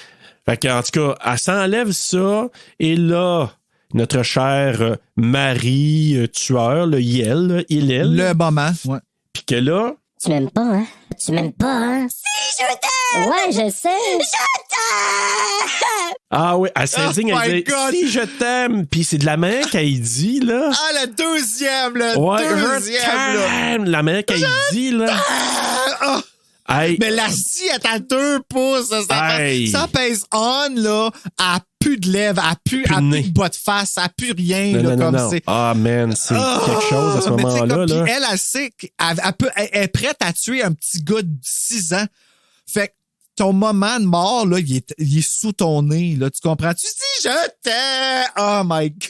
Fait qu'en tout cas, elle s'enlève ça, et là, notre chère Marie tueur, le Yel, Hillel. Le moment. Ouais. Puis que là... Tu m'aimes pas, hein? Tu m'aimes pas, hein? Si, je t'aime! Ouais, je sais. Je t'aime! Ah oui, elle s'indigne, Oh elle my dit God. « Si, je t'aime! » Puis c'est de la manière qu'elle dit, là. Ah, le deuxième, là. Ouais, Deuxième, là. je t'aime! La manière qu'elle dit, là. Ah. Hey, Mais la scie est à 2 pouces. Hey. Ça pèse on, là. Elle a plus de lèvres, elle a plus de bas de face, elle a plus rien, là, comme c'est. Ah, man, c'est quelque chose à ce mais tu sais, moment-là. comme, Là. puis elle sait qu'elle est prête à tuer un petit gars de 6 ans. Fait que ton moment de mort, là, il est sous ton nez, là. Tu comprends? Tu dis, je t'aime! Oh my God!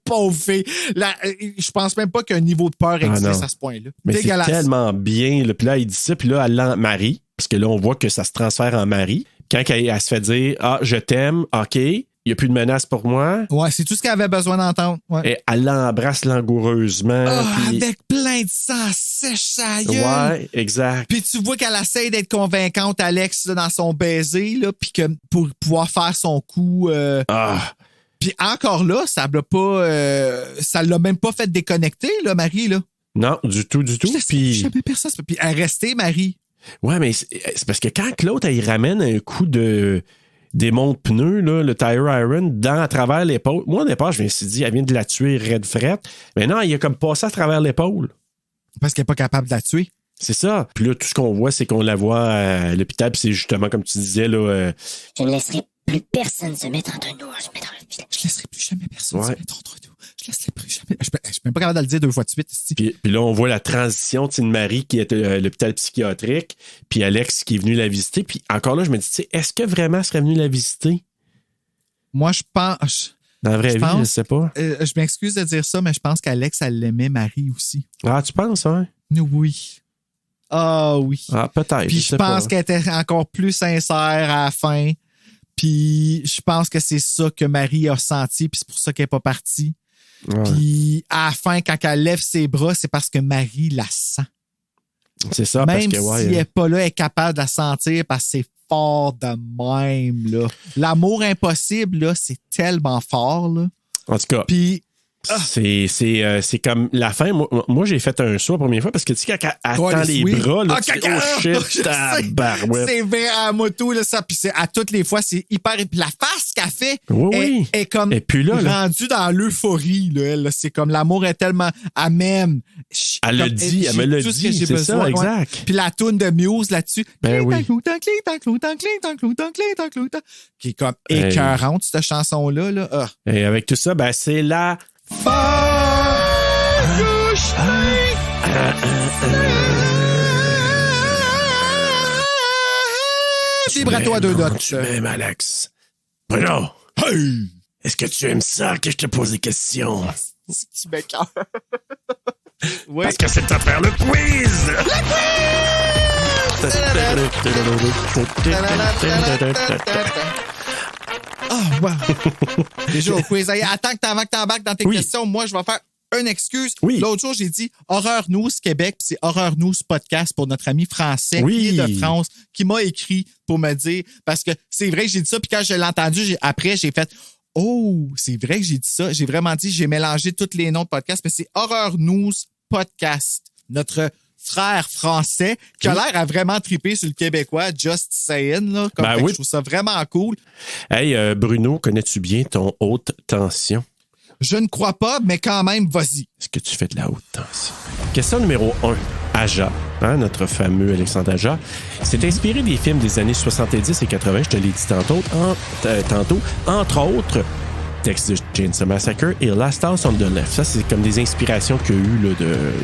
Pauvre fille. Là, je pense même pas qu'un niveau de peur existe à ce point-là. Mais c'est dégueulasse. tellement bien. Là. Puis là, il dit ça, puis là, elle Marie, parce que là, on voit que ça se transfère en Marie. Quand elle se fait dire « Ah, je t'aime, OK, il n'y a plus de menace pour moi. » Ouais, c'est tout ce qu'elle avait besoin d'entendre. Ouais. Et elle l'embrasse langoureusement. Puis... Avec plein de sang sèche sa gueule. Ouais, exact. Puis tu vois qu'elle essaie d'être convaincante, Alex, là, dans son baiser, là, puis que pour pouvoir faire son coup... Puis encore là, ça l'a même pas fait déconnecter, là, Marie, là. Non, du tout. Puis... Jamais personne. Puis elle est restée, Marie. Ouais, mais c'est parce que quand l'autre, elle ramène un coup de démonte pneu, là, le tire iron, à travers l'épaule. Moi, au départ, je me suis dit, elle vient de la tuer raide frette. Mais non, il a comme passé à travers l'épaule. Parce qu'elle n'est pas capable de la tuer. C'est ça. Puis là, tout ce qu'on voit, c'est qu'on la voit à l'hôpital. Puis c'est justement, comme tu disais, là... Je ne laisserai plus personne se mettre entre nous. Je laisserai plus jamais personne se mettre entre nous. Je laisserai plus jamais... Je suis même pas capable de le dire 2 fois de suite. Puis là, on voit la transition de Marie qui est à l'hôpital psychiatrique, puis Alex qui est venu la visiter. Puis encore là, je me dis, est-ce que vraiment elle serait venue la visiter? Moi, je pense... Dans la vraie vie, je sais pas. Je m'excuse de dire ça, mais je pense qu'Alex, elle l'aimait Marie aussi. Ah, tu penses, hein? Oui. Ah oui. Ah, peut-être. Puis je pense qu'elle était encore plus sincère à la fin. Puis je pense que c'est ça que Marie a senti, puis c'est pour ça qu'elle n'est pas partie. Ouais. Puis à la fin, quand elle lève ses bras, c'est parce que Marie la sent. C'est ça, même parce que, si elle n'est pas là, elle est capable de la sentir parce que c'est fort de même, là. L'amour impossible, là, c'est tellement fort, là. En tout cas. Puis... C'est comme la fin. Moi, j'ai fait un saut la première fois parce que tu sais, quand elle tend les bras, là, tu dis, oh shit, tabarouette. C'est vrai à moto, là, ça. Puis à toutes les fois, c'est hyper. Puis la face qu'elle fait est comme rendue dans l'euphorie, là, elle. C'est comme l'amour est tellement. Elle m'aime. Elle le dit, elle me l'a dit. C'est ça, exact. Ouais. Puis la toune de Muse là-dessus. Ben oui. Qui est comme écœurante, cette chanson-là, là. Ah. Et avec tout ça, ben, c'est la. Vibrato à 2 notes. Tu m'aimes, Alex. Bruno. Hey! Est-ce que tu aimes ça que je te pose des questions? Tu m'écoeures. Oui. Parce que c'est de faire le quiz! Oh, wow. Déjà au quiz. Hey, attends que t'embarques dans tes questions. Moi, je vais faire une excuse. Oui. L'autre jour, j'ai dit Horreur News Québec, c'est Horror News Podcast pour notre ami français qui est de France, qui m'a écrit pour me dire, parce que c'est vrai que j'ai dit ça, puis quand je l'ai entendu, après, j'ai fait oh, c'est vrai que j'ai dit ça. J'ai vraiment dit, j'ai mélangé tous les noms de podcasts, mais c'est Horror News Podcast. Notre frère français qui a l'air à vraiment triper sur le québécois, just saying, là. Comme je trouve ça vraiment cool. Hey, Bruno, connais-tu bien ton haute tension? Je ne crois pas, mais quand même, vas-y. Est-ce que tu fais de la haute tension? Question numéro 1. Aja, notre fameux Alexandre Aja, s'est inspiré des films des années 70 et 80, je te l'ai dit tantôt, entre autres, Texas Chainsaw Massacre et Last House on the Left. Ça, c'est comme des inspirations qu'il y a eu là,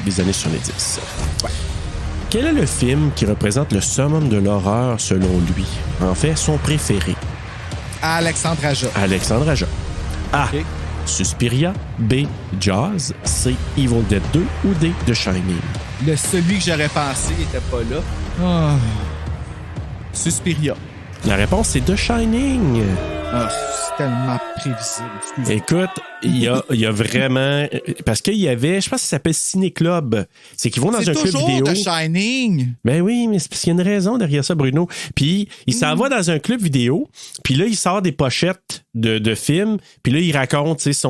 des années 70. Ouais. Quel est le film qui représente le summum de l'horreur selon lui? En fait, son préféré. Alexandre Aja. Alexandre Aja. A. Okay. Suspiria. B. Jaws. C. Evil Dead 2 ou D. The Shining. Celui que j'aurais pensé n'était pas là. Oh. Suspiria. La réponse, c'est The Shining. Oh, tellement prévisible. Excuse-moi. Écoute, il y a vraiment... Parce qu'il y avait, je pense que ça s'appelle Ciné Club. C'est qu'ils vont dans un club toujours vidéo. The Shining. Ben oui, mais c'est parce qu'il y a une raison derrière ça, Bruno. Puis, il s'en va dans un club vidéo, puis là, il sort des pochettes de films, puis là, il raconte, tu sais,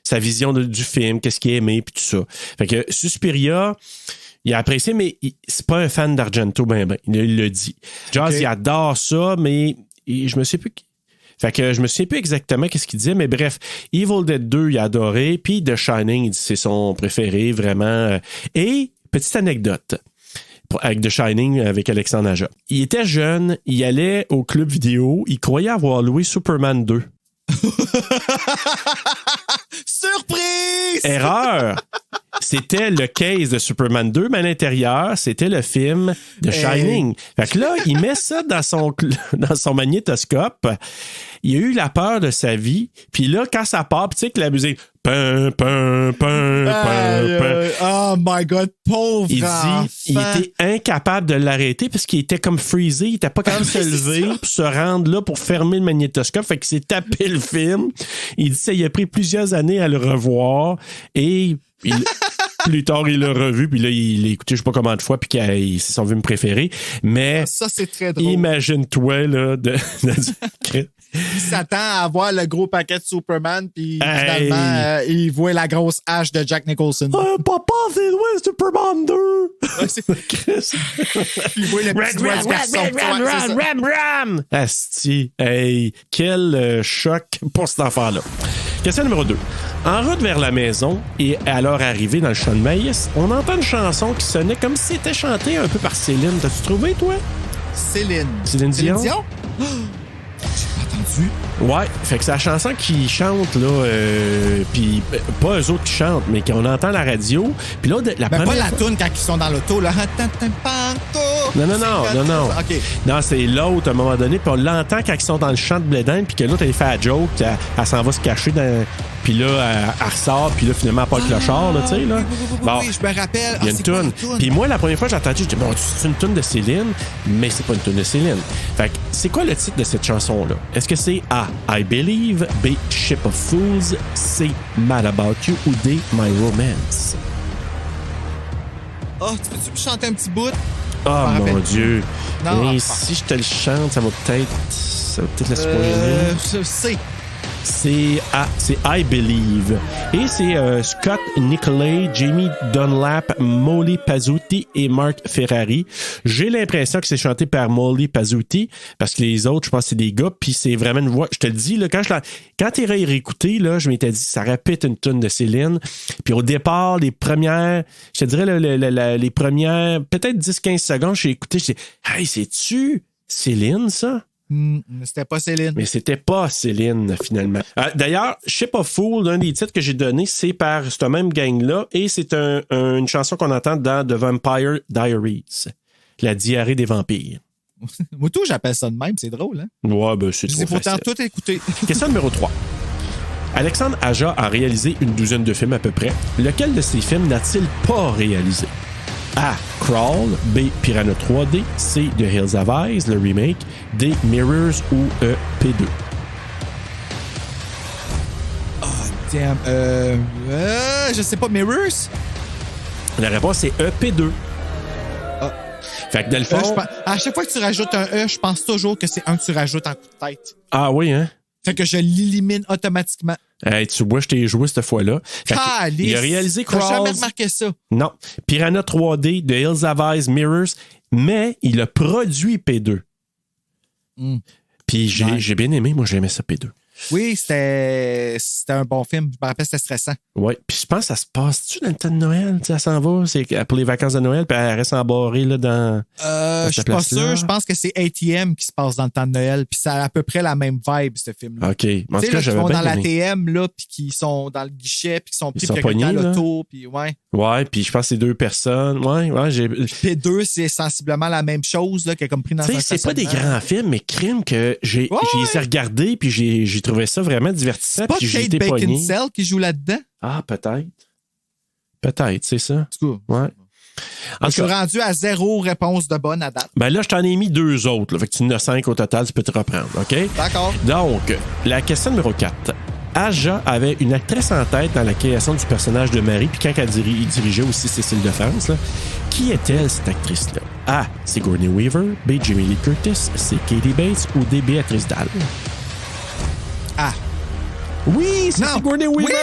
sa vision du film, qu'est-ce qu'il a aimé, puis tout ça. Fait que Suspiria... Il a apprécié, mais c'est pas un fan d'Argento, ben. Il le dit. Jazz, il adore ça, mais je me sais plus. Fait que je me souviens plus exactement qu'est-ce qu'il disait, mais bref, Evil Dead 2, il a adoré, puis The Shining, il dit c'est son préféré, vraiment. Et, petite anecdote, avec The Shining, avec Alexandre Aja. Il était jeune, il allait au club vidéo, il croyait avoir loué Superman 2. Surprise! Erreur! C'était le case de Superman 2, mais à l'intérieur, c'était le film de Shining. Fait que là, il met ça dans son magnétoscope. Il a eu la peur de sa vie. Puis là, quand ça part, tu sais que la musique... Pum, pum, pum, pum, pum. Oh my God, pauvre Il enfant. dit il était incapable de l'arrêter parce qu'il était comme freezé. Il était pas capable de se lever pour se rendre là pour fermer le magnétoscope. Fait qu'il s'est tapé le film. Il dit ça, il a pris plusieurs années à le revoir. Et... plus tard, il l'a revu, puis là, il l'a écouté je sais pas combien de fois, puis c'est son film préféré. Mais ça, c'est très drôle. Imagine-toi, là, Il s'attend à avoir le gros paquet de Superman, puis finalement, il voit la grosse hache de Jack Nicholson. Papa, c'est loin, Superman 2! Il voit le petit doigt du garçon. Ram! Asti, hey, quel choc pour cet enfant-là. Question numéro 2. En route vers la maison et à leur arrivée dans le champ de maïs, on entend une chanson qui sonnait comme si c'était chantée un peu par Céline. T'as-tu trouvé, toi? Céline Dion? J'ai pas entendu. Ouais, fait que c'est la chanson qui chante, là, puis pas eux autres qui chantent, mais qu'on entend à la radio. Puis là, la Ben, première pas la fois- toune quand ils sont dans l'auto, là. Non. OK. Non, c'est l'autre à un moment donné, puis on l'entend quand ils sont dans le champ de blé d'Inde, puis que l'autre, elle fait la joke, elle s'en va se cacher dans. Puis là, elle ressort, puis là, finalement, elle part avec le char, là, tu sais, là. Oui, je me rappelle. Il y a une toune. Puis moi, la première fois que j'ai entendu, je dis, bon, c'est une toune de Céline, mais c'est pas une toune de Céline. Fait que, c'est quoi le titre de cette chanson-là? Est-ce que c'est A, I Believe, B, Ship of Fools, C, Mad About You ou D, My Romance? Oh, tu peux-tu me chanter un petit bout? Oh mon Dieu. Non, Et ah, si je te le chante, ça va peut-être le spoiler. C'est. C'est I Believe. Et c'est Scott Nicolay, Jamie Dunlap, Molly Pazzuti et Mark Ferrari. J'ai l'impression que c'est chanté par Molly Pazzuti parce que les autres, je pense que c'est des gars, puis c'est vraiment une voix. Je te le dis, là, quand t'es réécouté, là, je m'étais dit, ça répète une toune de Céline. Puis au départ, les premières, je te dirais, les premières, peut-être 10-15 secondes, j'ai écouté, j'ai dit, hey, c'est-tu Céline, ça? C'était pas Céline. Mais c'était pas Céline, finalement. D'ailleurs, Ship of Fools, un des titres que j'ai donné, c'est par ce même gang-là, et c'est une chanson qu'on entend dans The Vampire Diaries, la diarrhée des vampires. Moi, tout, j'appelle ça de même, c'est drôle, hein? Ouais, ben c'est trop C'est pourtant facile. tout écouté. Question numéro 3. Alexandre Aja a réalisé une douzaine de films à peu près. Lequel de ces films n'a-t-il pas réalisé? A. Crawl, B. Piranha 3D, C. The Hills Have Eyes, le remake, D. Mirrors ou E. P2. Oh, damn. Je sais pas, Mirrors? La réponse est E. P2. Ah. Fait que dans le fond... À chaque fois que tu rajoutes un E, je pense toujours que c'est un que tu rajoutes en coup de tête. Ah oui, hein? Fait que je l'élimine automatiquement. Hey, tu vois, je t'ai joué cette fois-là. Fait que il a réalisé J'ai jamais Crawls. remarqué ça. Non. Piranha 3D, The Hills Have Eyes, Mirrors, mais il a produit P2. Puis j'ai bien aimé, moi, j'ai aimé ça, P2. Oui, c'était un bon film. Je me rappelle, c'était stressant. Oui. Puis je pense que ça se passe-tu dans le temps de Noël? Tu sais, elle s'en va, c'est pour les vacances de Noël, puis elle reste embarrée là, dans. Je suis pas sûr. Je pense que c'est ATM qui se passe dans le temps de Noël. Puis ça a à peu près la même vibe, ce film-là. OK. En Tu tout sais, cas, là, qui j'avais vont bien dans aimé. l'ATM, là, puis qui sont dans le guichet, puis qui sont pris Ils sont puis quelqu'un à pognés, là. l'auto, puis ouais. Ouais, puis je pense que c'est deux personnes. Ouais, j'ai. P2, c'est sensiblement la même chose, là, qui est comme pris dans Tu un sais, c'est pas des stationnement. grands films, mais crime que j'ai regardé, puis j'ai trouvé ça vraiment divertissant. C'est pas puis j'ai Kate été pogné. Beckinsale qui joue là-dedans? Ah, peut-être. Peut-être, c'est ça. En tout cas. Ouais. Je suis rendu à 0 réponse de bonne à date. Ben là, je t'en ai mis 2 autres. Là. Fait que tu en as 5 au total, tu peux te reprendre, OK? D'accord. Donc, la question numéro 4. Aja avait une actrice en tête dans la création du personnage de Marie, puis quand elle dirigeait aussi Cécile de France, là, qui est-elle, cette actrice-là? A. Sigourney Weaver. B. Jamie Lee Curtis. C. Katie Bates. Ou D. Béatrice Dalle? Ah. Oui, c'est Sigourney Weaver!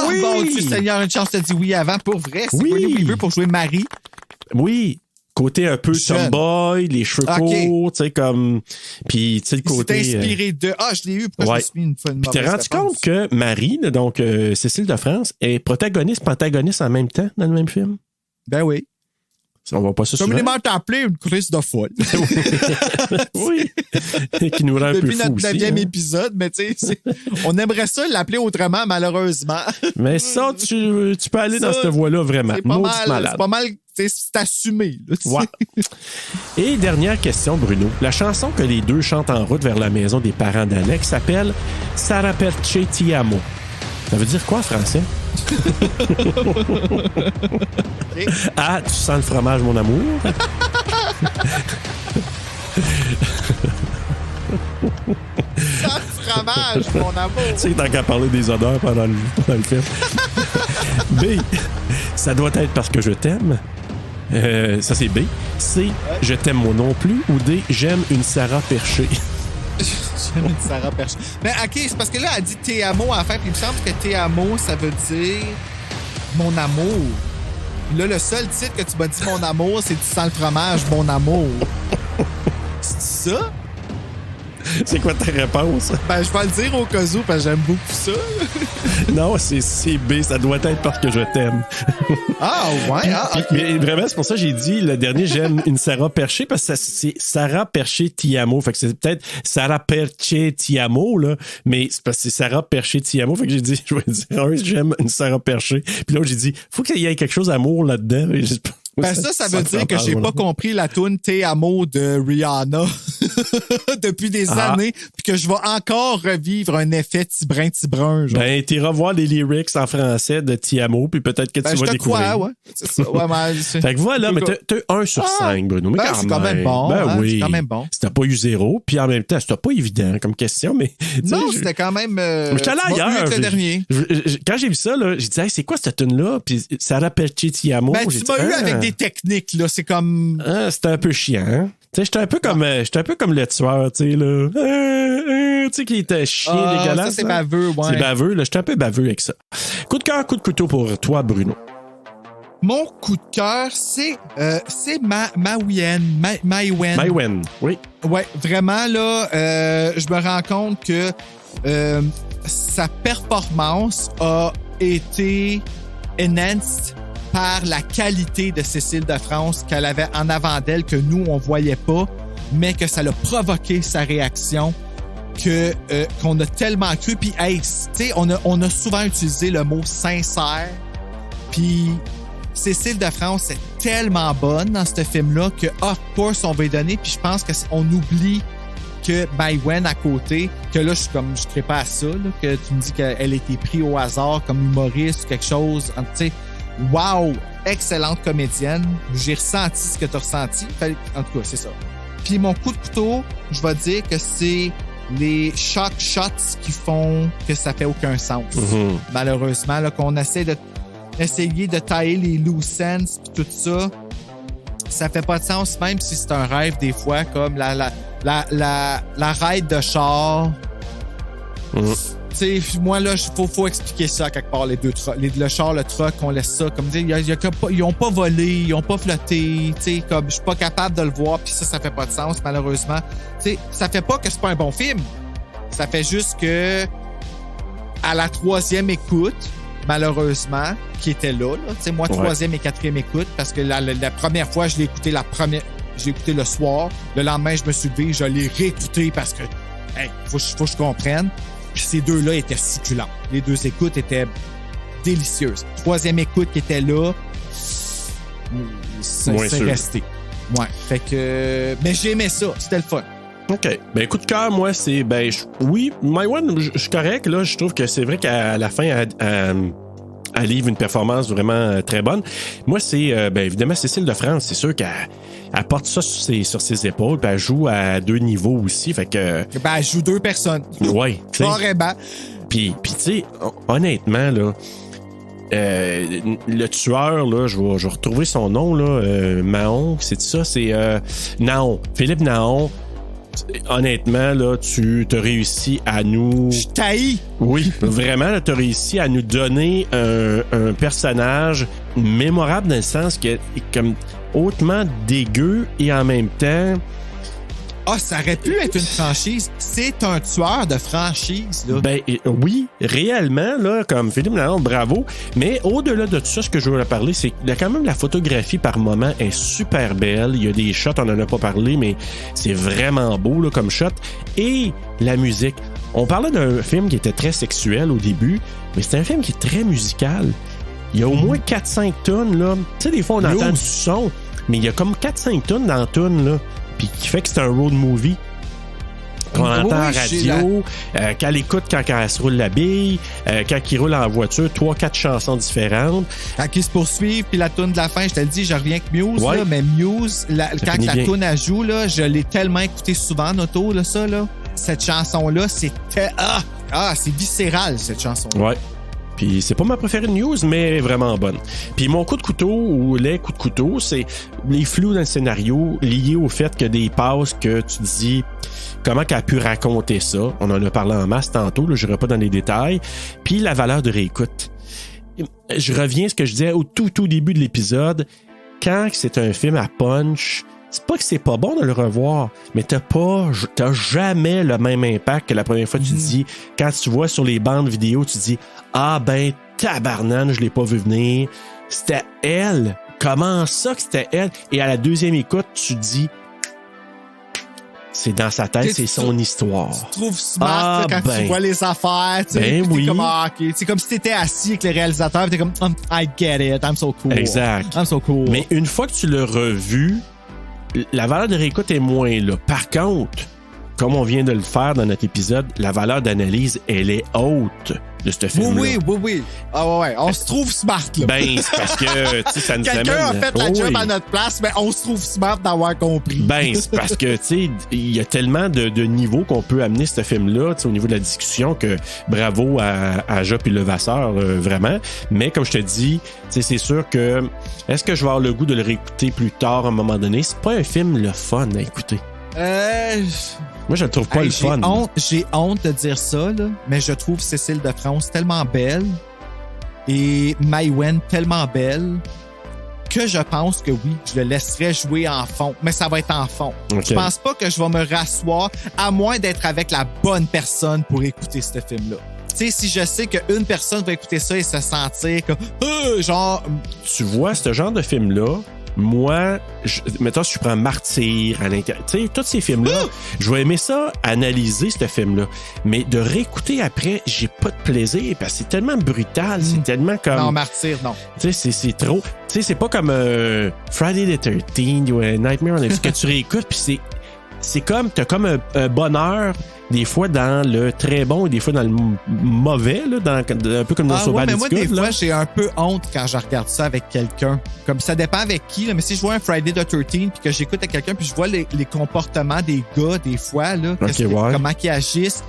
Oui! Oui! Bon Dieu Seigneur, une chance de dire oui avant, pour vrai. Sigourney Weaver pour jouer Marie. Oui! Côté un peu Jeune. tomboy, les cheveux courts, tu sais, comme... Puis, tu sais, le côté... C'est inspiré de... Ah, je l'ai eu, pourquoi je me suis mis une fois une Puis t'es mauvaise rendu réponse? compte que Marie, Cécile de France, est protagoniste en même temps dans le même film? Ben oui. On va pas ça souvent. Communément appelé une crise de folle. Oui. Qui nous rend un peu Depuis fou notre aussi. 9e Hein? épisode, mais tu sais, on aimerait ça l'appeler autrement, malheureusement. Mais ça, tu peux aller dans Ça, cette voie-là, vraiment. C'est pas Maudite mal. malade. C'est pas mal, c'est assumé. Là, tu sais. Ouais. Et dernière question, Bruno. La chanson que les deux chantent en route vers la maison des parents d'Alex s'appelle Sarà Perché Ti Amo. Ça veut dire quoi en français? Okay. A. Tu sens le fromage, mon amour? Sans fromage, mon amour. Tu sais, tant qu'à parler des odeurs pendant le film. B. Ça doit être parce que je t'aime. Ça, c'est B. C. Je t'aime moi non plus. Ou D. J'aime une Sarah perchée. J'aime une Sarah Perché. Mais OK, c'est parce que là, elle dit Te amo en fait, puis il me semble que Te amo, ça veut dire mon amour. Puis là, le seul titre que tu m'as dit mon amour, c'est Tu sens le fromage, mon amour. C'est ça? C'est quoi ta réponse? Ben, je vais le dire au cas où, parce que j'aime beaucoup ça. Non, c'est B. Ça doit être parce que je t'aime. Ah, ouais. Ah, OK. Mais vraiment, c'est pour ça que j'ai dit le dernier, j'aime une Sarah Perché, parce que c'est Sarah Perché Ti Amo. Fait que c'est peut-être Sarah Perché Ti Amo, là, mais c'est parce que c'est Sarah Perché Ti Amo. Fait que j'ai dit, je vais dire, j'aime une Sarah Perché. Puis là, j'ai dit, faut qu'il y ait quelque chose d'amour là-dedans. Ben ça veut dire que j'ai pas compris la toune Te amo de Rihanna depuis des années, puis que je vais encore revivre un effet Tibrin. Genre. Ben, t'iras voir les lyrics en français de Ti Amo, puis peut-être que tu vas découvrir. Ouais. C'est ça. Ouais, mais fait que voilà, mais t'as 1 sur 5, Bruno. Mais c'est quand même bon. Ben hein, oui. C'est quand même bon. C'était pas eu 0, puis en même temps, c'était pas évident comme question, mais... Non, c'était quand même... J'étais allé ailleurs. Le dernier. Quand j'ai vu ça, là, j'ai dit, hey, c'est quoi cette tune-là? Puis Sarah Perché Ti Amo. Ben, tu m'as eu avec des techniques, là. C'est comme... C'était un peu chiant, hein? Tu sais, j'étais un peu comme le tueur, tu sais, là. Tu sais, qui était chiant, dégueulasse. Ça, c'est baveux, ouais. C'est baveux, là. J'étais un peu baveux avec ça. Coup de cœur, coup de couteau pour toi, Bruno. Mon coup de cœur, c'est Maïwen. Maïwen, oui. Ouais, vraiment, là, je me rends compte que sa performance a été enhanced par la qualité de Cécile de France qu'elle avait en avant d'elle, que nous, on voyait pas, mais que ça l'a provoqué sa réaction, qu'on a tellement cru. Puis, hey, tu sais, on a souvent utilisé le mot sincère. Puis, Cécile de France est tellement bonne dans ce film-là que, of course, on va lui donner. Puis, je pense qu'on oublie que Maïwen à côté, que là, je ne crée pas à ça, là, que tu me dis qu'elle a été prise au hasard comme humoriste ou quelque chose. Tu sais, wow, excellente comédienne. J'ai ressenti ce que tu as ressenti. En tout cas, c'est ça. Puis mon coup de couteau, je vais dire que c'est les shock shots qui font que ça fait aucun sens. Mm-hmm. Malheureusement, là, qu'on essaie de tailler les loose ends puis tout ça, ça fait pas de sens, même si c'est un rêve des fois, comme la ride de char. Mm-hmm. Tu sais, moi, là, faut expliquer ça quelque part, les deux trucks. Le char, le truck, on laisse ça. Comme dire, ils ont pas volé, ils ont pas flotté. Tu sais, comme, je suis pas capable de le voir, puis ça fait pas de sens, malheureusement. Tu sais, ça fait pas que c'est pas un bon film. Ça fait juste que, à la 3e écoute, malheureusement, qui était là, tu sais, moi, 3e et 4e écoute, parce que la première fois, je l'ai écouté je l'ai écouté le soir. Le lendemain, je me suis levé, je l'ai réécouté parce que, hey, faut que je comprenne. Puis ces deux-là étaient succulents. Les deux écoutes étaient délicieuses. 3e écoute qui était là, c'est resté. Ouais. Fait que... Mais j'ai aimé ça. C'était le fun. OK. Ben, coup de cœur, moi, c'est... Oui, Maïwen, je suis correct. Là, je trouve que c'est vrai qu'à la fin, elle livre une performance vraiment très bonne. Moi, c'est évidemment Cécile de France. C'est sûr qu'elle porte ça sur ses épaules, puis elle joue à 2 niveaux aussi. Fait que. Ben, elle joue 2 personnes. Ouais. Carrément. Puis tu sais, honnêtement, là. Le tueur, là, je vais retrouver son nom, là, Mahon, c'est ça? C'est Naon. Philippe Naon. Honnêtement, là, tu as réussi à nous... Je t'haïs! Oui, vraiment, tu as réussi à nous donner un personnage mémorable dans le sens que comme hautement dégueu et en même temps... Ah, ça aurait pu être une franchise. C'est un tueur de franchise, là. Ben oui, réellement, là, comme Philippe Lalonde, bravo. Mais au-delà de tout ça, ce que je voulais parler, c'est que quand même la photographie par moment est super belle. Il y a des shots, on en a pas parlé, mais c'est vraiment beau là, comme shot. Et la musique. On parlait d'un film qui était très sexuel au début, mais c'est un film qui est très musical. Il y a au moins 4-5 tunes, là. Tu sais, des fois, on entend du son, mais il y a comme 4-5 tunes dans la tune, là. Puis qui fait que c'est un road movie qu'on entend à la radio, qu'elle écoute quand elle se roule la bille, quand il roule en voiture, 3-4 chansons différentes. Quand ils se poursuivent, puis la toune de la fin, je te le dis, je reviens avec Muse, ouais. là, mais Muse, quand la toune elle joue, là, je l'ai tellement écouté souvent en auto, là, ça, là. Cette chanson-là, c'était... c'est viscéral, cette chanson-là. Ouais. Puis c'est pas ma préférée de News, mais vraiment bonne. Puis mon coup de couteau ou les coups de couteau, c'est les flous dans le scénario liés au fait que des passes que tu te dis comment qu'elle a pu raconter ça. On en a parlé en masse tantôt, là, je n'irai pas dans les détails. Puis la valeur de réécoute. Je reviens à ce que je disais au tout début de l'épisode. Quand c'est un film à punch, c'est pas que c'est pas bon de le revoir, mais t'as jamais le même impact que la première fois que tu dis, quand tu vois sur les bandes vidéo, tu dis, ah ben, tabarnane, je l'ai pas vu venir. C'était elle. Comment ça que c'était elle? Et à la deuxième écoute, tu dis, c'est dans sa tête, c'est son histoire. Tu trouves smart là, quand tu vois les affaires. Tu sais, oui. Comme, okay. C'est comme si t'étais assis avec les réalisateurs, t'es comme, I get it, I'm so cool. Exact. I'm so cool. Mais une fois que tu l'as revu, la valeur de réécoute est moins là. Par contre, comme on vient de le faire dans notre épisode, la valeur d'analyse, elle est haute de ce film-là. Oui. Ah ouais, on se trouve smart, là. Ben, c'est parce que, tu sais, ça nous amène... Quelqu'un a fait la job à notre place, mais on se trouve smart d'avoir compris. Ben, c'est parce que, tu sais, il y a tellement de niveaux qu'on peut amener ce film-là, tu sais, au niveau de la discussion, que bravo à Jop et Levasseur, vraiment. Mais, comme je te dis, tu sais, c'est sûr que, est-ce que je vais avoir le goût de le réécouter plus tard, à un moment donné? C'est pas un film le fun à écouter. Moi, je le trouve pas le fun. J'ai honte de dire ça, là, mais je trouve Cécile de France tellement belle et Maïwen tellement belle que je pense que oui, je le laisserai jouer en fond, mais ça va être en fond. Okay. Je pense pas que je vais me rasseoir à moins d'être avec la bonne personne pour écouter ce film-là. Tu sais, si je sais qu'une personne va écouter ça et se sentir comme genre... Tu vois, ce genre de film-là, moi, mettons, si je prends Martyr à l'intérieur, tu sais, tous ces films-là, je vais aimer ça, analyser ce film-là. Mais de réécouter après, j'ai pas de plaisir parce que c'est tellement brutal, c'est tellement comme... Non, Martyr, non. Tu sais, c'est trop... Tu sais, c'est pas comme Friday the 13th ou Nightmare on Elm Street que tu réécoutes, puis c'est comme... T'as comme un bonheur... Des fois dans le très bon et des fois dans le mauvais, là, un peu comme dans ouais, mais moi, des fois, j'ai un peu honte quand je regarde ça avec quelqu'un. Comme ça dépend avec qui, là, mais si je vois un Friday the 13th puis que j'écoute avec quelqu'un puis je vois les comportements des gars, des fois, là, comment ils agissent,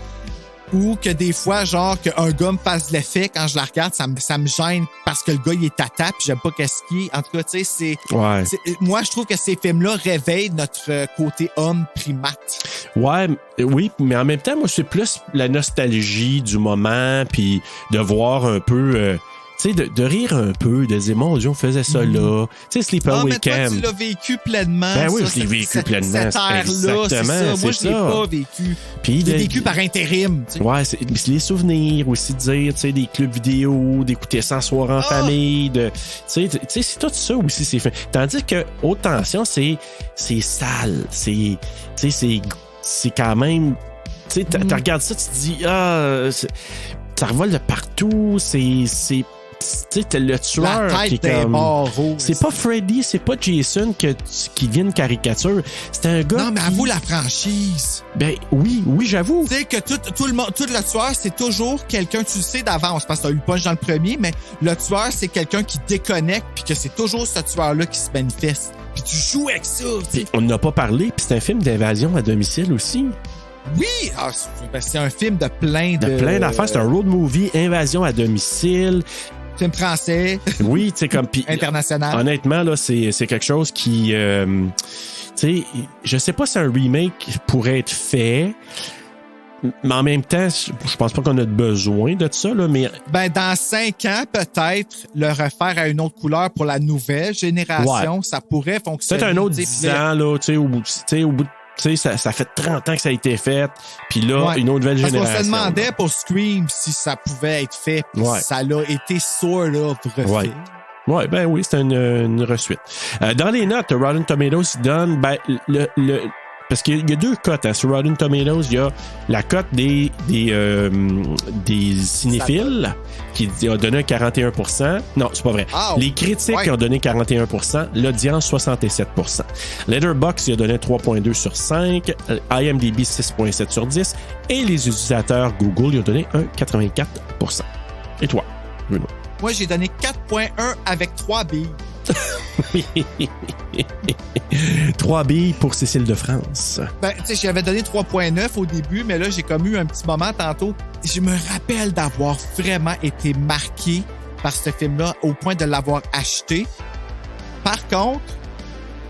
ou que des fois, genre, qu'un gars me fasse l'effet quand je la regarde, ça me gêne parce que le gars, il est tata puis j'aime pas qu'est-ce qu'il est. En tout cas, tu sais, moi, je trouve que ces films-là réveillent notre côté homme primate. Ouais, oui, mais en même temps, moi, c'est plus la nostalgie du moment puis de voir un peu... tu sais, de rire un peu, de dire, mon Dieu, on faisait ça là. Tu sais, Sleepaway Camp. Mais toi, tu l'as vécu pleinement. Ben oui, je l'ai vécu pleinement. Cette ère-là, exactement, c'est ça. Moi, je l'ai pas vécu. Puis je l'ai vécu par intérim. Tu sais. Ouais, c'est les souvenirs aussi, de dire, tu sais, des clubs vidéo, d'écouter ça en soirée en famille. Tu sais, c'est tout ça aussi, c'est fait. Tandis que Haute Tension, c'est sale. C'est quand même... Tu sais, tu regardes ça, tu te dis, ça revole de partout, c'est tu sais, t'as le tueur La qui tête est des comme... barreaux. C'est pas Freddy, c'est pas Jason qui vient une caricature. C'est un gars Non, mais qui... avoue la franchise. Ben oui, j'avoue. Tu sais que tout le tueur, c'est toujours quelqu'un, tu le sais d'avance, parce que t'as eu le punch dans le premier, mais le tueur, c'est quelqu'un qui déconnecte, puis que c'est toujours ce tueur-là qui se manifeste. Puis tu joues avec ça, tu sais. Puis on n'a pas parlé, puis c'est un film d'invasion à domicile aussi. Oui! Ah, c'est un film de plein de... De plein d'affaires. C'est un road movie, invasion à domicile. Film français. Oui, tu sais, comme... Puis, international. Honnêtement, là, c'est quelque chose qui... tu sais, je sais pas si un remake pourrait être fait, mais en même temps, je pense pas qu'on a besoin de ça, là, mais... Ben, dans 5 ans, peut-être, le refaire à une autre couleur pour la nouvelle génération, ça pourrait fonctionner. Peut-être un autre tu 10 sais, ans, là, tu sais, au bout de... Tu sais, ça fait 30 ans que ça a été fait. Puis là, une autre nouvelle génération. Parce qu'on se demandait pour Scream si ça pouvait être fait. Puis ça l'a été sort of refait. Ouais, ben oui, c'était une resuite. Dans les notes, Rotten Tomatoes donne parce qu'il y a 2 cotes sur Rotten Tomatoes. Il y a la cote des cinéphiles qui a donné 41%. Non, c'est pas vrai. Les critiques ont donné 41%. L'audience, 67%. Letterboxd, il a donné 3.2 sur 5. IMDb, 6.7 sur 10. Et les utilisateurs Google, ils ont donné un 84%. Et toi, Bruno? Moi, j'ai donné 4.1 avec 3 billes. 3 billes pour Cécile de France. Ben, tu sais, j'avais donné 3.9 au début, mais là, j'ai comme eu un petit moment tantôt. Je me rappelle d'avoir vraiment été marqué par ce film-là au point de l'avoir acheté. Par contre,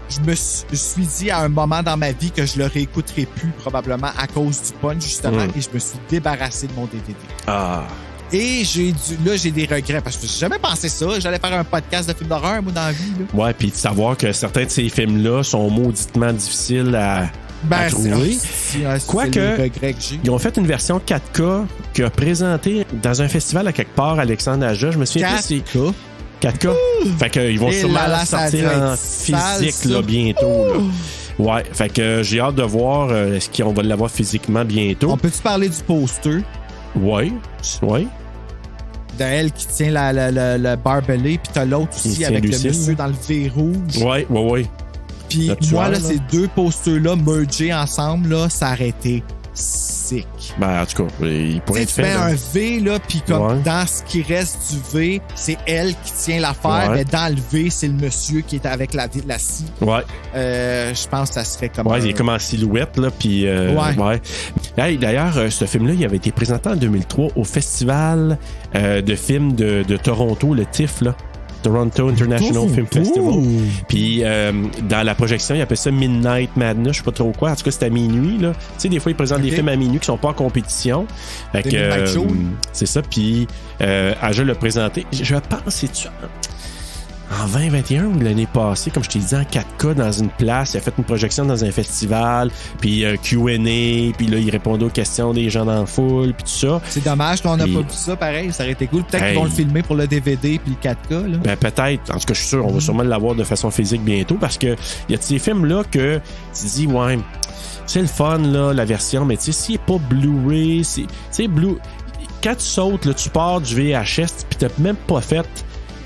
je me suis dit à un moment dans ma vie que je le réécouterai plus, probablement à cause du punch, justement, et je me suis débarrassé de mon DVD. Et j'ai des regrets parce que j'ai jamais pensé ça. J'allais faire un podcast de films d'horreur, moi, dans la vie. Là. Ouais, puis de savoir que certains de ces films-là sont mauditement difficiles à trouver. Quoique, ils ont fait une version 4K qui a présenté dans un festival à quelque part, Alexandre Aja. Je me souviens plus, c'est 4K. Fait qu'ils vont sûrement sortir en physique là, bientôt. Là. Ouais, fait que j'ai hâte de voir est-ce qu'on va l'avoir physiquement bientôt. On peut-tu parler du poster? Oui. d'elle qui tient le barbelé, puis t'as l'autre aussi avec Lucille, le monsieur dans le V rouge. Oui. Puis moi, là, ces deux posters-là mergés ensemble, là, ça aurait été sick. Ben, en tout cas, il pourrait être fait. Tu fais un V, là, puis comme dans ce qui reste du V, c'est elle qui tient l'affaire, mais dans le V, c'est le monsieur qui est avec la scie. Ouais. Je pense que ça serait comme. Ouais, il est comme en silhouette, là, puis. Ouais. Hey, d'ailleurs, ce film-là, il avait été présenté en 2003 au Festival de films de Toronto, le TIFF, là. Toronto International Film Festival. Puis dans la projection, ils appellent ça Midnight Madness, je sais pas trop quoi. En tout cas, c'était à minuit, là. Tu sais, des fois, ils présentent des films à minuit qui sont pas en compétition. Fait que c'est ça. Puis Aja l'a présenté. Je pense, c'est-tu en 2021 ou l'année passée, comme je t'ai dit, en 4K dans une place. Il a fait une projection dans un festival, puis Q&A, puis là, il répondait aux questions des gens dans la foule, puis tout ça. C'est dommage qu'on n'a pas vu ça, pareil. Ça aurait été cool. Peut-être qu'ils vont le filmer pour le DVD puis le 4K. Là. Ben, peut-être. En tout cas, je suis sûr, on va sûrement l'avoir de façon physique bientôt, parce que il y a ces films-là que tu dis, ouais, c'est le fun, là, la version, mais tu sais, s'il n'est pas Blu-ray, c'est Blu... Quand tu sautes, là, tu pars du VHS, puis t'as même pas fait...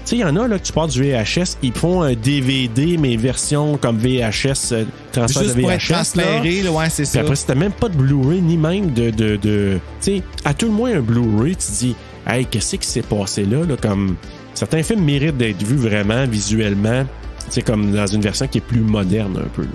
Tu sais, il y en a là que tu pars du VHS, ils font un DVD, mais version comme VHS, transfert juste de VHS. Pour être transféré, là, ouais, c'est ça. Puis après, c'était même pas de Blu-ray, ni même de tu sais, à tout le moins un Blu-ray, tu te dis, hey, qu'est-ce qui s'est passé là, comme certains films méritent d'être vus vraiment visuellement, tu sais, comme dans une version qui est plus moderne un peu. Là.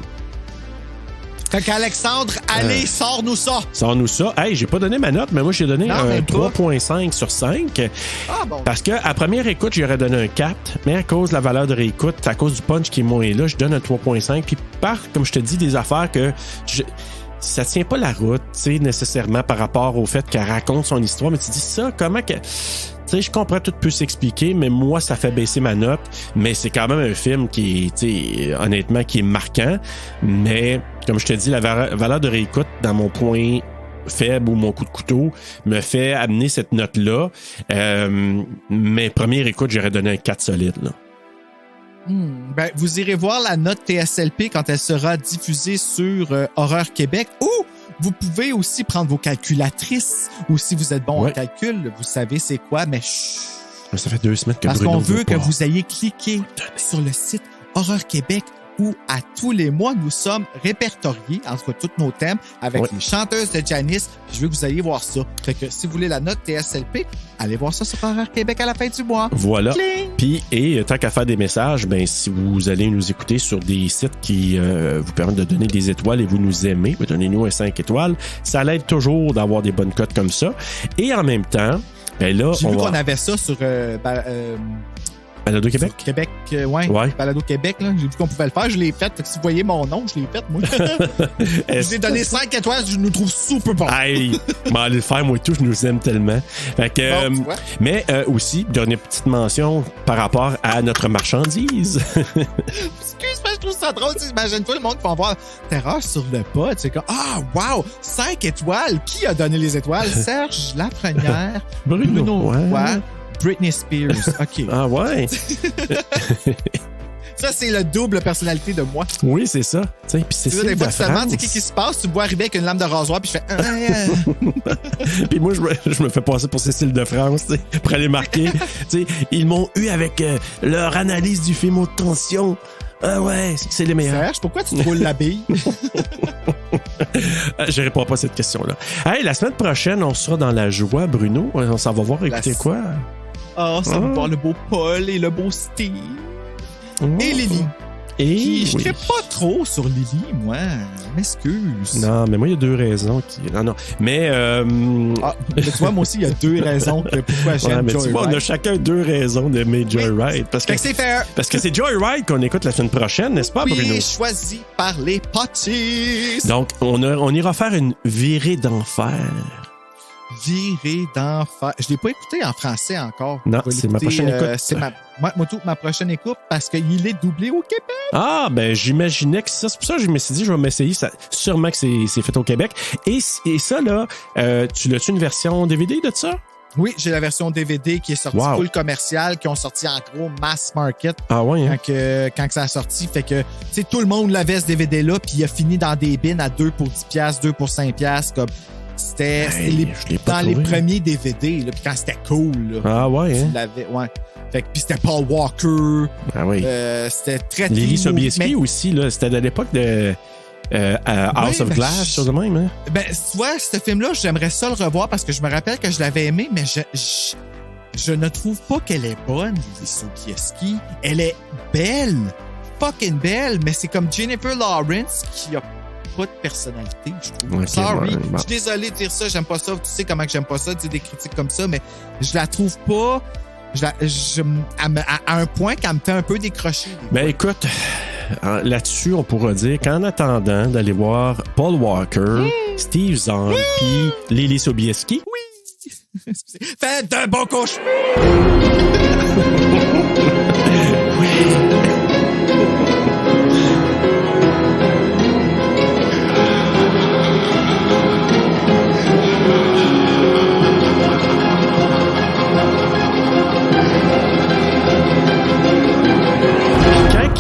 Fait qu'Alexandre, allez, sors-nous ça! Sors-nous ça. Hey, j'ai pas donné ma note, mais moi, j'ai donné un 3.5 sur 5. Ah bon. Parce qu'à première écoute, j'aurais donné un 4, mais à cause de la valeur de réécoute, à cause du punch qui est moins là, je donne un 3.5. Puis comme je te dis, des affaires que ça tient pas la route, tu sais, nécessairement par rapport au fait qu'elle raconte son histoire. Mais tu dis ça, comment que... Tu sais, je comprends, tout peut s'expliquer, mais moi, ça fait baisser ma note. Mais c'est quand même un film qui est, tu sais, honnêtement, qui est marquant. Mais, comme je te dis, la valeur de réécoute dans mon point faible ou mon coup de couteau me fait amener cette note-là. Mais première écoute, j'aurais donné un 4 solide, là. Ben, vous irez voir la note TSLP quand elle sera diffusée sur Horreur Québec ou vous pouvez aussi prendre vos calculatrices ou si vous êtes bon en calcul, vous savez c'est quoi, mais Ça fait 2 semaines que Parce Bruno qu'on veut que pas. vous ayez cliqué sur le site Horreur Québec où à tous les mois, nous sommes répertoriés entre tous nos thèmes avec Ouais. les chanteuses de Janice. Puis je veux que vous ayez voir ça. Fait que si vous voulez la note TSLP, allez voir ça sur Horreur Québec à la fin du mois. Voilà. Cling! Puis, tant qu'à faire des messages, ben si vous allez nous écouter sur des sites qui vous permettent de donner des étoiles et vous nous aimez, ben, donnez-nous un 5 étoiles. Ça l'aide toujours d'avoir des bonnes cotes comme ça. Et en même temps, ben là, J'ai on vu va... qu'on avait ça sur Balado Québec? sur Québec, ouais. Balado Québec, là. J'ai vu qu'on pouvait le faire. Je l'ai fait. Fait que si vous voyez mon nom, je l'ai fait, moi. Je vous ai donné 5 étoiles. Je nous trouve super bon. Hey, m'en aller le faire, moi et tout, je nous aime tellement. Fait que, Bon, tu vois. mais aussi, dernière petite mention par rapport à notre marchandise. Excuse-moi, je trouve ça drôle. Imagine-toi le monde qui va voir Terreur sur le pod. C'est comme, ah, wow, 5 étoiles. Qui a donné les étoiles? Serge Lafrenière, Bruno ouais. Roy, Britney Spears. OK. Ah ouais? Ça, c'est le double personnalité de moi. Oui, c'est ça. Puis c'est Tu sais, des fois, tu te demandes, c'est qui se passe, tu me vois arriver avec une lame de rasoir, puis je fais. Puis moi, je me fais passer pour Cécile de France, tu sais, pour aller marquer. Tu sais, ils m'ont eu avec leur analyse du film Haute Tension. Ah ouais, c'est les meilleurs. Serge, pourquoi tu te roules la bille? Je réponds pas à cette question-là. Hey, la semaine prochaine, on sera dans la joie, Bruno. On s'en va voir écouter quoi? Oh, ça va voir le beau Paul et le beau Steve. Et Lily. Et Je ne pas trop sur Lily, moi. M'excuse. Non, mais moi, il y a 2 raisons. Non. Mais. Ah, mais tu vois, moi aussi, il y a 2 raisons que pourquoi j'aime mais tu vois, on a Joyride. chacun 2 raisons d'aimer Joyride. Parce Fait que c'est fair. Parce que c'est Joyride qu'on écoute la semaine prochaine, n'est-ce pas, Bruno? Oui, choisi par les Potties. Donc, on ira faire une virée d'enfer. Virée d'enfer. Je l'ai pas écouté en français encore. Non, Je vais c'est ma l'écouter, prochaine écoute. C'est ma prochaine écoute parce qu'il est doublé au Québec. Ah, ben, j'imaginais que ça. C'est pour ça que je me suis dit, je vais m'essayer. Ça, sûrement que c'est fait au Québec. Et ça, là, tu l'as-tu une version DVD de ça? Oui, j'ai la version DVD qui est sortie full commercial, qui ont sorti en gros mass market. Ah ouais, hein? Quand ça a sorti. Fait que, tu sais, tout le monde l'avait ce DVD-là, puis il a fini dans des bins à 2 pour 10$, 2 pour 5$. Comme, c'était dans les premiers DVD, là, puis quand c'était cool. Là, ah ouais, hein? Tu l'avais, ouais. Fait que, puis c'était Paul Walker. Ah oui. C'était très Lily Sobieski aussi, là. C'était de l'époque de House of Glass, chose de même, hein? Ben, tu vois, ce film-là, j'aimerais ça le revoir parce que je me rappelle que je l'avais aimé, mais je ne trouve pas qu'elle est bonne, Lily Sobieski. Elle est belle, fucking belle, mais c'est comme Jennifer Lawrence qui a pas de personnalité, je trouve. Okay, Sorry, ouais, je suis désolé de dire ça, j'aime pas ça. Tu sais comment que j'aime pas ça, dire des critiques comme ça, mais je la trouve pas... à un point qu'elle me fait un peu décrocher. Ben écoute, là-dessus, on pourra dire qu'en attendant d'aller voir Paul Walker, Steve Zahn puis Lily Sobieski. Oui! Faites de bons cauchemars!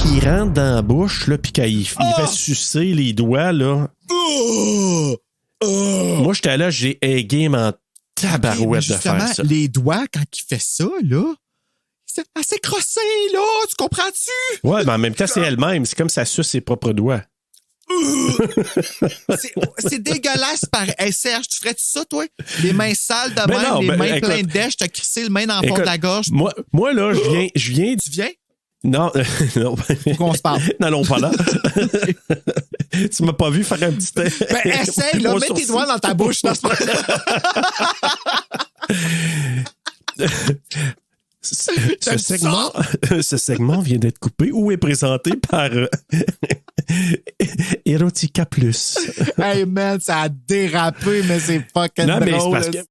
Il rentre dans la bouche, là, puis qu'il fait sucer les doigts, là. Moi, j'étais là, j'ai game en tabarouette de faire ça. Les doigts, quand il fait ça, là, c'est assez crossé, là, tu comprends-tu? Ouais, mais en même temps, c'est elle-même. C'est comme ça suce ses propres doigts. C'est dégueulasse par Serge, tu ferais-tu ça, toi? Les mains sales de Ben même, non, les ben, mains écoute, pleines d'èche, t'as crissé le main dans le fond de la gorge. Moi là, je viens. Tu viens? Non, non. Faut qu'on se parle. N'allons pas là. Tu m'as pas vu faire un petit... Ben, essaye, là, mets tes doigts dans ta bouche. Dans ce segment vient d'être coupé ou est présenté par Erotica Plus. Hey man, ça a dérapé, mais c'est fucking drôle. Non, mais c'est parce que